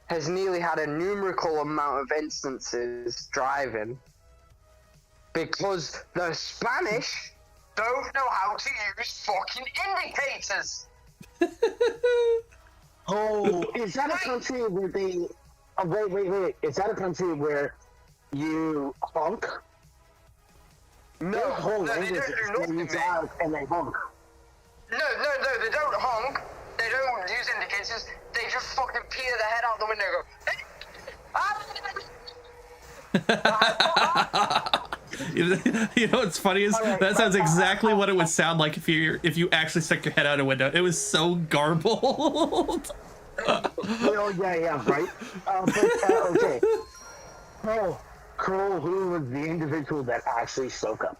has nearly had a numerical amount of instances driving because the Spanish Don't know how to use fucking indicators. Oh, is that a country where they? Oh, wait! Is that a country where you honk? Their whole they language don't do is nothing, when you mate. drive and they honk. No, they don't honk. They don't use indicators. They just fucking peer their head out the window and go, You know what's funny is that sounds exactly what it would sound like if you actually stuck your head out a window. It was so garbled. Oh yeah, right. Okay. Who was the individual that actually spoke up?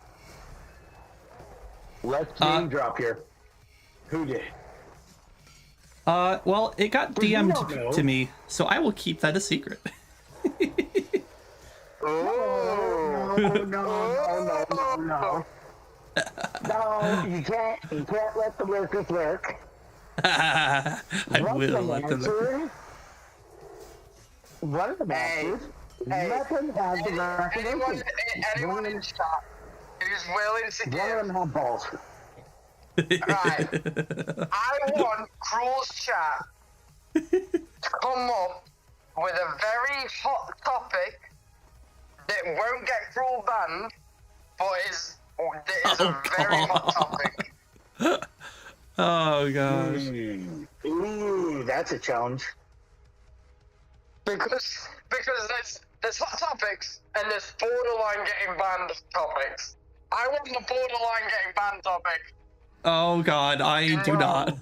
Let's name drop here. Who did? Well, it got We don't DM'd know. to me, so I will keep that a secret. No, you can't let the lurkers lurk. I will let them. One of the masters. Let them have the anyone recollection. in chat who's willing to One of them give. have balls. Right. I want Cruel's chat to come up with a very hot topic that won't get Cruel banned, but that is a very hot topic. Oh gosh. Ooh, that's a challenge. Because there's hot topics and there's borderline getting banned topics. I want the borderline getting banned topic. Oh god, I do not.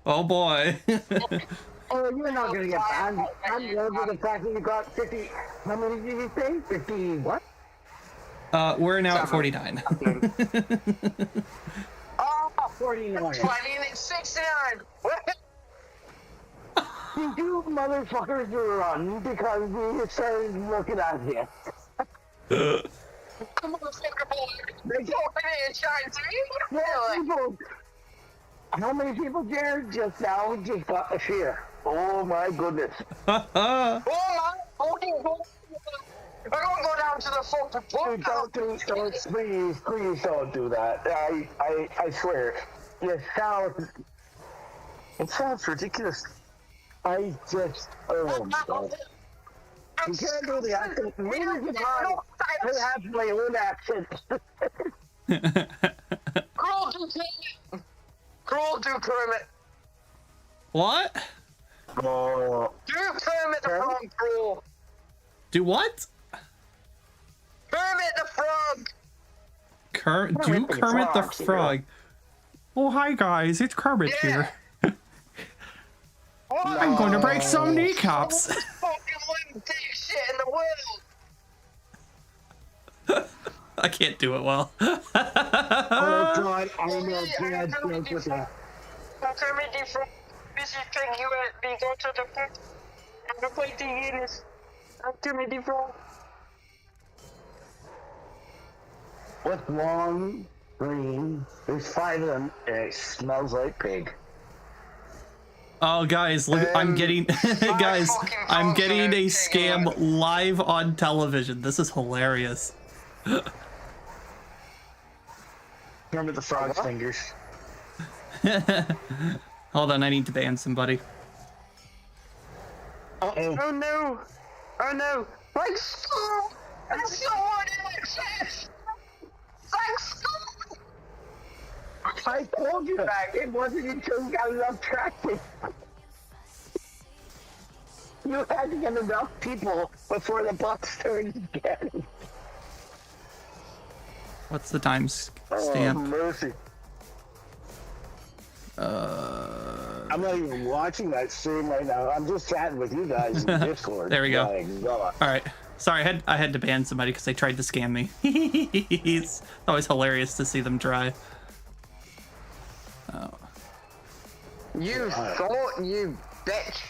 Oh boy. Oh, you're not gonna get banned. I'm over the fact that you got 50. How many did you say? 50 what? We're now at 49. Oh, 49. 20 and it's 69. You motherfuckers run because we started looking at you. Come on, fucker boy. They're talking in trying to How many people, Jared, just now just got the fear? Oh my goodness. Oh my fucking god. I don't go down to the fucking Don't, please don't do that. I swear. It sounds ridiculous. Oh my god. You can't do the accent. Neither can I. I have my own accent. Cruel, do Kermit. What? Oh. Do Kermit the Frog, Cruel. Do what? Kermit the Frog. Do Kermit the Frog. Oh hi guys, it's Kermit here. I'm going to break some kneecaps. Fucking living dick shit in the world. I can't do it well. Oh god, I know bad jokes with that. Kermit the Frog. This is Peggy at me go to the pit. I'm gonna play the Guinness. I'm Kermit the Frog. What's long, green? There's 5 of them, and it smells like pig. Oh guys, look! I'm getting guys. I'm getting a scam live on television. This is hilarious. Remember the frog's fingers. Hold on, I need to ban somebody. Uh-oh. Oh no! Oh no! Like school! There's someone in my chest! Like school! I told you that. It wasn't until you got enough traction. You had to get enough people before the buck started again. What's the time Oh, stamp? mercy. I'm not even watching that stream right now. I'm just chatting with you guys in Discord. There we go. My God. All right. Sorry, I had to ban somebody because they tried to scam me. It's always hilarious to see them try. Oh. You thought, you bitch.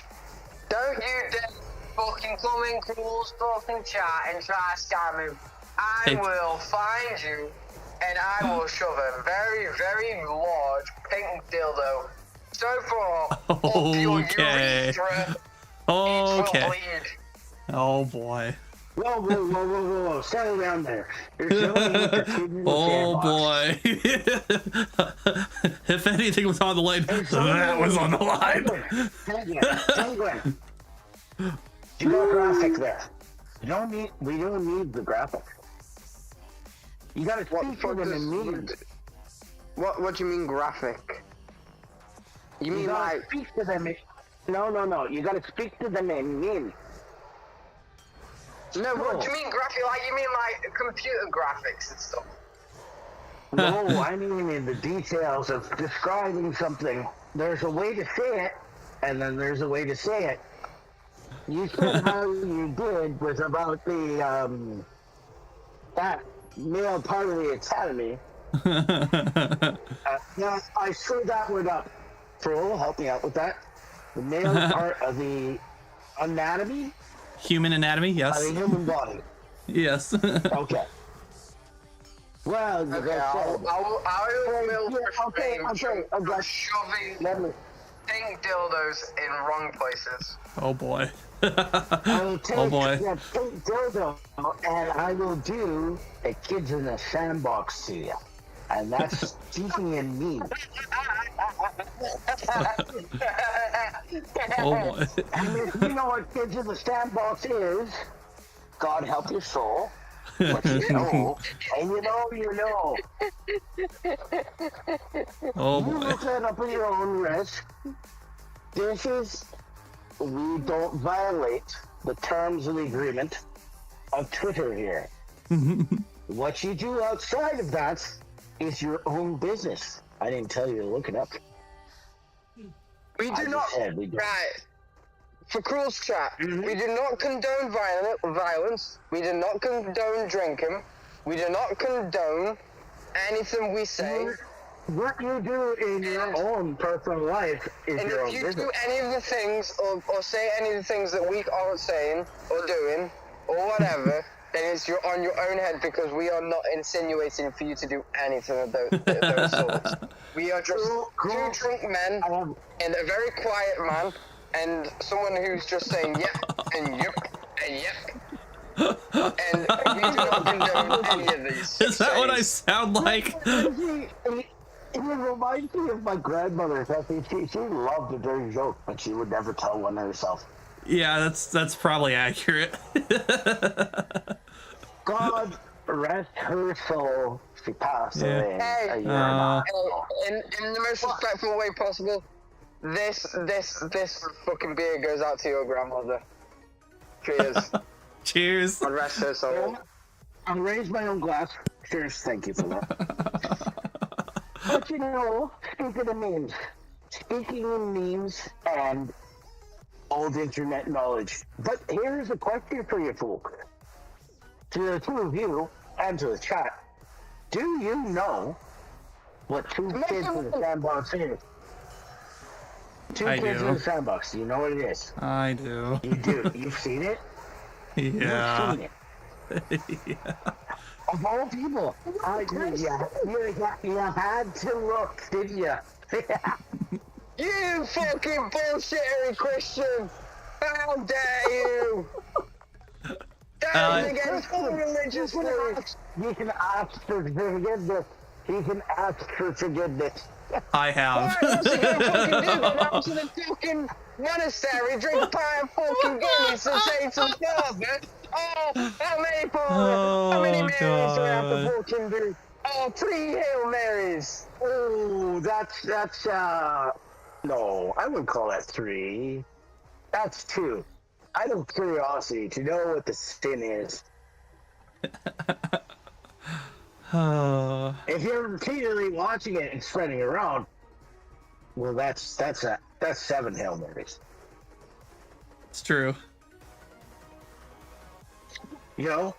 Don't you dare fucking come in Cruel's fucking chat and try to scam me. I Hey. will find you and I will shove a very, very large pink dildo so far up your Okay. urethra. Okay. It will bleed. Oh boy. Whoa. Settle down there. There's no need to kid in the Oh sandbox. boy. If anything was on the line, that was on the line. Penguin. You got graphic there. We don't need the graphic. You gotta speak for them in memes. What do you mean graphic? You You mean gotta like speak to them in... No. You gotta speak to them in memes. No, what do you mean graphic? Like, you mean like computer graphics and stuff? No, I mean in the details of describing something. There's a way to say it, and then there's a way to say it. You said how you did was about the, that male part of the academy. Yeah, I screwed that word up. Fro, help me out with that. The male part of the anatomy Human anatomy, of yes. the human body. Yes. Okay. Well, you Okay, guys I said... will milk Yeah, for okay, fame okay, for okay. shoving Let me... pink dildos in wrong places. Oh boy. I will take Oh boy. that pink dildo and I will do a kids in a sandbox to you. And that's speaking in me. Oh boy. And if you know what kids in the sandbox is, God help your soul. But you know, and you know. Oh You boy. look that up at your own risk. This is, we don't violate the terms of the agreement of Twitter here. What you do outside of that is your own business. I didn't tell you to look it up. We I do just not. said we don't. Right. For Cruel's chat, we do not condone violence. We do not condone drinking. We do not condone anything we say. What you do in your own personal life is And your if own you business. do any of the things or say any of the things that we aren't saying or doing or whatever, then it's on your own head because we are not insinuating for you to do anything of those sorts. We are just two drunk men and a very quiet man and someone who's just saying yep and yep and yep. And we do not condone any of these. Is that what I sayings. sound like? It reminds me of my grandmother. She loved a dirty joke, but she would never tell one herself. Yeah, that's probably accurate. God rest her soul. She passed away. Hey, a year and a half ago. in the most respectful way possible, this fucking beer goes out to your grandmother. Cheers. Cheers. God rest her soul. I'll raise my own glass. Cheers, thank you for that. But you know, speaking of memes, and old internet knowledge. But here's a question for you folk. To the two of you, and to the chat, do you know what two kids in the sandbox is? Two I kids do. in the sandbox, do you know what it is? I do. You do. You've seen it? Yeah. You've seen it. Of all people, I did. You had to look, didn't you? You fucking bullshittery Christian! How dare you! That is against all religious beliefs. You can ask for forgiveness. You can ask for forgiveness. I have. Alright, what's he gonna fucking do? Go down to the fucking monastery, drink a pint of fucking Guinness and say to the father, oh, how many Oh, how many Marys do I have to God. fucking do? Oh, 3 Hail Marys. Oh, that's no, I wouldn't call that 3. That's 2. out of curiosity to know what the sin is. If you're repeatedly watching it and spreading it around, well, that's 7 Hail Marys. It's true. You know?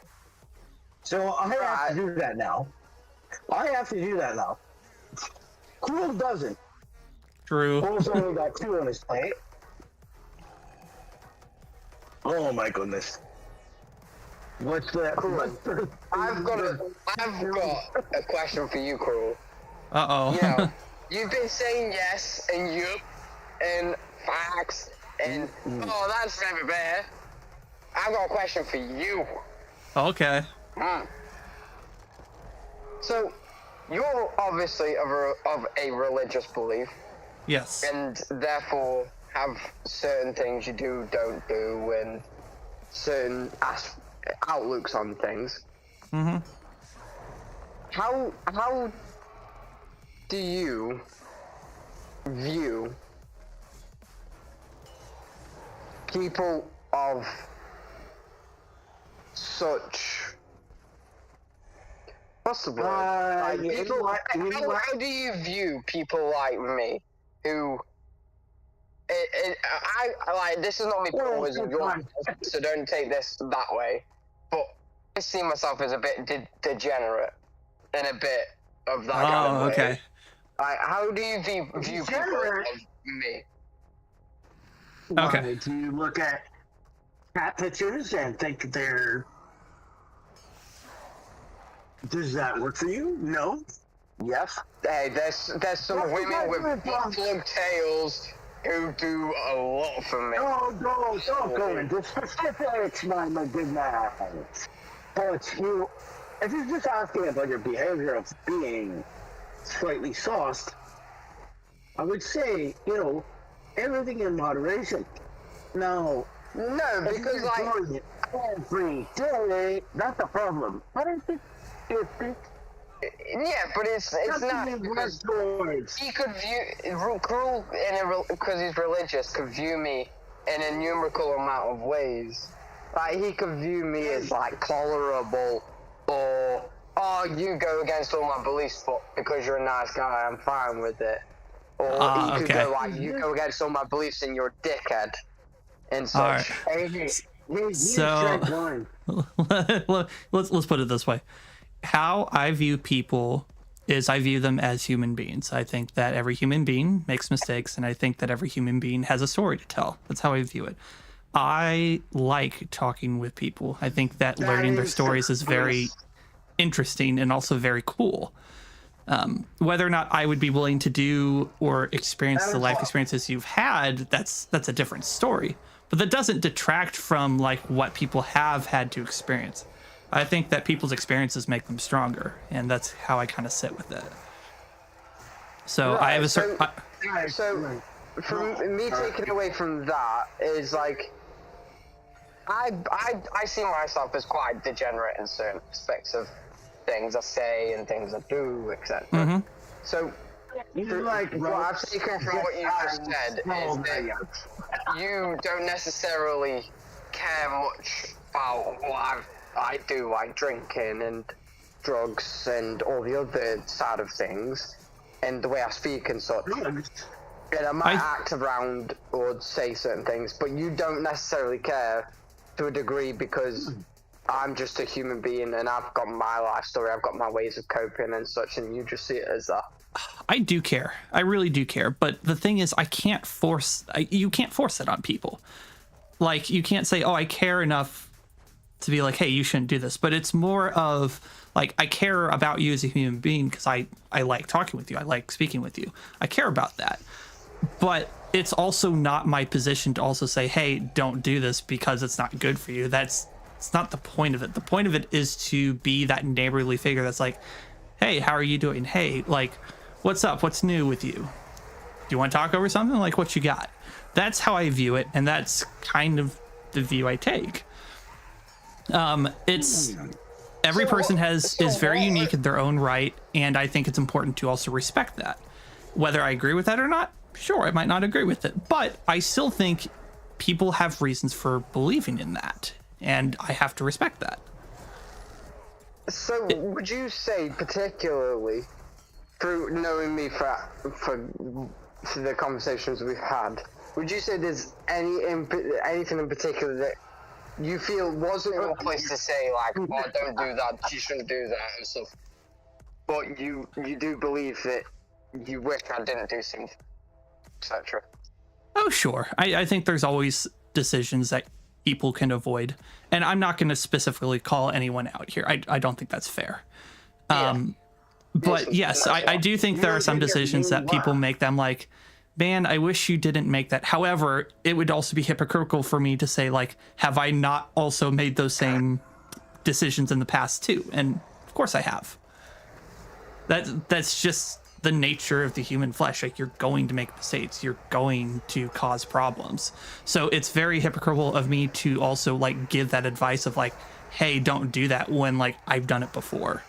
So I have to do that now. Cruel doesn't. True. Cruel's only got 2 on his plate. Oh my goodness. What's that? I've got a question for you, Cruel. Uh-oh. You know, you've been saying yes and yup and facts and oh, that's never bad. I've got a question for you. Okay. So, you're obviously of a religious belief, Yes. and therefore have certain things you do, don't do, and certain outlooks on things. Mm-hmm. How do you view people of such, what's the word? How do you view people like me who I like, this is not me putting words in your mouth, so don't take this that way, but I see myself as a bit degenerate in a bit of that kind of way. Okay. Like, how do you view people of me? Okay. Do you look at cat pictures and think they're... Does that work for you? No? Yes? Hey, there's some women with buffalo tails who do a lot for me. No, don't go into specifics, my good man. But if you're just asking about your behavior of being slightly sauced, I would say, everything in moderation. No, because like every day, that's a problem. But yeah, but it's not because he could view Cruel because he's religious could view me in a numerical amount of ways. Like he could view me as like tolerable, or you go against all my beliefs, but because you're a nice guy, I'm fine with it. Or he could go like, you go against all my beliefs and you're a dickhead, and such. So let's put it this way. How I view people is I view them as human beings. I think that every human being makes mistakes, and I think that every human being has a story to tell. That's how I view it. I like talking with people. I think that learning their stories is very interesting and also very cool. Whether or not I would be willing to do or experience the life experiences you've had, that's a different story. But that doesn't detract from like what people have had to experience. I think that people's experiences make them stronger, and that's how I kind of sit with it. So I have a certain. So, from me taking away from that is like, I see myself as quite degenerate in certain aspects of things I say and things I do, etc. Mm-hmm. So, what I've taken from what you just said is that you don't necessarily care much about what I do, like drinking and drugs and all the other side of things, and the way I speak and such. And I might act around or say certain things, but you don't necessarily care to a degree because I'm just a human being and I've got my life story, I've got my ways of coping and such, and you just see it as that. I do care. I really do care. But the thing is, you can't force it on people. Like, you can't say, I care enough to be like, hey, you shouldn't do this. But it's more of like, I care about you as a human being because I like talking with you. I like speaking with you. I care about that. But it's also not my position to also say, hey, don't do this because it's not good for you. It's not the point of it. The point of it is to be that neighborly figure that's like, hey, how are you doing? Hey, like, what's up? What's new with you? Do you want to talk over something? Like, what you got? That's how I view it. And that's kind of the view I take. It's every person is very unique in their own right, and I think it's important to also respect that. Whether I agree with that or not, sure, I might not agree with it, but I still think people have reasons for believing in that, and I have to respect that. So, would you say, particularly through knowing me for the conversations we've had, would you say there's anything in particular that you feel wasn't Your place to say like, oh, don't do that, you shouldn't do that and stuff. but you do believe that you wish I didn't do something, etc. Oh, sure. I think there's always decisions that people can avoid. And I'm not going to specifically call anyone out here. I don't think that's fair. But yes, I do think there are some decisions that people make them like, man, I wish you didn't make that. However, it would also be hypocritical for me to say, like, have I not also made those same decisions in the past too? And of course I have. That's just the nature of the human flesh. Like, you're going to make mistakes. You're going to cause problems. So it's very hypocritical of me to also like give that advice of like, hey, don't do that when like I've done it before.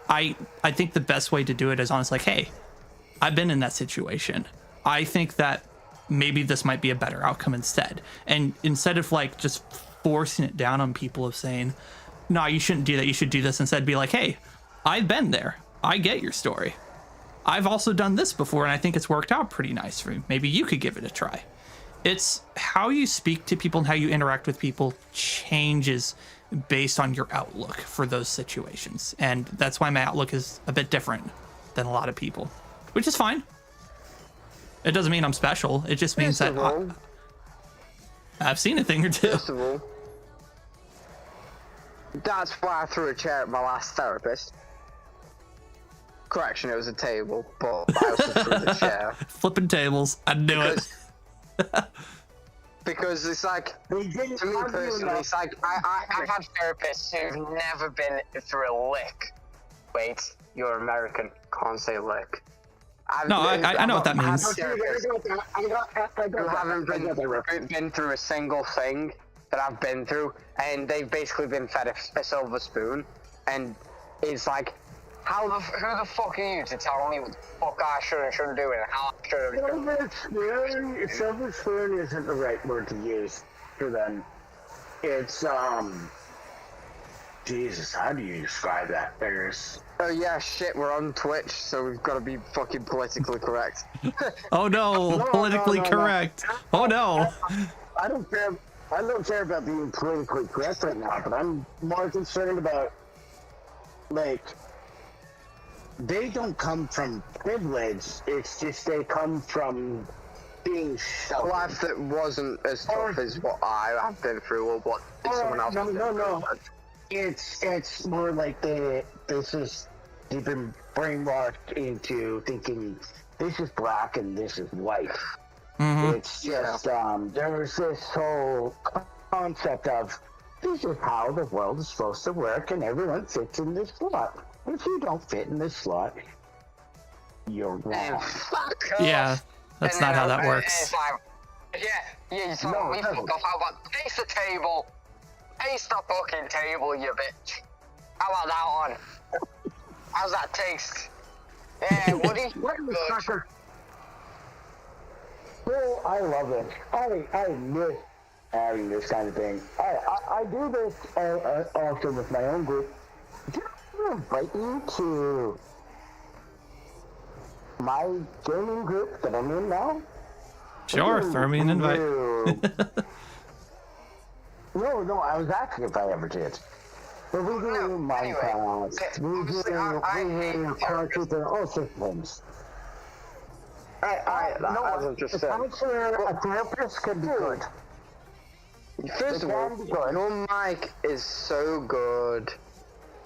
I think the best way to do it is honestly like, hey, I've been in that situation. I think that maybe this might be a better outcome instead. And instead of like just forcing it down on people of saying, no, you shouldn't do that, you should do this, instead be like, hey, I've been there. I get your story. I've also done this before and I think it's worked out pretty nice for me. Maybe you could give it a try. It's how you speak to people and how you interact with people changes based on your outlook for those situations. And that's why my outlook is a bit different than a lot of people, which is fine. It doesn't mean I'm special. It just means that I've seen a thing or two. First of all, that's why I threw a chair at my last therapist. Correction, it was a table, but I also threw the chair. Flipping tables. I knew it. Because it's like, to me personally, it's like, I've had therapists who've never been through a lick. wait, you're American, can't say lick. No, I know what that means. Who haven't been through a single thing that I've been through, and they've basically been fed a silver spoon, and it's like, who the fuck are you to tell me what the fuck I should and shouldn't do and how I should have Silver spoon isn't the right word to use for them. It's, Jesus, how do you describe that, Ferris? oh yeah, shit, we're on Twitch, so we've got to be fucking politically correct. Oh no, politically correct. Oh no. I don't care about being politically correct right now, but I'm more concerned about, like, they don't come from privilege, it's just they come from being a life that wasn't as tough as what I have been through or what someone else has been through. It's more like they've been brainwashed into thinking this is black and this is white. Mm-hmm. It's just there's this whole concept of this is how the world is supposed to work and everyone fits in this slot. If you don't fit in this slot, you're wrong. Yeah, that's not how that works. It's like, you told me fuck off. How about pace the table? Pace the fucking table, you bitch. How about that one? How's that taste? Yeah, Woody? Good. Well, I love it. I miss having this kind of thing. I do this also with my own group. Did I invite you to my gaming group that I'm in now? Sure, throw me an invite. No, I was asking if I ever did. But we do Minecraft, we do Cartridge, and all sorts of things. A therapist could be good. First of all, your mic is so good.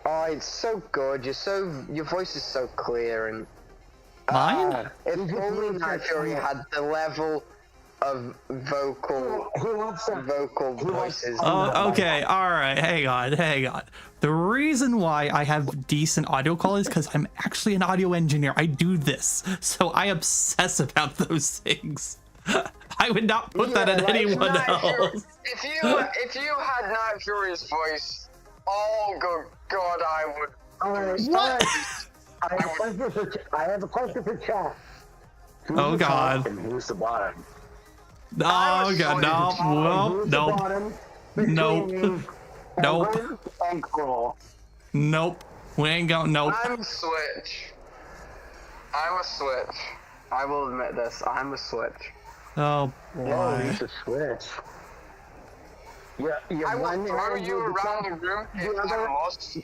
Oh, it's so good. Your voice is so clear and. Mine? If only Night Fury had the level of vocal voices. Oh, okay. All right. Hang on. The reason why I have decent audio quality is because I'm actually an audio engineer. I do this, so I obsess about those things. I would not put that in anyone else. If you had Night Fury's voice, oh good God, I would. What? I have a question for chat. Oh God. And who's the bottom? Oh god, no, well, nope, nope, nope, And Crawl. nope. We ain't going. Nope. I'm a Switch. I'm a Switch. I will admit this. I'm a Switch. Oh No, boy. he's a switch. Yeah, I will throw you around the room if I must.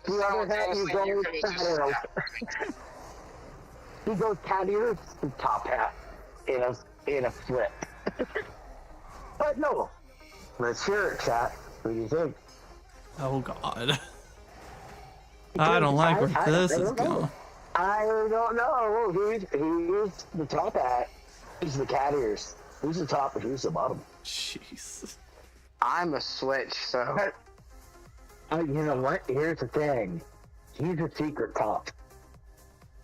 The other hand, you Simultaneously, you go can with just Catio. stab me. He goes cat ears and top hat in a flip. But no, let's hear it, chat. What do you think? Oh god. I don't like where this is going. I don't know. He's the top hat. He's the cat ears. Who's the top and who's the bottom? Jeez. I'm a Switch, so. You know what? Here's the thing. He's a secret top.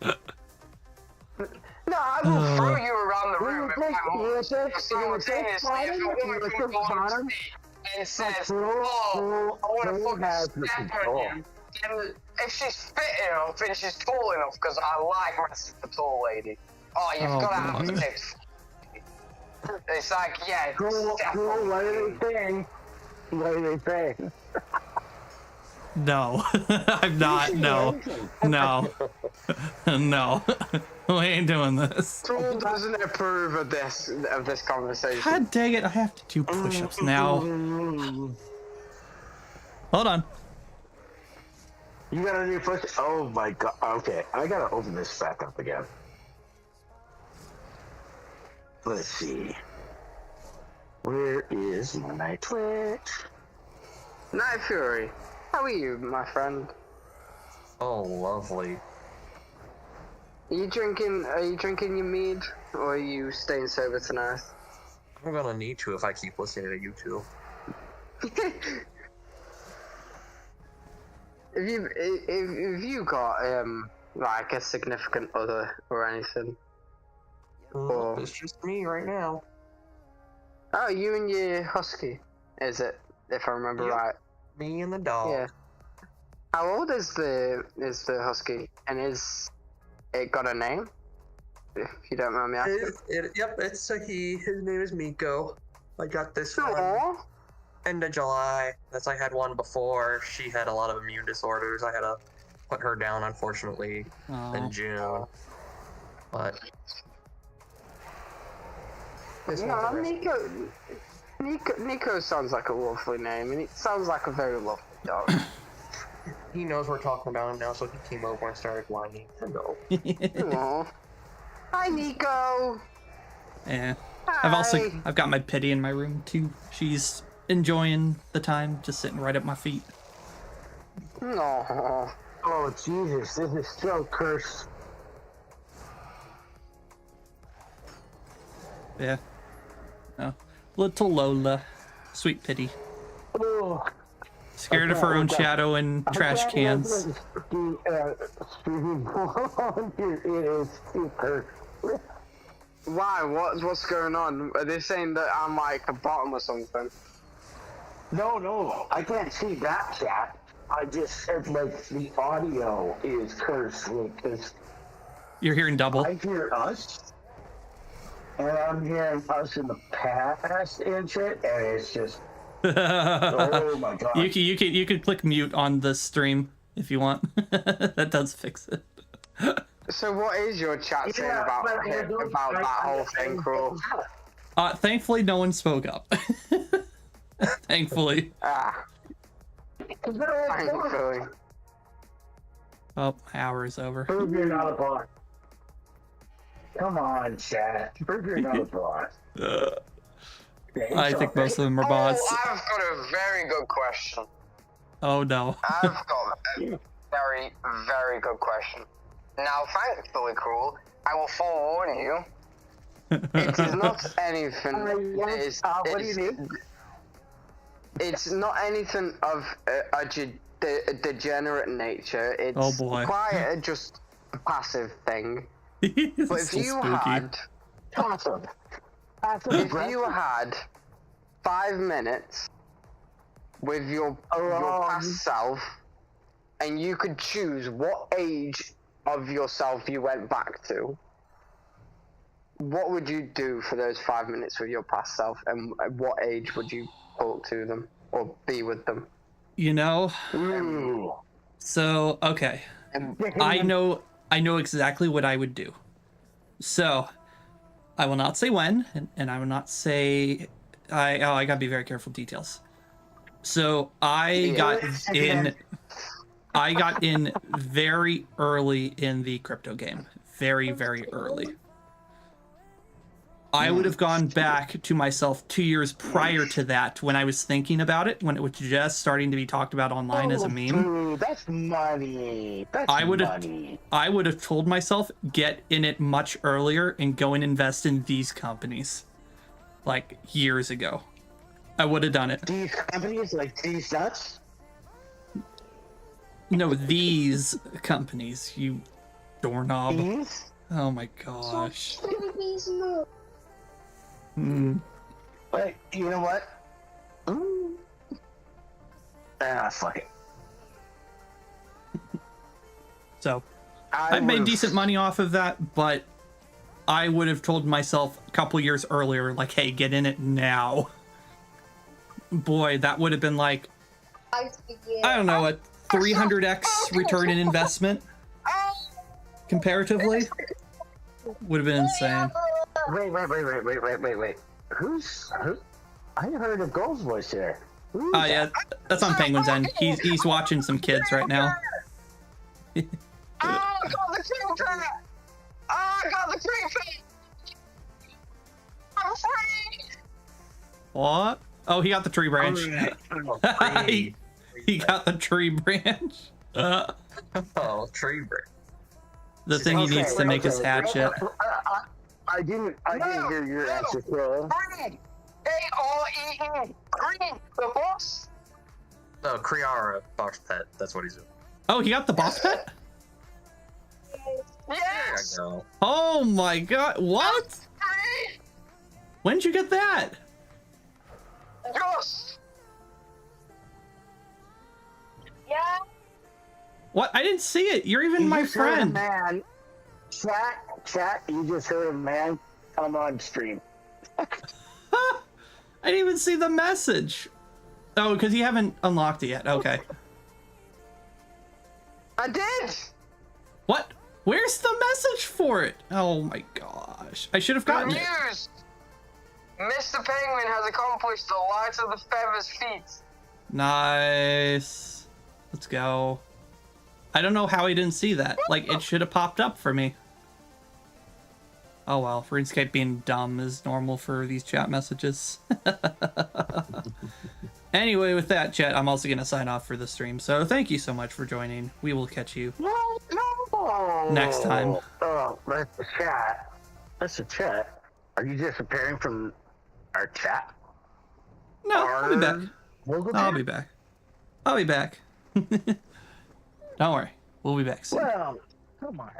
No, I will throw you around the room if I must. Simultaneously, if a woman comes on the seat and says, "Oh, I want to fucking step on you," and if she's fit enough and she's tall enough, because I like my super tall lady. Oh, you've got to have this. It's like, yeah, step on What me. are they saying? What are they saying? No. I'm not. No. No. No. We ain't doing this. Troll doesn't approve of this conversation. God dang it. I have to do push-ups now. Hold on. You gotta do push. Oh my god. Okay, I gotta open this back up again. Let's see. Where is my Twitch? Night Fury, how are you, my friend? Oh, lovely. Are you drinking your mead, or are you staying sober tonight? I'm gonna need to if I keep listening to you two. If you got like a significant other or anything? Or... It's just me right now. Oh, you and your husky, is it? If I remember Yep. right. Me and the dog. Yeah. How old is the husky, and is it got a name? If you don't mind me asking. Yep, it's a he. His name is Miko. I got this one Aww. end of July. That's I had one before. She had a lot of immune disorders. I had to put her down, unfortunately, in Oh. June. But this No, one's a Nico sounds like a lovely name, and it sounds like a very lovely dog. He knows we're talking about him now, so he came over and started whining. Hello. Aww. Hi, Nico. Yeah. Hi. I've got my pity in my room too. She's enjoying the time, just sitting right at my feet. No. Oh Jesus, this is so cursed. Yeah. Oh. Little Lola. Sweet pity. Oh. Scared of her own shadow and trash cans. It is too cursed. Why? What's going on? Are they saying that I'm like a bottom or something? No, I can't see that chat. I just said like the audio is cursed because You're hearing double. I hear us, and I'm hearing us in the past and shit, and it's just oh my god. You could click mute on the stream if you want. That does fix it. So what is your chat saying about that whole thing, Cruel? Thankfully, no one spoke up. Thankfully. Thankfully. Oh, my hour is over. Prove you're not a bot. Come on, chat. Prove you're not a bot. I think most of them are bots. Oh, I've got a very good question. Oh no. I've got a very, very good question. Now, thankfully, Cruel, I will forewarn you. It is not anything. What do you mean? It's not anything of a degenerate nature. It's Oh, boy. quite just a passive thing. It's But if so you spooky. had, Awesome. if you had 5 minutes with your past self, and you could choose what age of yourself you went back to, what would you do for those 5 minutes with your past self, and at what age would you talk to them or be with them? You know, Ooh. so okay, I know exactly what I would do. So I will not say when, and I will not say I gotta be very careful with details. So I got in very early in the crypto game. Very, very early. I would have gone back to myself 2 years prior to that when I was thinking about it, when it was just starting to be talked about online as a meme. Dude, that's money. That's money. I would have told myself, get in it much earlier and go and invest in these companies. Like years ago. I would have done it. These companies, like these nuts? No, these companies, you doorknob. These? Oh my gosh. But you know what? Fuck it. So, I've made decent money off of that, but I would have told myself a couple years earlier, like, hey, get in it now. Boy, that would have been like, I don't know, a 300x return in investment, comparatively. Would have been insane. Wait. Who? I heard a girl's voice here. Oh yeah, that's on Penguin's end. He's watching some kids right now. Oh, I got the creeper! Oh, I got the creeper! I'm free! What? Oh, he got the tree branch. he got the tree branch. Oh, tree branch. The thing he needs to make his hatchet. I didn't hear your answer, Phil. Green! A-R-E-E! Green! The boss! No, Kriara box pet. That's what he's doing. Oh, he got the boss pet? Yes! There I go. Oh my god, what? Free! When'd you get that? Yes! Yeah? What? I didn't see it. You're even my friend. Man, chat. You just heard a man come on stream. I didn't even see the message. Oh, because you haven't unlocked it yet. Okay. I did! What? Where's the message for it? Oh my gosh. I should have gotten it. News! Mr. Penguin has accomplished the light of the feathers feat. Nice. Let's go. I don't know how he didn't see that. Like, it should have popped up for me. Oh well, Runescape being dumb is normal for these chat messages. Anyway, with that, chat, I'm also going to sign off for the stream. So thank you so much for joining. We will catch you next time. Oh, that's the chat. That's the chat. Are you disappearing from our chat? No, I'll be back. I'll be back. I'll be back. Don't worry. We'll be back soon. Well, come on.